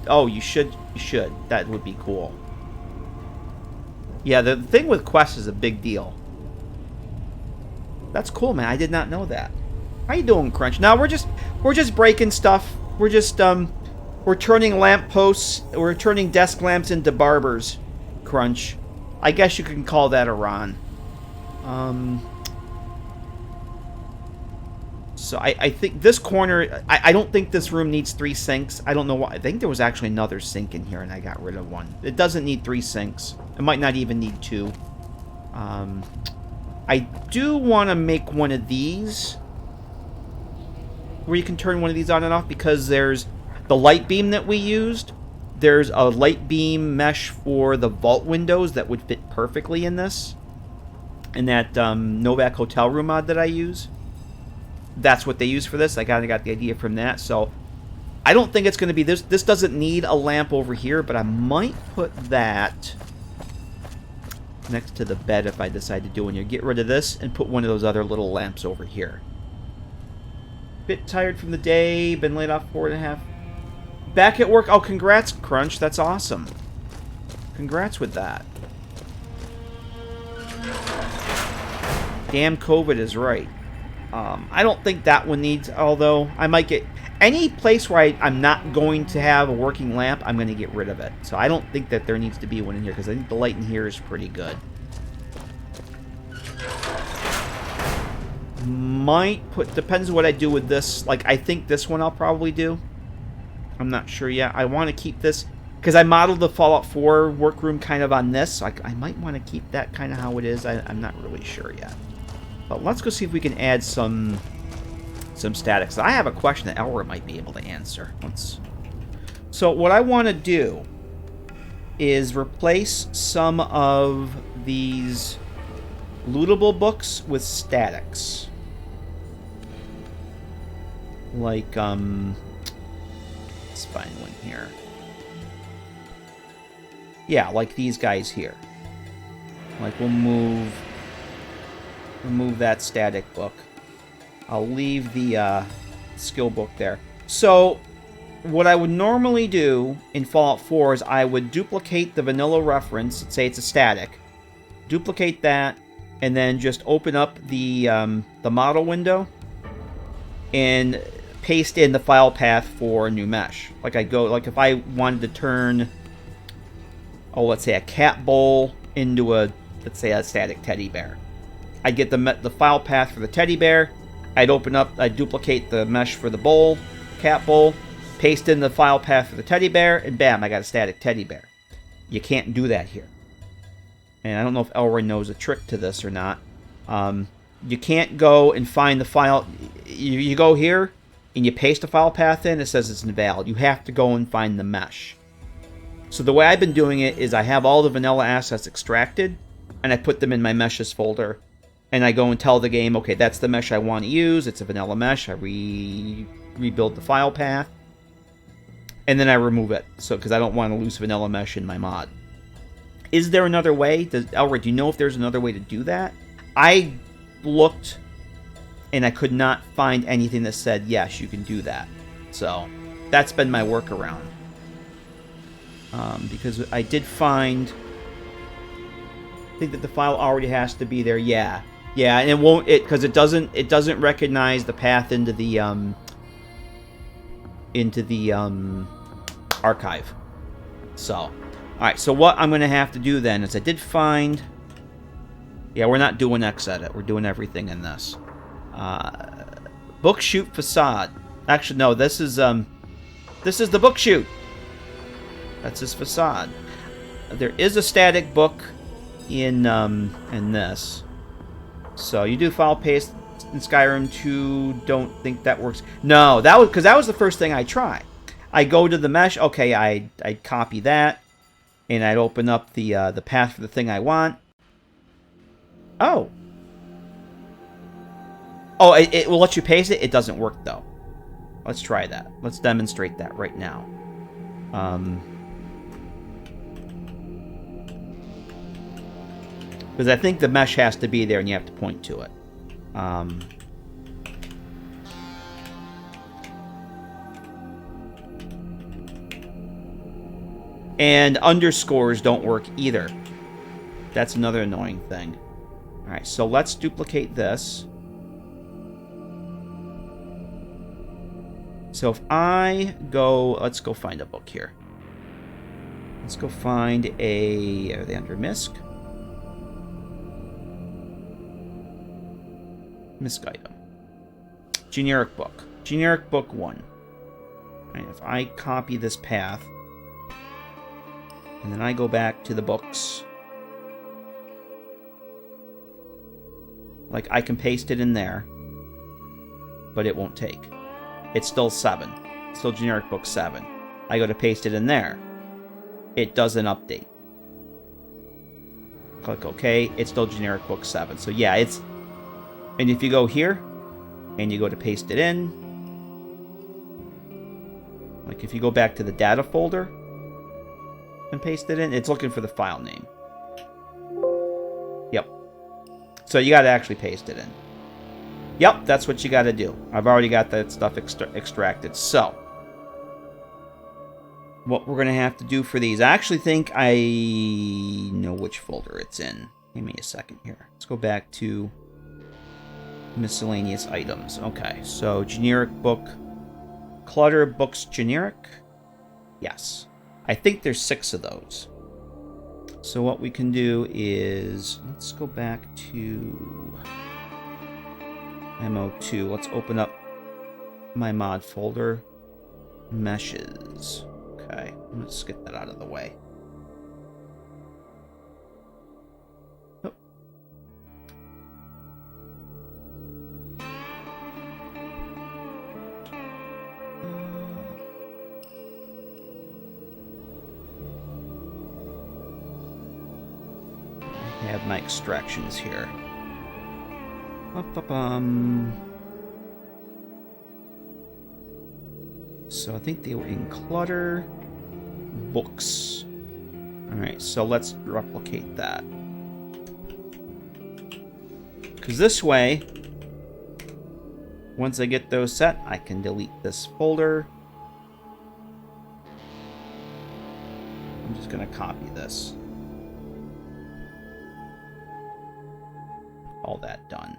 D: Oh, you should. You should. That would be cool. Yeah, the thing with Quest is a big deal. That's cool, man. I did not know that. How you doing, Crunch? Now we're just breaking stuff. We're just we're turning lamp posts. We're turning desk lamps into barbers. Crunch. I guess you can call that a Ron. So I think this corner. I don't think this room needs 3 sinks. I don't know why. I think there was actually another sink in here, and I got rid of one. It doesn't need 3 sinks. It might not even need 2. I do want to make one of these, where you can turn one of these on and off, because there's the light beam that we used. There's a light beam mesh for the vault windows that would fit perfectly in this. In that Novak hotel room mod that I use. That's what they use for this. I kind of got the idea from that. So I don't think it's going to be this. This doesn't need a lamp over here, but I might put that next to the bed if I decide to do one here. Get rid of this and put one of those other little lamps over here. Bit tired from the day, been laid off 4.5. Back at work. Oh, congrats, Crunch. That's awesome. Congrats with that. Damn, COVID is right. I don't think that one needs, although I might get... Any place where I'm not going to have a working lamp, I'm going to get rid of it. So I don't think that there needs to be one in here, because I think the light in here is pretty good. Might put... Depends what I do with this. Like, I think this one I'll probably do. I'm not sure yet. I want to keep this, because I modeled the Fallout 4 workroom kind of on this. So I might want to keep that kind of how it is. I'm not really sure yet. But let's go see if we can add some statics. I have a question that Elra might be able to answer. So what I want to do is replace some of these lootable books with statics. Like, let's find one here. Yeah, like these guys here. Like, we'll remove that static book. I'll leave the skill book there. So, what I would normally do in Fallout 4 is I would duplicate the vanilla reference, let's say it's a static, duplicate that, and then just open up the model window and paste in the file path for a new mesh. Like if I wanted to turn, let's say a cat bowl into let's say a static teddy bear. I'd get the file path for the teddy bear, I'd duplicate the mesh for the bowl, cat bowl, paste in the file path for the teddy bear, and bam, I got a static teddy bear. You can't do that here. And I don't know if Elroy knows a trick to this or not. You can't go and find the file. You go here, and you paste a file path in, it says it's invalid. You have to go and find the mesh. So the way I've been doing it is I have all the vanilla assets extracted, and I put them in my meshes folder. And I go and tell the game, okay, that's the mesh I want to use. It's a vanilla mesh. I rebuild the file path. And then I remove it, because I don't want to lose vanilla mesh in my mod. Is there another way? Elroy, do you know if there's another way to do that? I looked, and I could not find anything that said, yes, you can do that. So, that's been my workaround. Because I did find... I think that the file already has to be there. Yeah, and it won't, because it doesn't recognize the path into the archive. So, all right. So what I'm going to have to do then is I did find. Yeah, we're not doing Xedit. We're doing everything in this. Book shoot facade. Actually, no. This is the book shoot. That's his facade. There is a static book in this. So you do file paste in Skyrim 2. Don't think that works. No, that was the first thing I tried. I go to the mesh. Okay, I'd copy that, and I'd open up the path for the thing I want. Oh, it will let you paste it. It doesn't work though. Let's try that. Let's demonstrate that right now. Because I think the mesh has to be there and you have to point to it. And underscores don't work either. That's another annoying thing. Alright, so let's duplicate this. So if I go... Let's go find a book here. Let's go find a... Are they under MISC? MISC item. Generic book. Generic book 1. And if I copy this path, and then I go back to the books, like I can paste it in there, but it won't take. It's still 7. It's still generic book 7. I go to paste it in there. It doesn't update. Click OK. It's still generic book 7. So yeah, it's... And if you go here, and you go to paste it in, like if you go back to the data folder and paste it in, it's looking for the file name. Yep. So you got to actually paste it in. Yep, that's what you got to do. I've already got that stuff extracted. So, what we're going to have to do for these, I actually think I know which folder it's in. Give me a second here. Let's go back to miscellaneous items. Okay, so generic book, clutter books generic. Yes, I think there's 6 of those. So what we can do is, let's go back to MO2. Let's open up my mod folder, meshes. Okay, let's get that out of the way. I have my extractions here. So I think they were in clutter books. Alright, so let's replicate that. Because this way, once I get those set, I can delete this folder. I'm just going to copy this. All that done.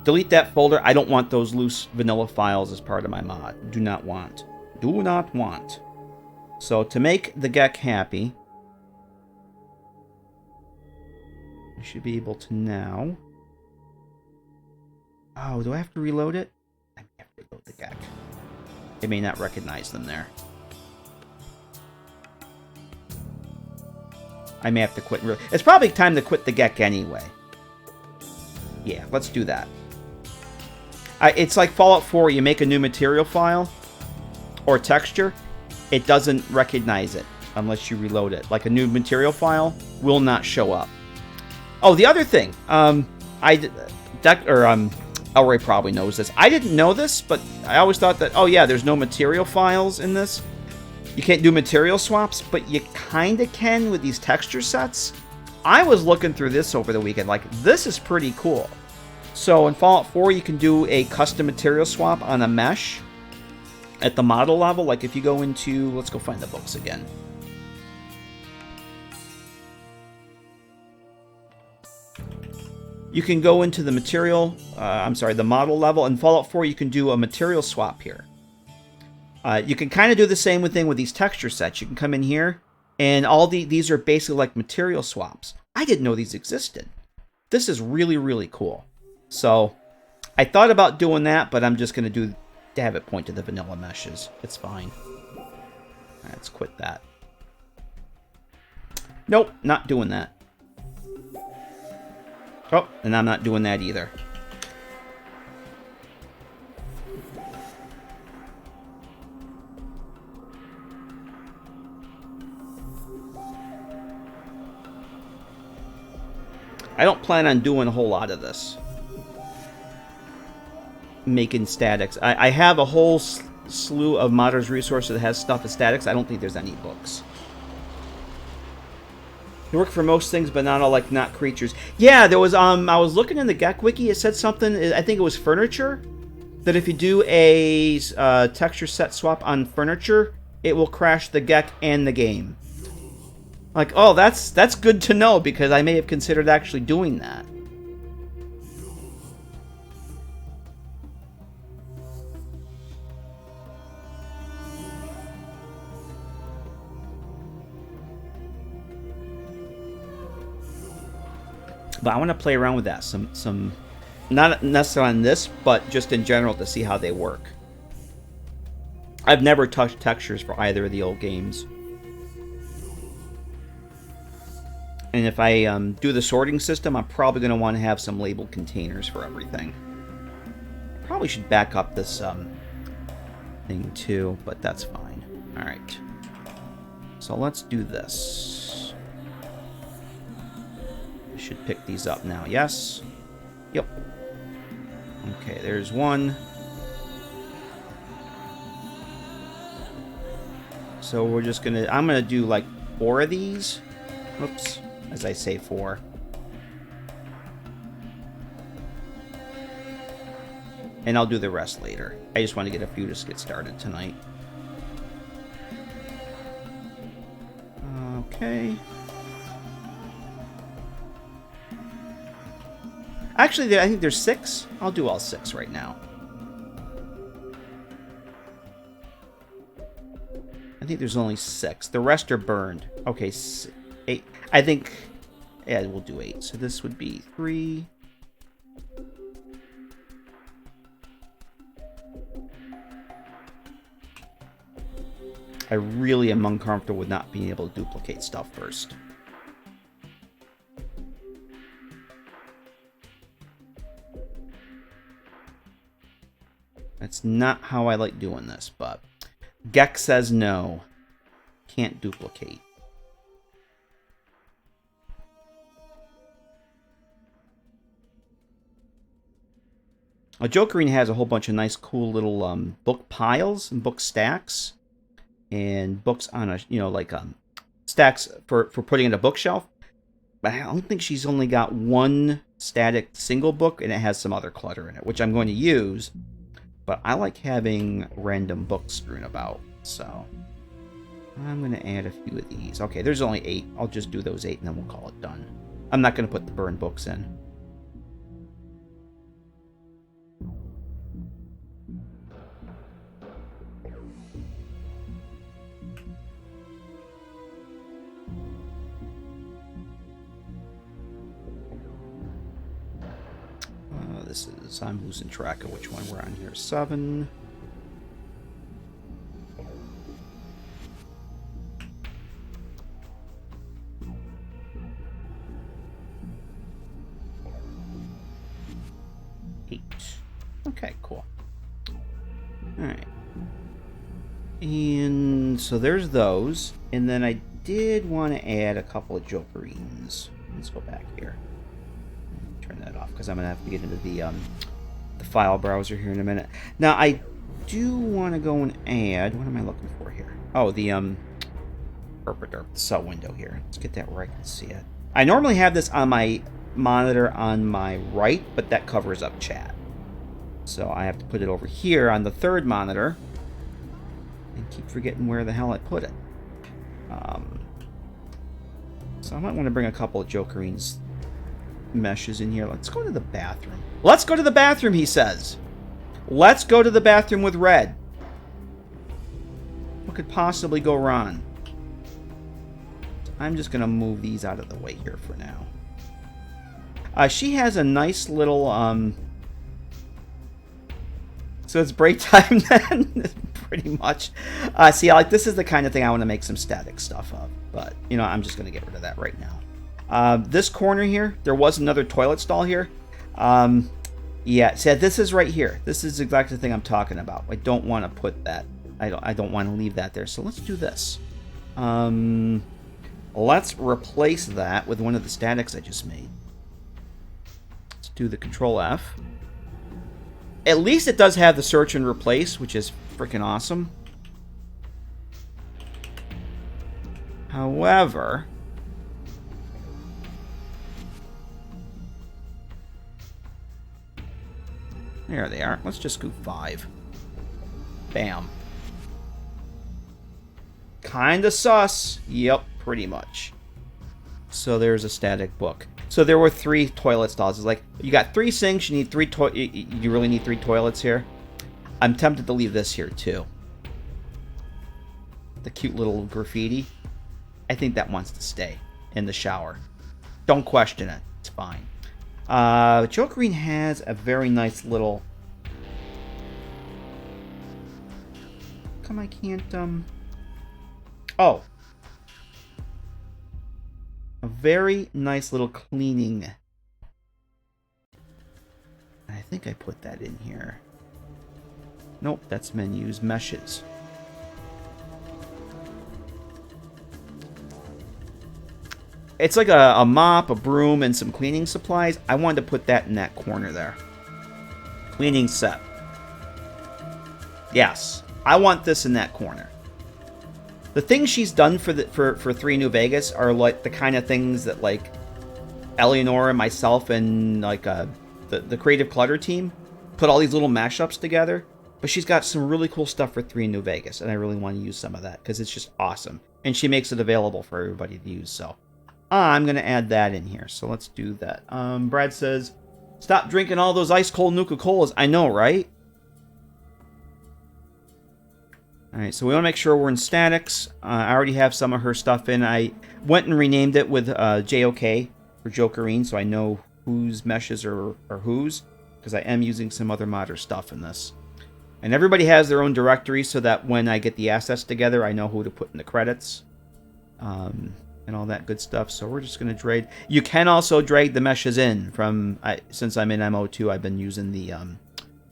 D: Delete that folder. I don't want those loose vanilla files as part of my mod. Do not want. Do not want. So to make the GECK happy, I should be able to now Oh, do I have to reload it? I may have to reload the GECK. It may not recognize them there. I may have to quit. It's probably time to quit the GECK anyway. Yeah, let's do that. It's like Fallout 4. You make a new material file or texture. It doesn't recognize it unless you reload it. Like a new material file will not show up. Oh, the other thing. Elroy probably knows this. I didn't know this, but I always thought that, oh yeah, there's no material files in this. You can't do material swaps, but you kind of can with these texture sets. I was looking through this over the weekend. Like, this is pretty cool. So in Fallout 4, you can do a custom material swap on a mesh at the model level. Like if you go into, let's go find the books again. You can go into the the model level. In Fallout 4, you can do a material swap here. You can kind of do the same thing with these texture sets. You can come in here, and these are basically like material swaps. I didn't know these existed. This is really, really cool. So, I thought about doing that, but I'm just going to have it point to the vanilla meshes. It's fine. Right, let's quit that. Nope, not doing that. Oh, and I'm not doing that either. I don't plan on doing a whole lot of this. Making statics. I have a whole slew of modders resources that has stuff as statics. I don't think there's any books. They work for most things, but not all, like, not creatures. Yeah, there was, I was looking in the GECK wiki. It said something, I think it was furniture, that if you do a texture set swap on furniture, it will crash the GECK and the game. Like, oh, that's good to know, because I may have considered actually doing that. But I want to play around with that. Some not necessarily on this, but just in general to see how they work. I've never touched textures for either of the old games. And if I do the sorting system, I'm probably going to want to have some labeled containers for everything. Probably should back up this thing too, but that's fine. Alright. So let's do this. I should pick these up now. Yes? Yep. Okay, there's one. So we're just going to... I'm going to do like 4 of these. Oops. As I say 4. And I'll do the rest later. I just want to get a few to get started tonight. Okay. Actually, I think there's 6. I'll do all 6 right now. I think there's only 6. The rest are burned. Okay, 8. I think... Yeah, we'll do 8. So this would be 3... I really am uncomfortable with not being able to duplicate stuff first. That's not how I like doing this, but GECK says no. Can't duplicate. Joke Arena has a whole bunch of nice, cool little book piles and book stacks. And books on a, like stacks for putting in a bookshelf. But I don't think she's only got one static single book, and it has some other clutter in it, which I'm going to use. But I like having random books strewn about, so I'm going to add a few of these. Okay, there's only 8. I'll just do those 8, and then we'll call it done. I'm not going to put the burned books in. this is... I'm losing track of which one we're on here. 7. Okay, cool. Alright. And so there's those. And then I did want to add a couple of jokerines. Let's go back here. Turn that off because I'm going to have to get into the file browser here in a minute. Now, I do want to go and add... What am I looking for here? Oh, the cell window here. Let's get that where I can see it. I normally have this on my monitor on my right, but that covers up chat. So I have to put it over here on the third monitor. And keep forgetting where the hell I put it. So I might want to bring a couple of jokerines meshes in here. Let's go to the bathroom. Let's go to the bathroom, he says. Let's go to the bathroom with red. What could possibly go wrong? I'm just going to move these out of the way here for now. She has a nice little... So it's break time then, pretty much. See, like this is the kind of thing I want to make some static stuff of. But, you know, I'm just going to get rid of that right now. This corner here, there was another toilet stall here. Yeah, see, this is right here. This is exactly the thing I'm talking about. I don't want to put that. I don't want to leave that there. So let's do this. Let's replace that with one of the statics I just made. Let's do the Control F. At least it does have the search and replace, which is freaking awesome. However, there they are. Let's just go 5. Bam. Kinda sus. Yep, pretty much. So there's a static book. So there were 3 toilet stalls. It's like, you got 3 sinks, you need 3 you really need 3 toilets here. I'm tempted to leave this here too. The cute little graffiti. I think that wants to stay in the shower. Don't question it. It's fine. Jokerine has a very nice little... Come, I can't, Oh. A very nice little cleaning. I think I put that in here. Nope, that's menus, meshes. It's like a mop, a broom, and some cleaning supplies. I wanted to put that in that corner there. Cleaning set. Yes, I want this in that corner. The things she's done for 3 New Vegas are like the kind of things that like Eleanor and myself and like the creative clutter team put all these little mashups together. But she's got some really cool stuff for 3 New Vegas, and I really want to use some of that because it's just awesome. And she makes it available for everybody to use. So I'm gonna add that in here. So let's do that. Brad says, "Stop drinking all those ice cold Nuka-Colas." I know, right? Alright, so we want to make sure we're in statics. I already have some of her stuff in. I went and renamed it with JOK for Jokerine, so I know whose meshes are whose, because I am using some other modder stuff in this. And everybody has their own directory, so that when I get the assets together, I know who to put in the credits. And all that good stuff. So we're just going to drag... You can also drag the meshes in from... Since I'm in MO2, I've been using the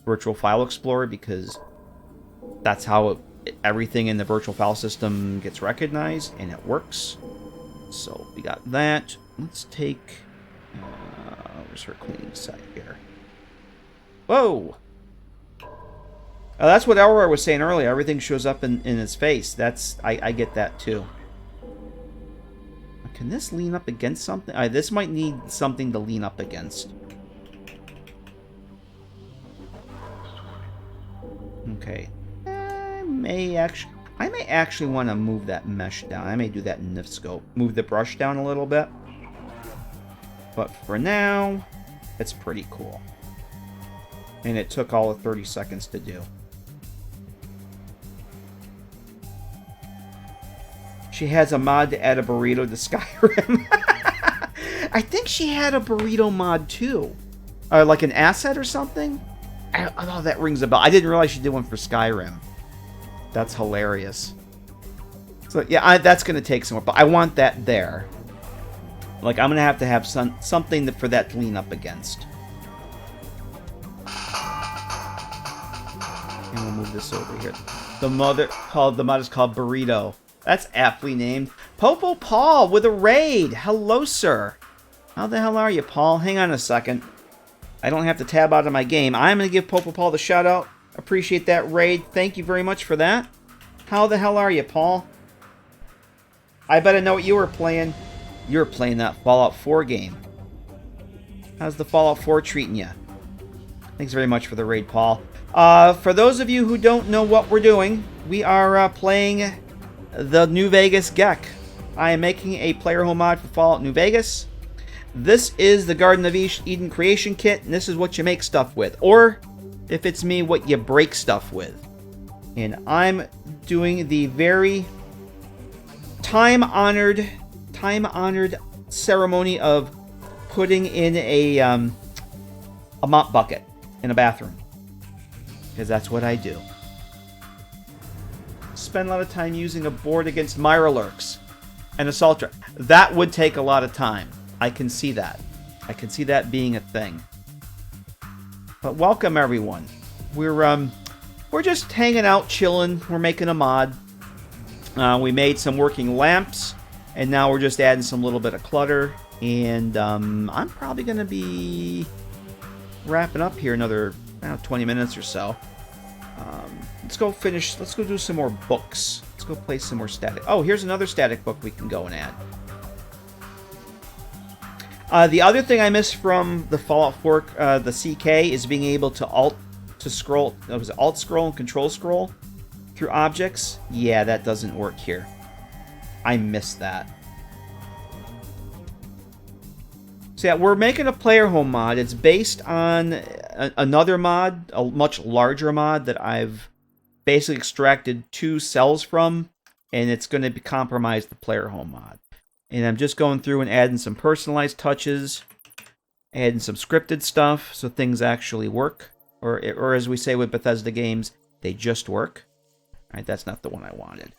D: Virtual File Explorer, because that's how everything in the virtual file system gets recognized, and it works. So we got that. Let's take... where's her cleaning set here? Whoa! That's what Aurora was saying earlier. Everything shows up in his face. I get that too. Can this lean up against something? This might need something to lean up against. Okay. I may actually want to move that mesh down. I may do that in Nifscope. Move the brush down a little bit. But for now, it's pretty cool. And it took all of 30 seconds to do. She has a mod to add a burrito to Skyrim. I think she had a burrito mod too. Like an asset or something? Oh, that rings a bell. I didn't realize you did one for Skyrim. That's hilarious. So yeah, that's going to take some more, but I want that there. Like, I'm going to have something for that to lean up against. And we'll move this over here. The mod is called Burrito. That's aptly named. Popo Paul with a raid. Hello, sir. How the hell are you, Paul? Hang on a second. I don't have to tab out of my game. I'm going to give Popo Paul the shout out. Appreciate that raid. Thank you very much for that. How the hell are you, Paul? I bet I know what you were playing. You were playing that Fallout 4 game. How's the Fallout 4 treating you? Thanks very much for the raid, Paul. For those of you who don't know what we're doing, we are playing the New Vegas GECK. I am making a player home mod for Fallout New Vegas. This is the Garden of Eden creation kit, and this is what you make stuff with. Or, if it's me, what you break stuff with. And I'm doing the very time-honored ceremony of putting in a mop bucket in a bathroom. Because that's what I do. Spend a lot of time using a board against Miralurks and Assault. That would take a lot of time. I can see that. I can see that being a thing. But welcome, everyone. We're just hanging out, chilling. We're making a mod. We made some working lamps, and now we're just adding some little bit of clutter. And I'm probably going to be wrapping up here another 20 minutes or so. Let's go do some more books. Let's go play some more static. Oh, here's another static book we can go and add. The other thing I missed from the Fallout 4, the CK, is being able to alt scroll and control scroll through objects. Yeah, that doesn't work here. I missed that. So yeah, we're making a player home mod. It's based on another mod, a much larger mod that I've basically extracted 2 cells from, and it's going to compromise the player home mod. And I'm just going through and adding some personalized touches, adding some scripted stuff so things actually work. Or as we say with Bethesda games, they just work. All right, that's not the one I wanted.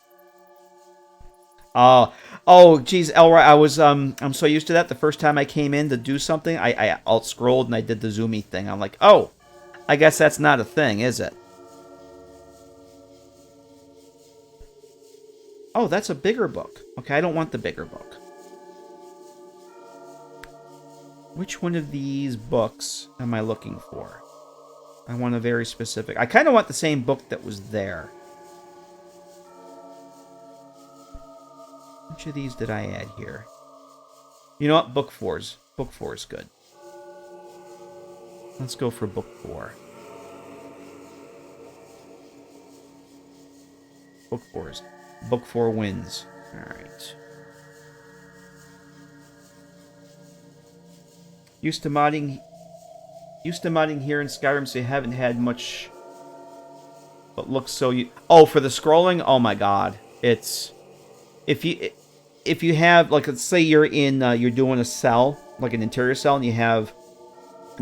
D: Oh, geez, Elroy, I'm so used to that. The first time I came in to do something, I alt-scrolled and I did the zoomy thing. I'm like, oh, I guess that's not a thing, is it? Oh, that's a bigger book. Okay, I don't want the bigger book. Which one of these books am I looking for? I want a very specific... I kind of want the same book that was there. Which of these did I add here? You know what? Book 4 is good. Let's go for book 4. Book 4 wins. Alright. Used to modding here in Skyrim, so you haven't had much. But looks so for the scrolling, oh my god. It's if you have, like, let's say you're in you're doing a cell, like an interior cell, and you have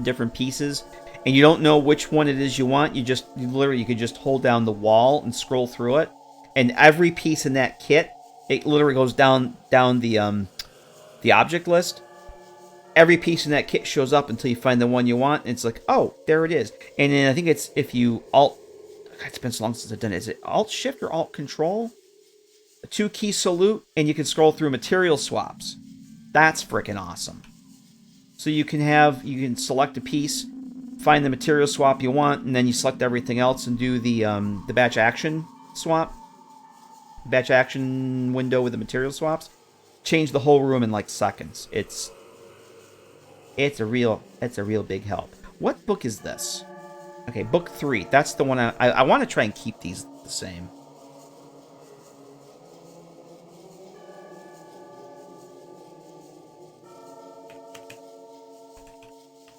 D: different pieces and you don't know which one it is you want, you could just hold down the wall and scroll through it. And every piece in that kit, it literally goes down the object list. Every piece in that kit shows up until you find the one you want. And it's like, oh, there it is. And then I think it's if you alt... God, it's been so long since I've done it. Is it Alt-Shift or Alt-Control? A 2-key salute, and you can scroll through material swaps. That's freaking awesome. So you can select a piece, find the material swap you want, and then you select everything else and do the batch action swap. Batch action window with the material swaps. Change the whole room in like seconds. It's a real big help. What book is this? Okay, book 3. That's the one I want to try and keep these the same.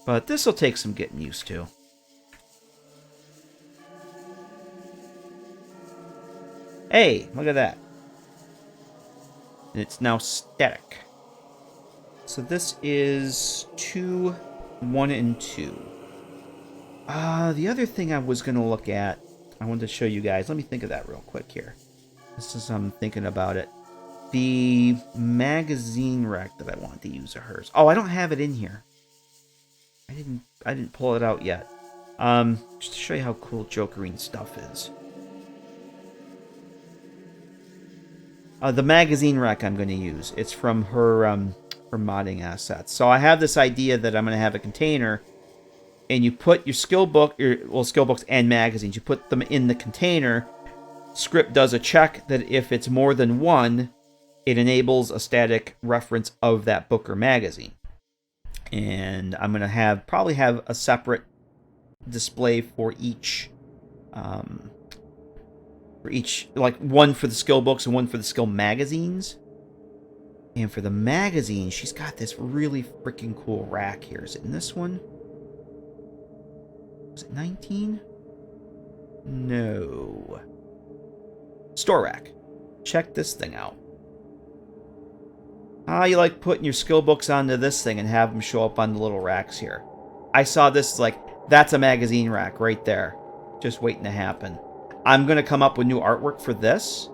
D: But this will take some getting used to. Hey, look at that. And it's now static. So this is 2 1 and 2. The other thing I was going to look at, I wanted to show you guys. Let me think of that real quick here. This is I'm thinking about it. The magazine rack that I want to use of hers. Oh, I don't have it in here. I didn't pull it out yet. Just to show you how cool Jokerine stuff is. The magazine rack I'm going to use. It's from her modding assets. So I have this idea that I'm going to have a container, and you put your skill books and magazines. You put them in the container. Script does a check that if it's more than one, it enables a static reference of that book or magazine. And I'm going to probably have a separate display for each, like one for the skill books and one for the skill magazines. And for the magazine, she's got this really freaking cool rack here. Is it in this one? Was it 19? No. Store rack. Check this thing out. How you like putting your skill books onto this thing and have them show up on the little racks here? I saw this, like, that's a magazine rack right there. Just waiting to happen. I'm going to come up with new artwork for this.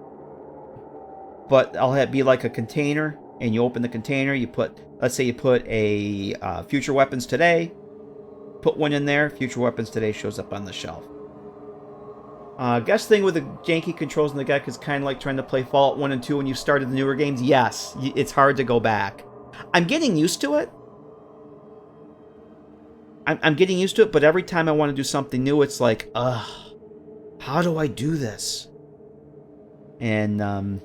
D: But I'll have be like a container, and you open the container, you put, let's say you put a Future Weapons Today. Put one in there, Future Weapons Today shows up on the shelf. Guess thing with the janky controls in the GECK is kind of like trying to play Fallout 1 and 2 when you started the newer games. Yes, it's hard to go back. I'm getting used to it. I'm getting used to it, but every time I want to do something new, it's like, how do I do this? And,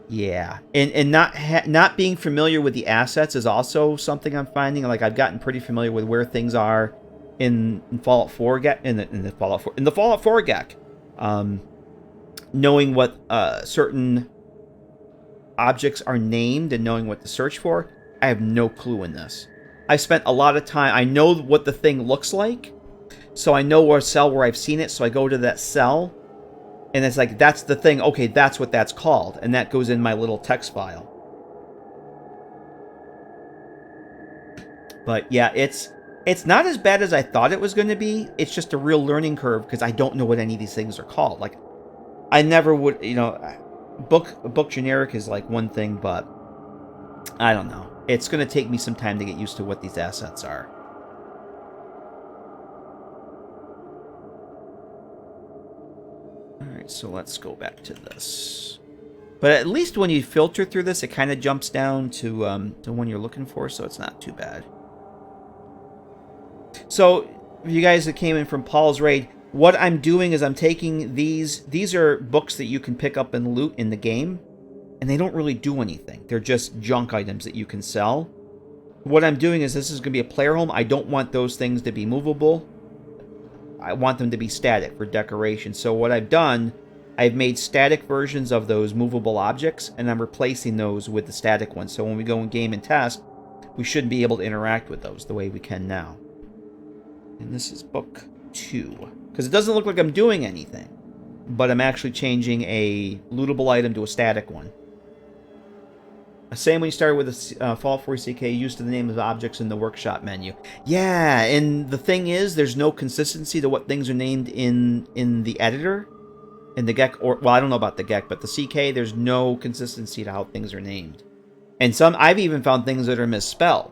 D: yeah. And not being familiar with the assets is also something I'm finding. Like, I've gotten pretty familiar with where things are in Fallout 4 GECK, in the Fallout 4 GECK, knowing what certain objects are named and knowing what to search for. I have no clue in this. I spent a lot of time. I know what the thing looks like, so I know where cell where I've seen it. So I go to that cell, and it's like, that's the thing. Okay, that's what that's called, and that goes in my little text file. But yeah, it's not as bad as I thought it was going to be. It's just a real learning curve because I don't know what any of these things are called. Like, I never would, book generic is like one thing, but I don't know. It's going to take me some time to get used to what these assets are. All right, so let's go back to this. But at least when you filter through this, it kind of jumps down to one you're looking for, so it's not too bad. So, you guys that came in from Paul's raid, what I'm doing is I'm taking these are books that you can pick up and loot in the game, and they don't really do anything. They're just junk items that you can sell. What I'm doing is this is going to be a player home. I don't want those things to be movable. I want them to be static for decoration. So what I've done, I've made static versions of those movable objects, and I'm replacing those with the static ones. So when we go in game and test, we should be able to interact with those the way we can now. And this is book 2. Because it doesn't look like I'm doing anything, but I'm actually changing a lootable item to a static one. Same when you started with the Fallout 4 CK, used to the name of the objects in the workshop menu. Yeah, and the thing is, there's no consistency to what things are named in the editor. In the GECK, or, well, I don't know about the GECK, but the CK, there's no consistency to how things are named. And I've even found things that are misspelled.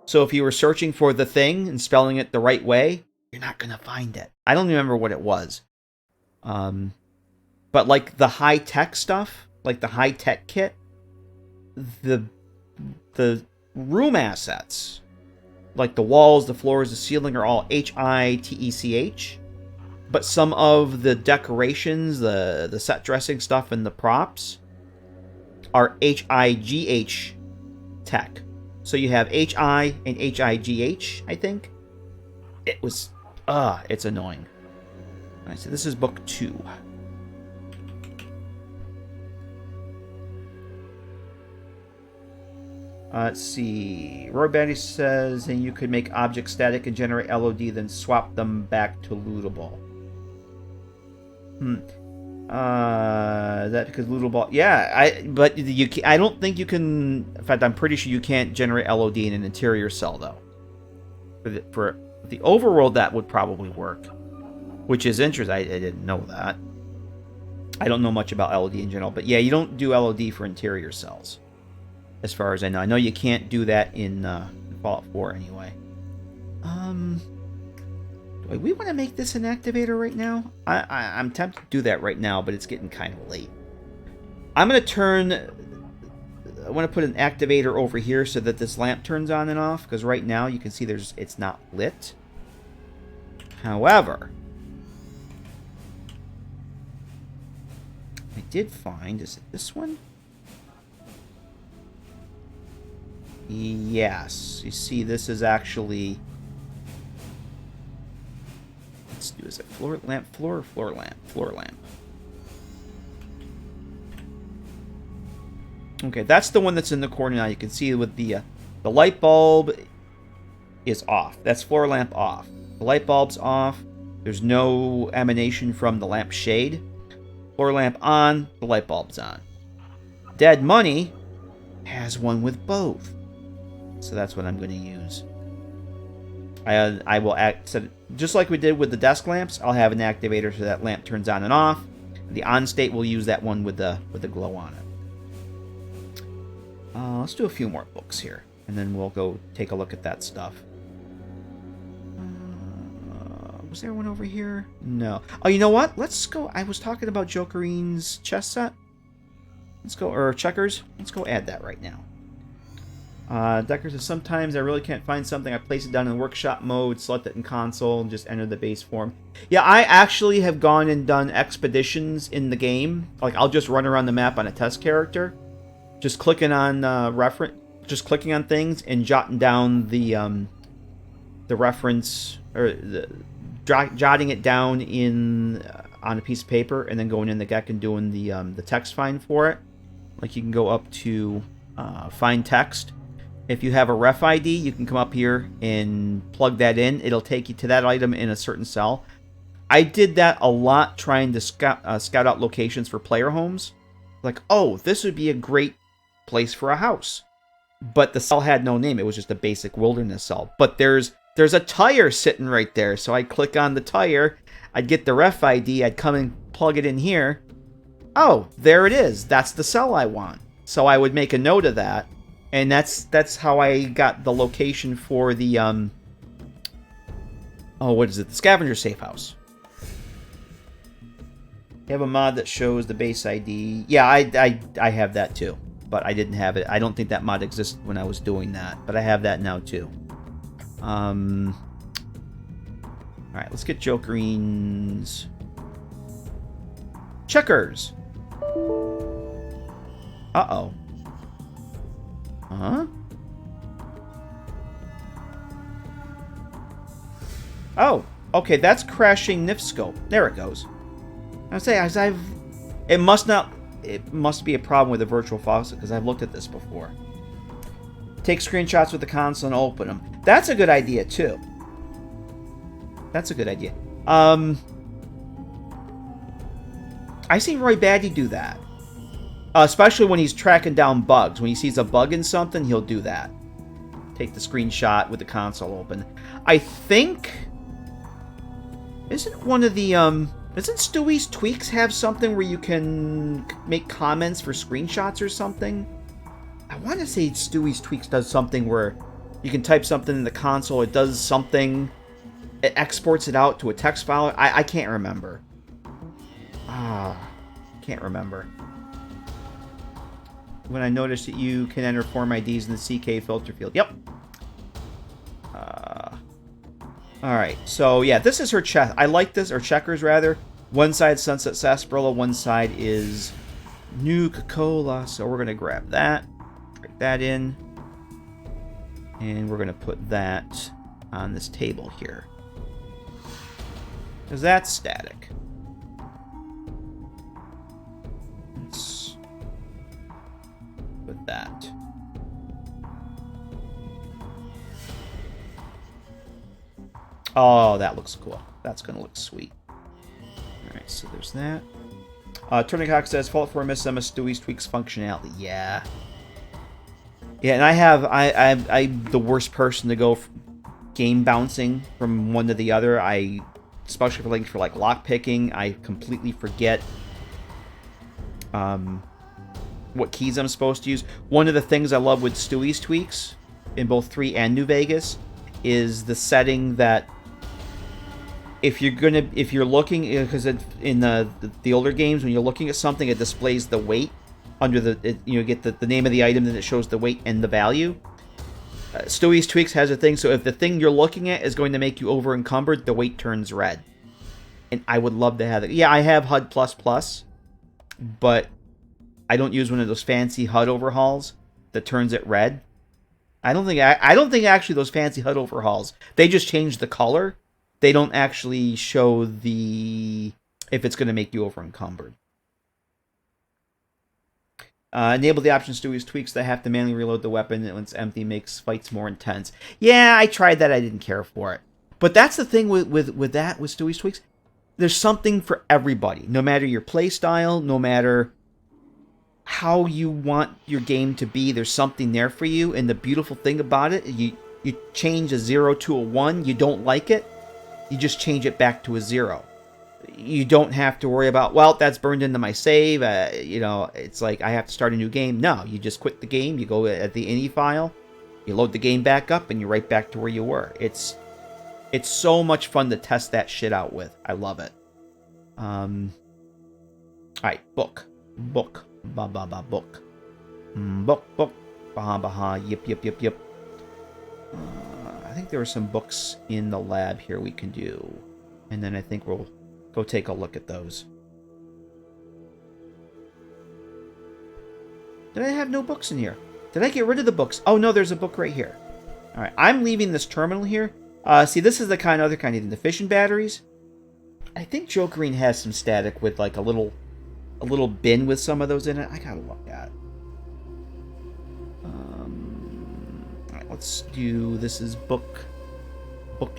D: So if you were searching for the thing and spelling it the right way, you're not going to find it. I don't remember what it was. But like the high-tech stuff, like the high-tech kit, the room assets, like the walls, the floors, the ceiling, are all HITECH. But some of the decorations, the set dressing stuff, and the props are HIGH tech. So you have HI and HIGH, I think. It was, it's annoying. All right, so this is book 2. Let's see. Roy Batty says, and you could make objects static and generate LOD, then swap them back to lootable. Is that because lootable? Yeah, I don't think you can. In fact, I'm pretty sure you can't generate LOD in an interior cell, though. For the overworld, that would probably work. Which is interesting. I didn't know that. I don't know much about LOD in general. But yeah, you don't do LOD for interior cells. As far as I know. I know you can't do that in Fallout 4 anyway. Do we want to make this an activator right now? I'm tempted to do that right now, but it's getting kind of late. I'm going to turn... I want to put an activator over here so that this lamp turns on and off, because right now you can see it's not lit. However, I did find... Is it this one? Yes. You see, this is actually... Let's do, is it floor lamp, floor, or floor lamp? Floor lamp. Okay, that's the one that's in the corner now. You can see with the light bulb is off. That's floor lamp off. The light bulb's off. There's no emanation from the lamp shade. Floor lamp on. The light bulb's on. Dead Money has one with both. So that's what I'm going to use. I will just like we did with the desk lamps. I'll have an activator so that lamp turns on and off. The on state will use that one with the glow on it. Let's do a few more books here, and then we'll go take a look at that stuff. Was there one over here? No. Oh, you know what? Let's go. I was talking about Jokerine's chess set. Let's go, or checkers. Let's go add that right now. Decker says, sometimes I really can't find something. I place it down in workshop mode, select it in console, and just enter the base form. Yeah, I actually have gone and done expeditions in the game. Like, I'll just run around the map on a test character. Just clicking on just clicking on things and jotting down the reference, or jotting it down on a piece of paper, and then going in the GECK and doing the text find for it. Like, you can go up to find text. If you have a ref ID, you can come up here and plug that in. It'll take you to that item in a certain cell. I did that a lot trying to scout out locations for player homes. Like, oh, this would be a great place for a house. But the cell had no name. It was just a basic wilderness cell. But there's a tire sitting right there. So I'd click on the tire. I'd get the ref ID. I'd come and plug it in here. Oh, there it is. That's the cell I want. So I would make a note of that. And that's how I got the location for the, what is it? The scavenger safe house. You have a mod that shows the base ID. Yeah, I have that too. But I didn't have it. I don't think that mod existed when I was doing that. But I have that now too. Alright, let's get Jokerine's checkers. Uh-oh. Huh? Oh, okay, that's crashing NIF scope. There it goes. I say, it must be a problem with the virtual faucet, because I've looked at this before. Take screenshots with the console and open them. That's a good idea too. That's a good idea. I see Roy Batty do that. Especially when he's tracking down bugs. When he sees a bug in something, he'll do that. Take the screenshot with the console open. I think... Isn't one of the, Doesn't Stewie's Tweaks have something where you can make comments for screenshots or something? I want to say Stewie's Tweaks does something where you can type something in the console, it does something, it exports it out to a text file. I can't remember. Can't remember. When I noticed that you can enter form IDs in the CK filter field. Yep. Alright, so yeah, this is her chest. I like this, or checkers rather. One side Sunset Sarsaparilla, one side is Nuka-Cola. So we're going to grab that, break that in, and we're going to put that on this table here. Because that's static. Let's put that. Oh, that looks cool. That's going to look sweet. Alright, so there's that. Turnicock says, Fallout 4 missed some of Stewie's Tweaks functionality. Yeah. Yeah, and I'm the worst person to go game bouncing from one to the other. Especially for like lock picking, I completely forget what keys I'm supposed to use. One of the things I love with Stewie's tweaks in both 3 and New Vegas is the setting that if you're looking, because in the older games, when you're looking at something, it displays the weight under you get the name of the item, then it shows the weight and the value. Stewie's Tweaks has a thing, so if the thing you're looking at is going to make you over encumbered, the weight turns red. And I would love to have it. Yeah, I have HUD++, but I don't use one of those fancy HUD overhauls that turns it red. I don't think actually those fancy HUD overhauls, they just change the color. They don't actually show if it's going to make you over encumbered. Enable the option Stewie's Tweaks that have to manually reload the weapon when it's empty, makes fights more intense. Yeah, I tried that. I didn't care for it. But that's the thing with Stewie's Tweaks. There's something for everybody. No matter your play style, no matter how you want your game to be, there's something there for you. And the beautiful thing about it, you change a 0 to a 1, you don't like it, you just change it back to a 0. You don't have to worry about, well, that's burned into my save. It's like I have to start a new game. No, you just quit the game. You go at the ini file, you load the game back up, and you're right back to where you were. It's so much fun to test that shit out with. I love it. All right, book, book, ba ba ba book, book, baha baha, yip. I think there are some books in the lab here we can do, and then I think we'll go take a look at those. Did I have no books in here? Did I get rid of the books? Oh no, there's a book right here. All right, I'm leaving this terminal here. See, this is the other kind of the fission batteries. I think Joe Green has some static with like a little bin with some of those in it. I gotta look at. All right, let's do. This is book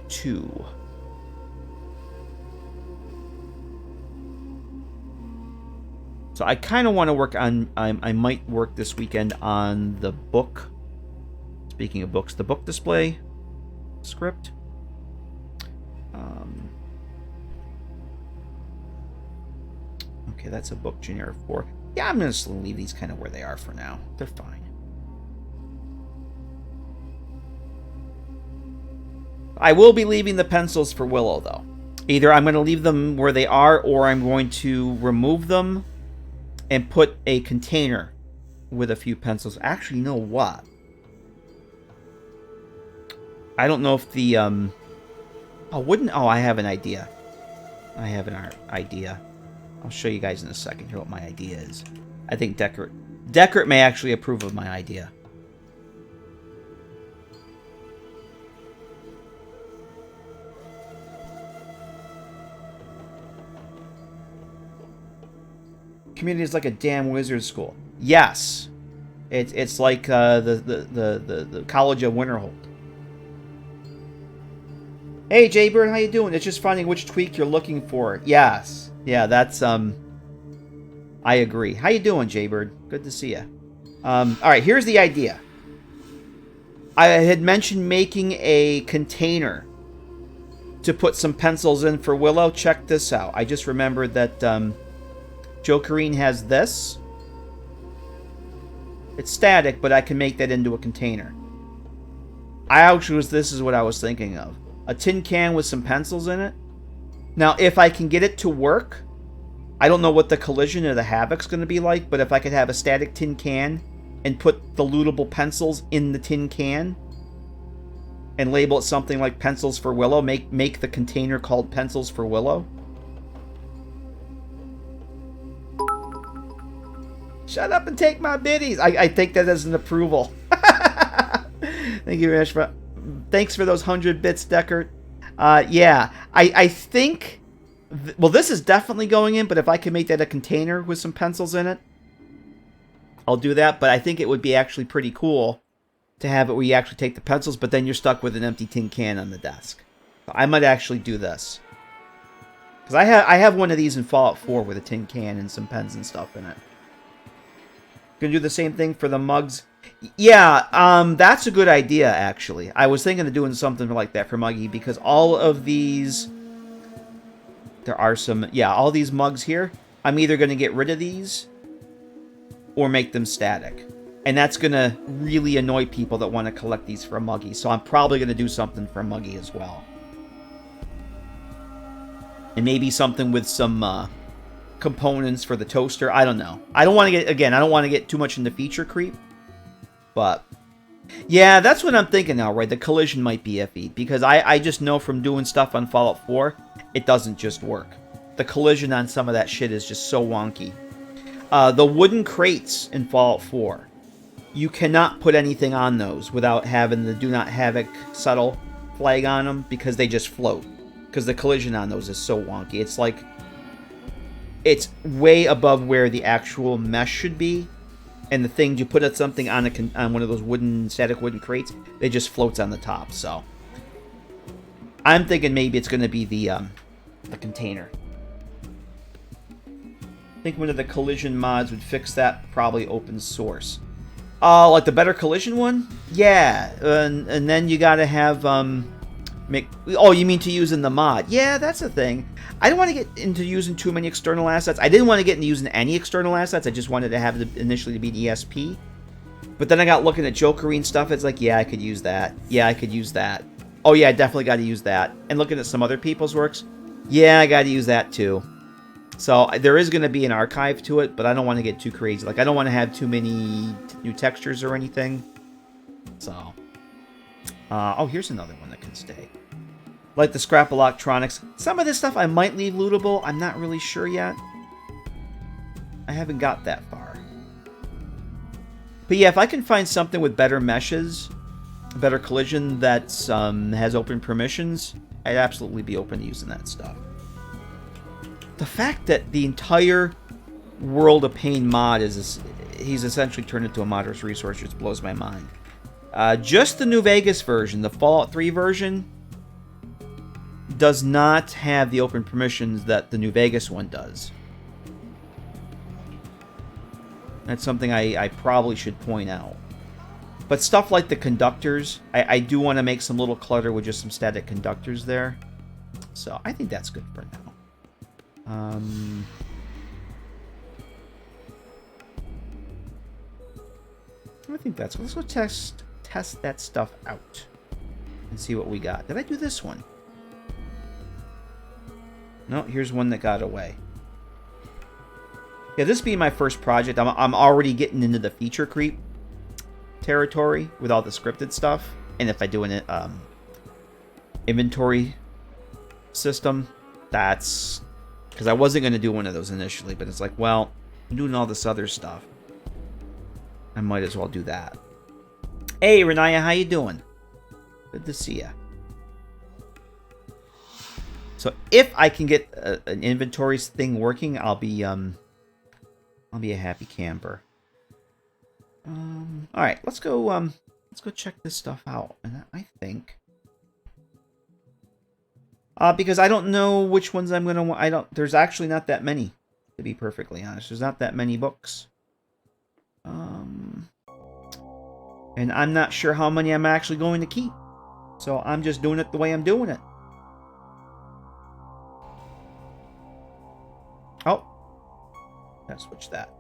D: 2. So I kind of want to work on. I might work this weekend on the book. Speaking of books, the book display script. Okay, that's a book generic 4. Yeah, I'm going to leave these kind of where they are for now. They're fine. I will be leaving the pencils for Willow, though. Either I'm going to leave them where they are, or I'm going to remove them and put a container with a few pencils. Actually, you know what? I don't know if the... I have an idea. I have an idea. I'll show you guys in a second here what my idea is. I think Deckert may actually approve of my idea. Community is like a damn wizard school. Yes, it's like the College of Winterhold. Hey Jaybird, how you doing? It's just finding which tweak you're looking for. Yes, yeah, that's I agree. How you doing, Jaybird? Good to see you. All right, here's the idea. I had mentioned making a container to put some pencils in for Willow. Check this out. I just remembered that Joe Kareen has this. It's static, but I can make that into a container. This is what I was thinking of. A tin can with some pencils in it. Now, if I can get it to work, I don't know what the collision or the havoc's going to be like, but if I could have a static tin can and put the lootable pencils in the tin can and label it something like Pencils for Willow, make the container called Pencils for Willow. Shut up and take my biddies. I take that as an approval. Thank you very much for... Thanks for those 100 bits, Deckert. Yeah, I think... Well, this is definitely going in, but if I can make that a container with some pencils in it, I'll do that. But I think it would be actually pretty cool to have it where you actually take the pencils, but then you're stuck with an empty tin can on the desk. So I might actually do this. Because I have one of these in Fallout 4 with a tin can and some pens and stuff in it. Gonna do the same thing for the mugs. Yeah, that's a good idea, actually. I was thinking of doing something like that for Muggy, because all of these... There are some... Yeah, all these mugs here, I'm either going to get rid of these or make them static. And that's going to really annoy people that want to collect these for a Muggy, so I'm probably going to do something for a Muggy as well. And maybe something with some components for the toaster. I don't know. I don't want to get... Again, I don't want to get too much into feature creep. But, yeah, that's what I'm thinking now, right? The collision might be iffy. Because I just know from doing stuff on Fallout 4, it doesn't just work. The collision on some of that shit is just so wonky. The wooden crates in Fallout 4, you cannot put anything on those without having the Do Not Havoc subtle flag on them, because they just float. Because the collision on those is so wonky. It's like, it's way above where the actual mesh should be. And the thing, you put something on one of those static wooden crates, it just floats on the top. So I'm thinking maybe it's going to be the container. I think one of the collision mods would fix that, probably open source. Like the better collision one? Yeah, and then you got to have oh, you mean to use in the mod? Yeah, that's a thing. I don't want to get into using too many external assets. I didn't want to get into using any external assets. I just wanted to have it initially to be the ESP. But then I got looking at Jokerine stuff. It's like, yeah, I could use that. Yeah, I could use that. Oh, yeah, I definitely got to use that. And looking at some other people's works, yeah, I got to use that too. So there is going to be an archive to it, but I don't want to get too crazy. Like, I don't want to have too many new textures or anything. So, oh, here's another one that can stay. Like the scrap electronics. Some of this stuff I might leave lootable. I'm not really sure yet. I haven't got that far. But yeah, if I can find something with better meshes, better collision that has open permissions, I'd absolutely be open to using that stuff. The fact that the entire World of Pain mod he's essentially turned into a modder's resource just blows my mind. Just the New Vegas version, the Fallout 3 version, does not have the open permissions that the New Vegas one does. That's something I probably should point out. But stuff like the conductors, I do want to make some little clutter with just some static conductors there. So I think that's good for now. I think that's good. Let's go test that stuff out and see what we got. Did I do this one? No, here's one that got away. Yeah, this being my first project, I'm already getting into the feature creep territory with all the scripted stuff. And if I do an inventory system, that's... Because I wasn't going to do one of those initially, but it's like, well, I'm doing all this other stuff. I might as well do that. Hey, Renaya, how you doing? Good to see ya. So if I can get an inventory thing working, I'll be a happy camper. All right, let's go check this stuff out. And I think because I don't know which ones I'm gonna want. There's actually not that many, to be perfectly honest. There's not that many books. And I'm not sure how many I'm actually going to keep. So I'm just doing it the way I'm doing it. Oh. Gotta switch that.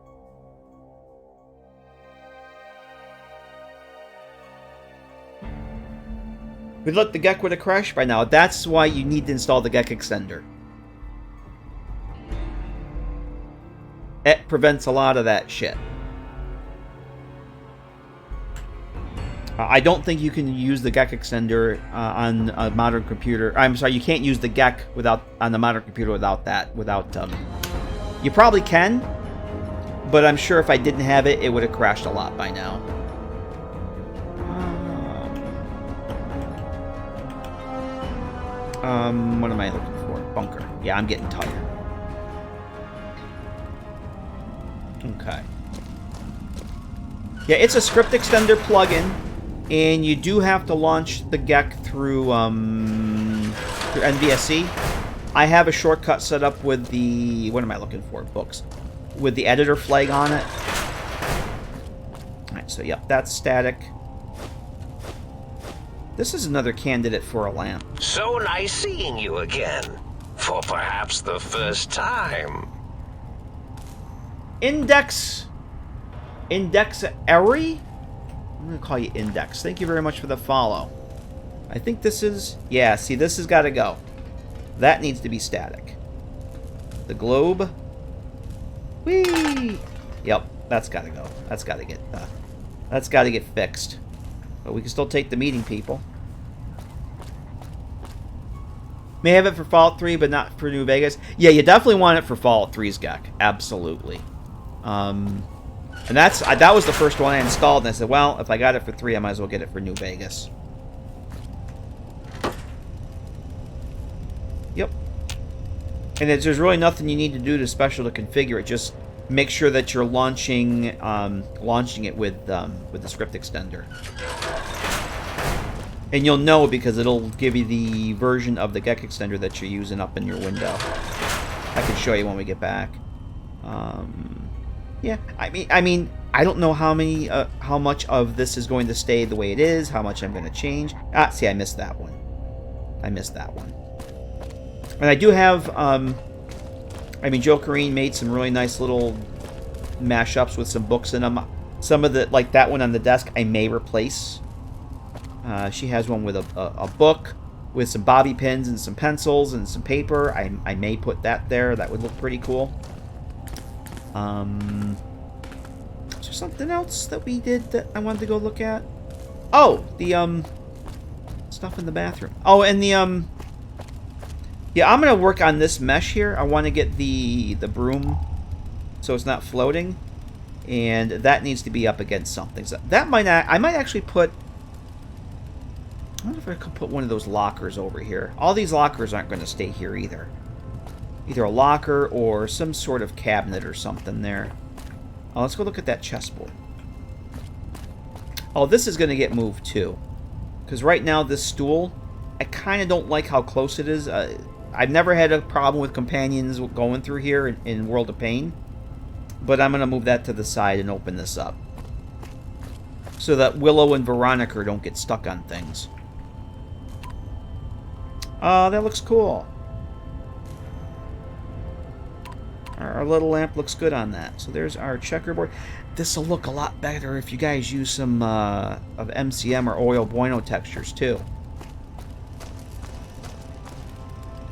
D: Good luck, the GECK would have crashed by now. That's why you need to install the GECK extender. It prevents a lot of that shit. I don't think you can use the GECK extender on a modern computer. I'm sorry, you can't use the GECK on the modern computer without that. You probably can, but I'm sure if I didn't have it, it would have crashed a lot by now. What am I looking for? Bunker. Yeah, I'm getting tired. Okay. Yeah, it's a script extender plugin. And you do have to launch the GECK through NVSC. I have a shortcut set up with the... What am I looking for? Books. With the editor flag on it. Alright, So, yep, that's static. This is another candidate for a lamp.
B: So nice seeing you again. For perhaps the first time.
D: Index Eri? I'm going to call you Index. Thank you very much for the follow. I think this is... Yeah, see, this has got to go. That needs to be static. The globe. Whee! Yep, that's got to go. That's got to get fixed. But we can still take the meeting people. May have it for Fallout 3, but not for New Vegas. Yeah, you definitely want it for Fallout 3's GECK. Absolutely. And that was the first one I installed, and I said, well, if I got it for 3, I might as well get it for New Vegas. Yep. And there's really nothing you need to do to special to configure it. Just make sure that you're launching it with the script extender. And you'll know because it'll give you the version of the GECK extender that you're using up in your window. I can show you when we get back. Yeah, I mean, I don't know how much of this is going to stay the way it is, how much I'm going to change. Ah, see, I missed that one. And I do have, I mean, Joe Corrine made some really nice little mashups with some books in them. Some of the, like that one on the desk, I may replace. She has one with a book with some bobby pins and some pencils and some paper. I may put that there. That would look pretty cool. Is there something else that we did that I wanted to go look at? Oh, the stuff in the bathroom. Oh, and the yeah, I'm gonna work on this mesh here. I want to get the broom so it's not floating, and that needs to be up against something. So that I might actually put. I wonder if I could put one of those lockers over here. All these lockers aren't going to stay here either. Either a locker or some sort of cabinet or something there. Oh, let's go look at that chessboard. Oh, this is going to get moved too. Because right now this stool, I kind of don't like how close it is. I've never had a problem with companions going through here in World of Pain. But I'm going to move that to the side and open this up. So that Willow and Veronica don't get stuck on things. That looks cool. Our little lamp looks good on that. So there's our checkerboard. This will look a lot better if you guys use some of MCM or Oil Bueno textures too.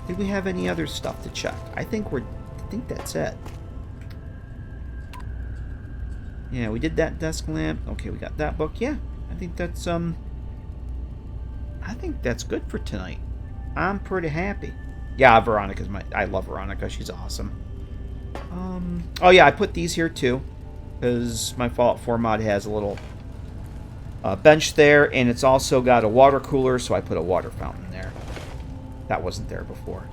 D: Did we have any other stuff to check? I think that's it. Yeah, we did that desk lamp. Okay, we got that book. Yeah, I think that's good for tonight. I'm pretty happy. Yeah, Veronica's I love Veronica. She's awesome. Oh yeah, I put these here too, because my Fallout 4 mod has a little bench there, and it's also got a water cooler, so I put a water fountain there. That wasn't there before.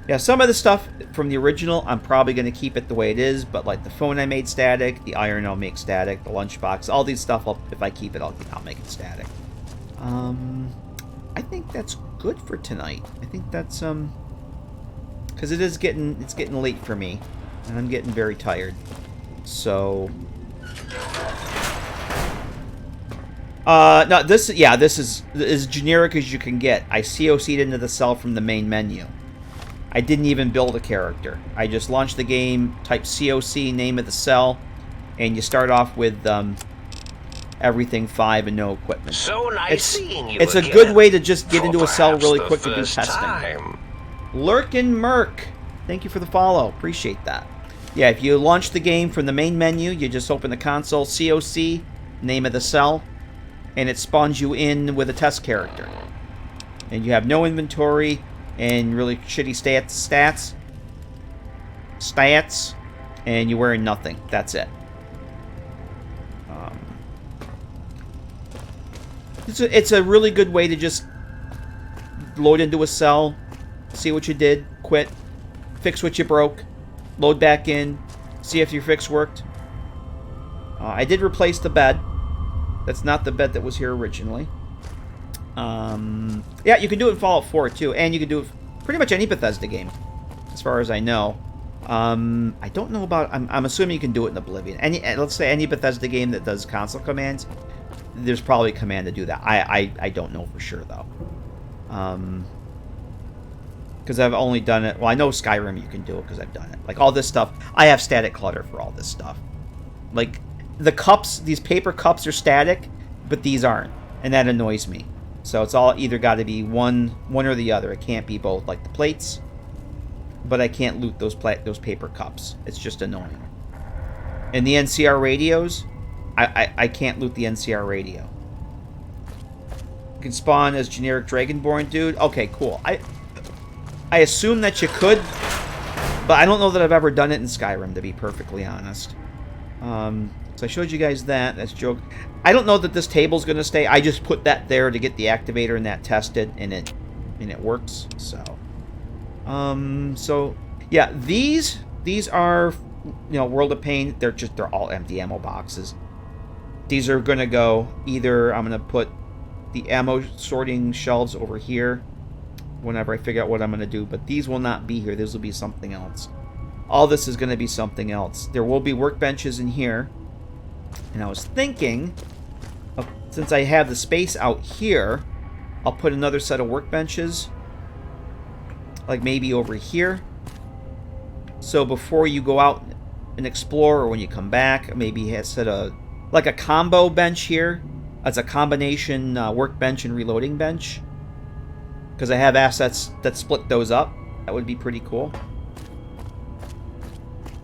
D: Yeah, some of the stuff from the original, I'm probably going to keep it the way it is, but like the phone I made static, the iron I'll make static, the lunchbox, all these stuff, if I keep it, I'll make it static. I think that's good for tonight. I think that's, because it's getting late for me, and I'm getting very tired. So, no, this is as generic as you can get. I COC'd into the cell from the main menu. I didn't even build a character. I just launched the game, type COC, name of the cell, and you start off with everything 5 and no equipment.
B: So nice seeing you
D: It's
B: again.
D: a good way to just get
B: For
D: into a cell really
B: perhaps
D: quick
B: the
D: to do
B: first
D: testing.
B: time.
D: Lurkin Merc, thank you for the follow. Appreciate that. Yeah, if you launch the game from the main menu, you just open the console, COC, name of the cell, and it spawns you in with a test character. And you have no inventory and really shitty stats, and you're wearing nothing. That's it. It's a really good way to just load into a cell, see what you did, quit, fix what you broke, load back in, see if your fix worked. I did replace the bed. That's not the bed that was here originally. Yeah, you can do it in Fallout 4 too, and you can do it pretty much any Bethesda game, as far as I know. I don't know about... I'm assuming you can do it in Oblivion. Let's say any Bethesda game that does console commands, there's probably a command to do that. I don't know for sure, though. Because I've only done it... Well, I know Skyrim you can do it because I've done it. Like, all this stuff... I have static clutter for all this stuff. Like, the cups... These paper cups are static, but these aren't. And that annoys me. So it's all either got to be one or the other. It can't be both. Like the plates... But I can't loot those paper cups. It's just annoying. And the NCR radios, I can't loot the NCR radio. You can spawn as generic Dragonborn dude. Okay, cool. I assume that you could, but I don't know that I've ever done it in Skyrim, to be perfectly honest. So I showed you guys that. That's joke. I don't know that this table's going to stay. I just put that there to get the activator and that tested, and it works. So yeah, these are, you know, World of Pain. They're all empty ammo boxes. These are gonna go either. I'm gonna put the ammo sorting shelves over here whenever I figure out what I'm gonna do. But these will not be here. This will be something else. All this is gonna be something else. There will be workbenches in here. And I was thinking, since I have the space out here, I'll put another set of workbenches. Like maybe over here. So before you go out and explore, or when you come back, maybe set like a combo bench here. As a combination workbench and reloading bench. Because I have assets that split those up. That would be pretty cool.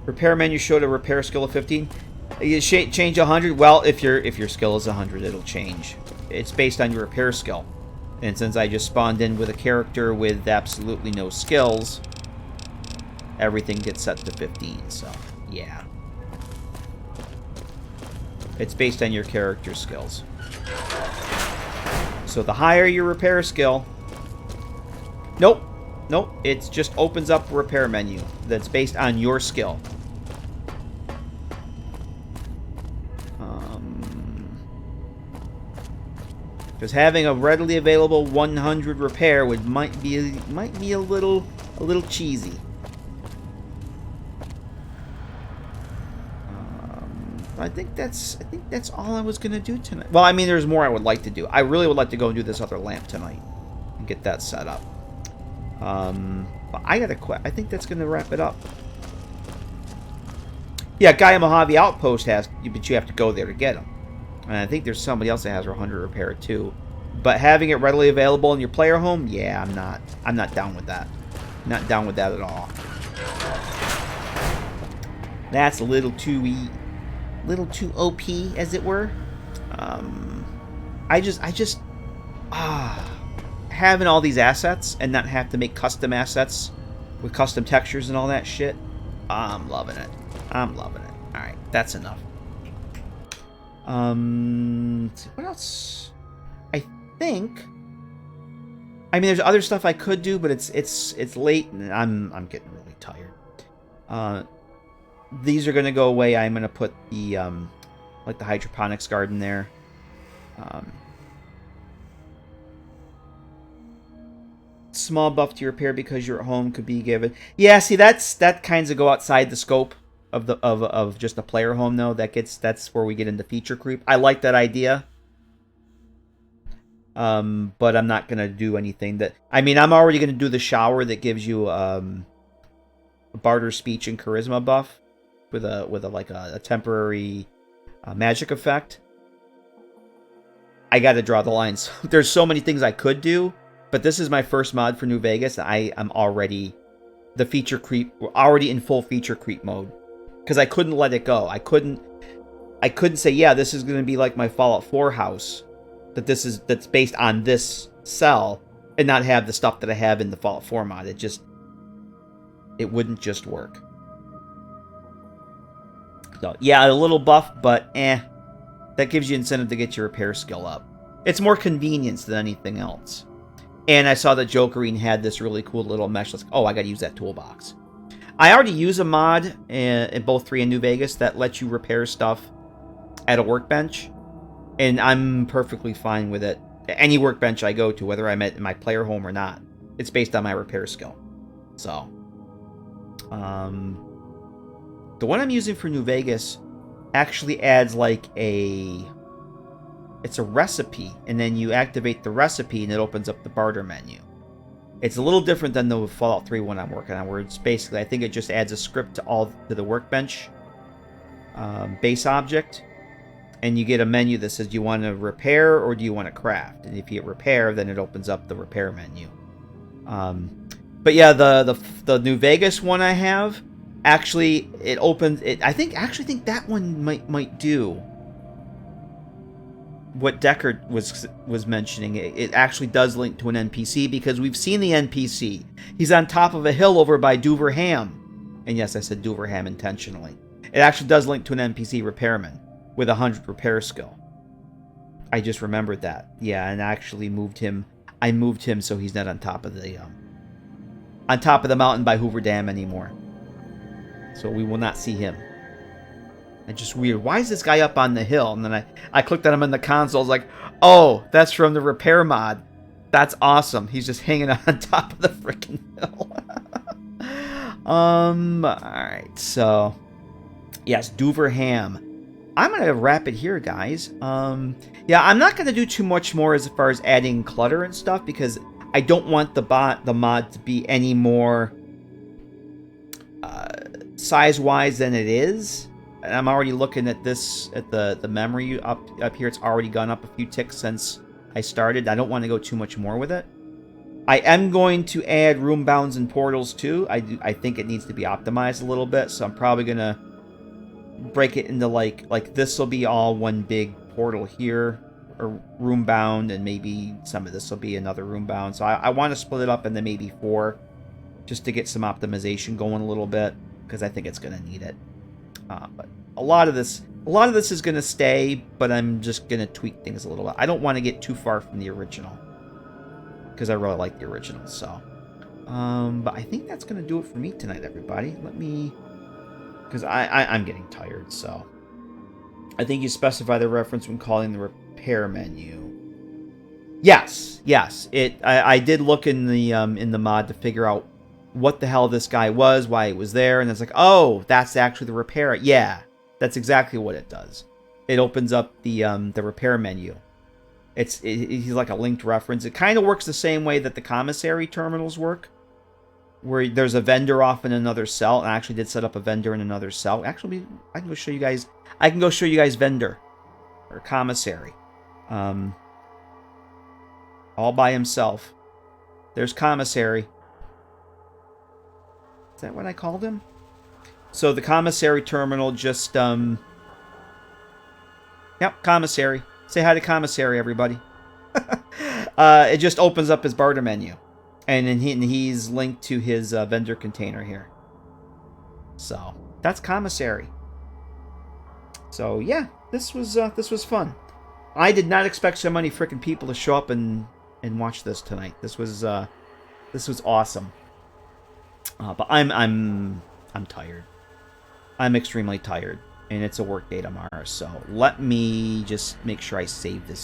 D: Repair menu showed a repair skill of 15. You change 100. Well, if your skill is 100, it'll change. It's based on your repair skill. And since I just spawned in with a character with absolutely no skills, everything gets set to 15, so, yeah. It's based on your character skills. So the higher your repair skill... Nope. It just opens up a repair menu that's based on your skill. Because having a readily available 100 repair might be a little cheesy. I think that's all I was gonna do tonight. Well, I mean, there's more I would like to do. I really would like to go and do this other lamp tonight and get that set up. But I gotta quit. I think that's gonna wrap it up. Yeah, guy in Mojave Outpost has, but you have to go there to get him. And I think there's somebody else that has 100 repair too. But having it readily available in your player home, yeah, I'm not down with that. Not down with that at all. That's a little too OP, as it were. Having all these assets and not have to make custom assets with custom textures and all that shit, I'm loving it. I'm loving it. All right, that's enough. What else? I think. I mean, there's other stuff I could do, but it's late and I'm getting really tired. These are gonna go away. I'm gonna put the like the hydroponics garden there. Small buff to your repair because you're at home could be given. Yeah, see, that kinds of go outside the scope of just a player home, though. That's where we get into feature creep. I like that idea. But I'm not gonna do anything that. I mean, I'm already gonna do the shower that gives you a barter speech and charisma buff with a temporary magic effect. I got to draw the lines. There's so many things I could do, but this is my first mod for New Vegas. I'm already the feature creep. We're already in full feature creep mode because I couldn't let it go. I couldn't say, yeah, this is going to be like my Fallout 4 house. That's based on this cell and not have the stuff that I have in the Fallout 4 mod. It wouldn't just work. So yeah, a little buff, but that gives you incentive to get your repair skill up. It's more convenience than anything else. And I saw that Jokerine had this really cool little mesh. Oh, I got to use that toolbox. I already use a mod in both 3 and New Vegas that lets you repair stuff at a workbench. And I'm perfectly fine with it. Any workbench I go to, whether I'm at my player home or not, it's based on my repair skill. So, The one I'm using for New Vegas actually adds like it's a recipe, and then you activate the recipe and it opens up the barter menu. It's a little different than the Fallout 3 one I'm working on, where it's basically, I think it just adds a script to the workbench base object, and you get a menu that says, do you want to repair or do you want to craft? And if you hit repair, then it opens up the repair menu. But yeah, the New Vegas one I have, actually, it opens it. I actually think that one might do what Deckard was mentioning. It actually does link to an NPC, because we've seen the NPC. He's on top of a hill over by Duverham, and yes, I said Duverham intentionally. It actually does link to an NPC repairman with 100 repair skill. I just remembered that. Yeah, and I actually moved him. I moved him so he's not on top of the mountain by Hoover Dam anymore. So we will not see him. It's just weird. Why is this guy up on the hill? And then I clicked on him in the console. I was like, oh, that's from the repair mod. That's awesome. He's just hanging on top of the freaking hill. Alright, so yes, Duverham. I'm gonna wrap it here, guys. Yeah, I'm not gonna do too much more as far as adding clutter and stuff, because I don't want the mod to be any more size-wise than it is. And I'm already looking at this, at the memory up here. It's already gone up a few ticks since I started. I don't want to go too much more with it. I am going to add room bounds and portals too. I think it needs to be optimized a little bit, so I'm probably gonna break it into like this will be all one big portal here, or room bound, and maybe some of this will be another room bound. So I want to split it up into maybe 4, just to get some optimization going a little bit, because I think it's gonna need it. But a lot of this is gonna stay, but I'm just gonna tweak things a little bit. I don't want to get too far from the original, because I really like the original. So, but I think that's gonna do it for me tonight, everybody. Let me, because I'm getting tired. So, I think you specify the reference when calling the repair menu. Yes. I did look in the mod to figure out what the hell this guy was, why he was there, and it's like, oh, that's actually the repair. Yeah, that's exactly what it does. It opens up the repair menu. He's like a linked reference. It kind of works the same way that the commissary terminals work, where there's a vendor off in another cell. And I actually did set up a vendor in another cell. Actually, I can go show you guys. I can go show you guys vendor or commissary, all by himself. There's commissary. Is that what I called him? So the commissary terminal just, yep, commissary. Say hi to commissary, everybody. It just opens up his barter menu. And then he's linked to his vendor container here. So, that's commissary. So, yeah, this was fun. I did not expect so many freaking people to show up and watch this tonight. This was awesome. But I'm tired. I'm extremely tired, and it's a work day tomorrow. So let me just make sure I save this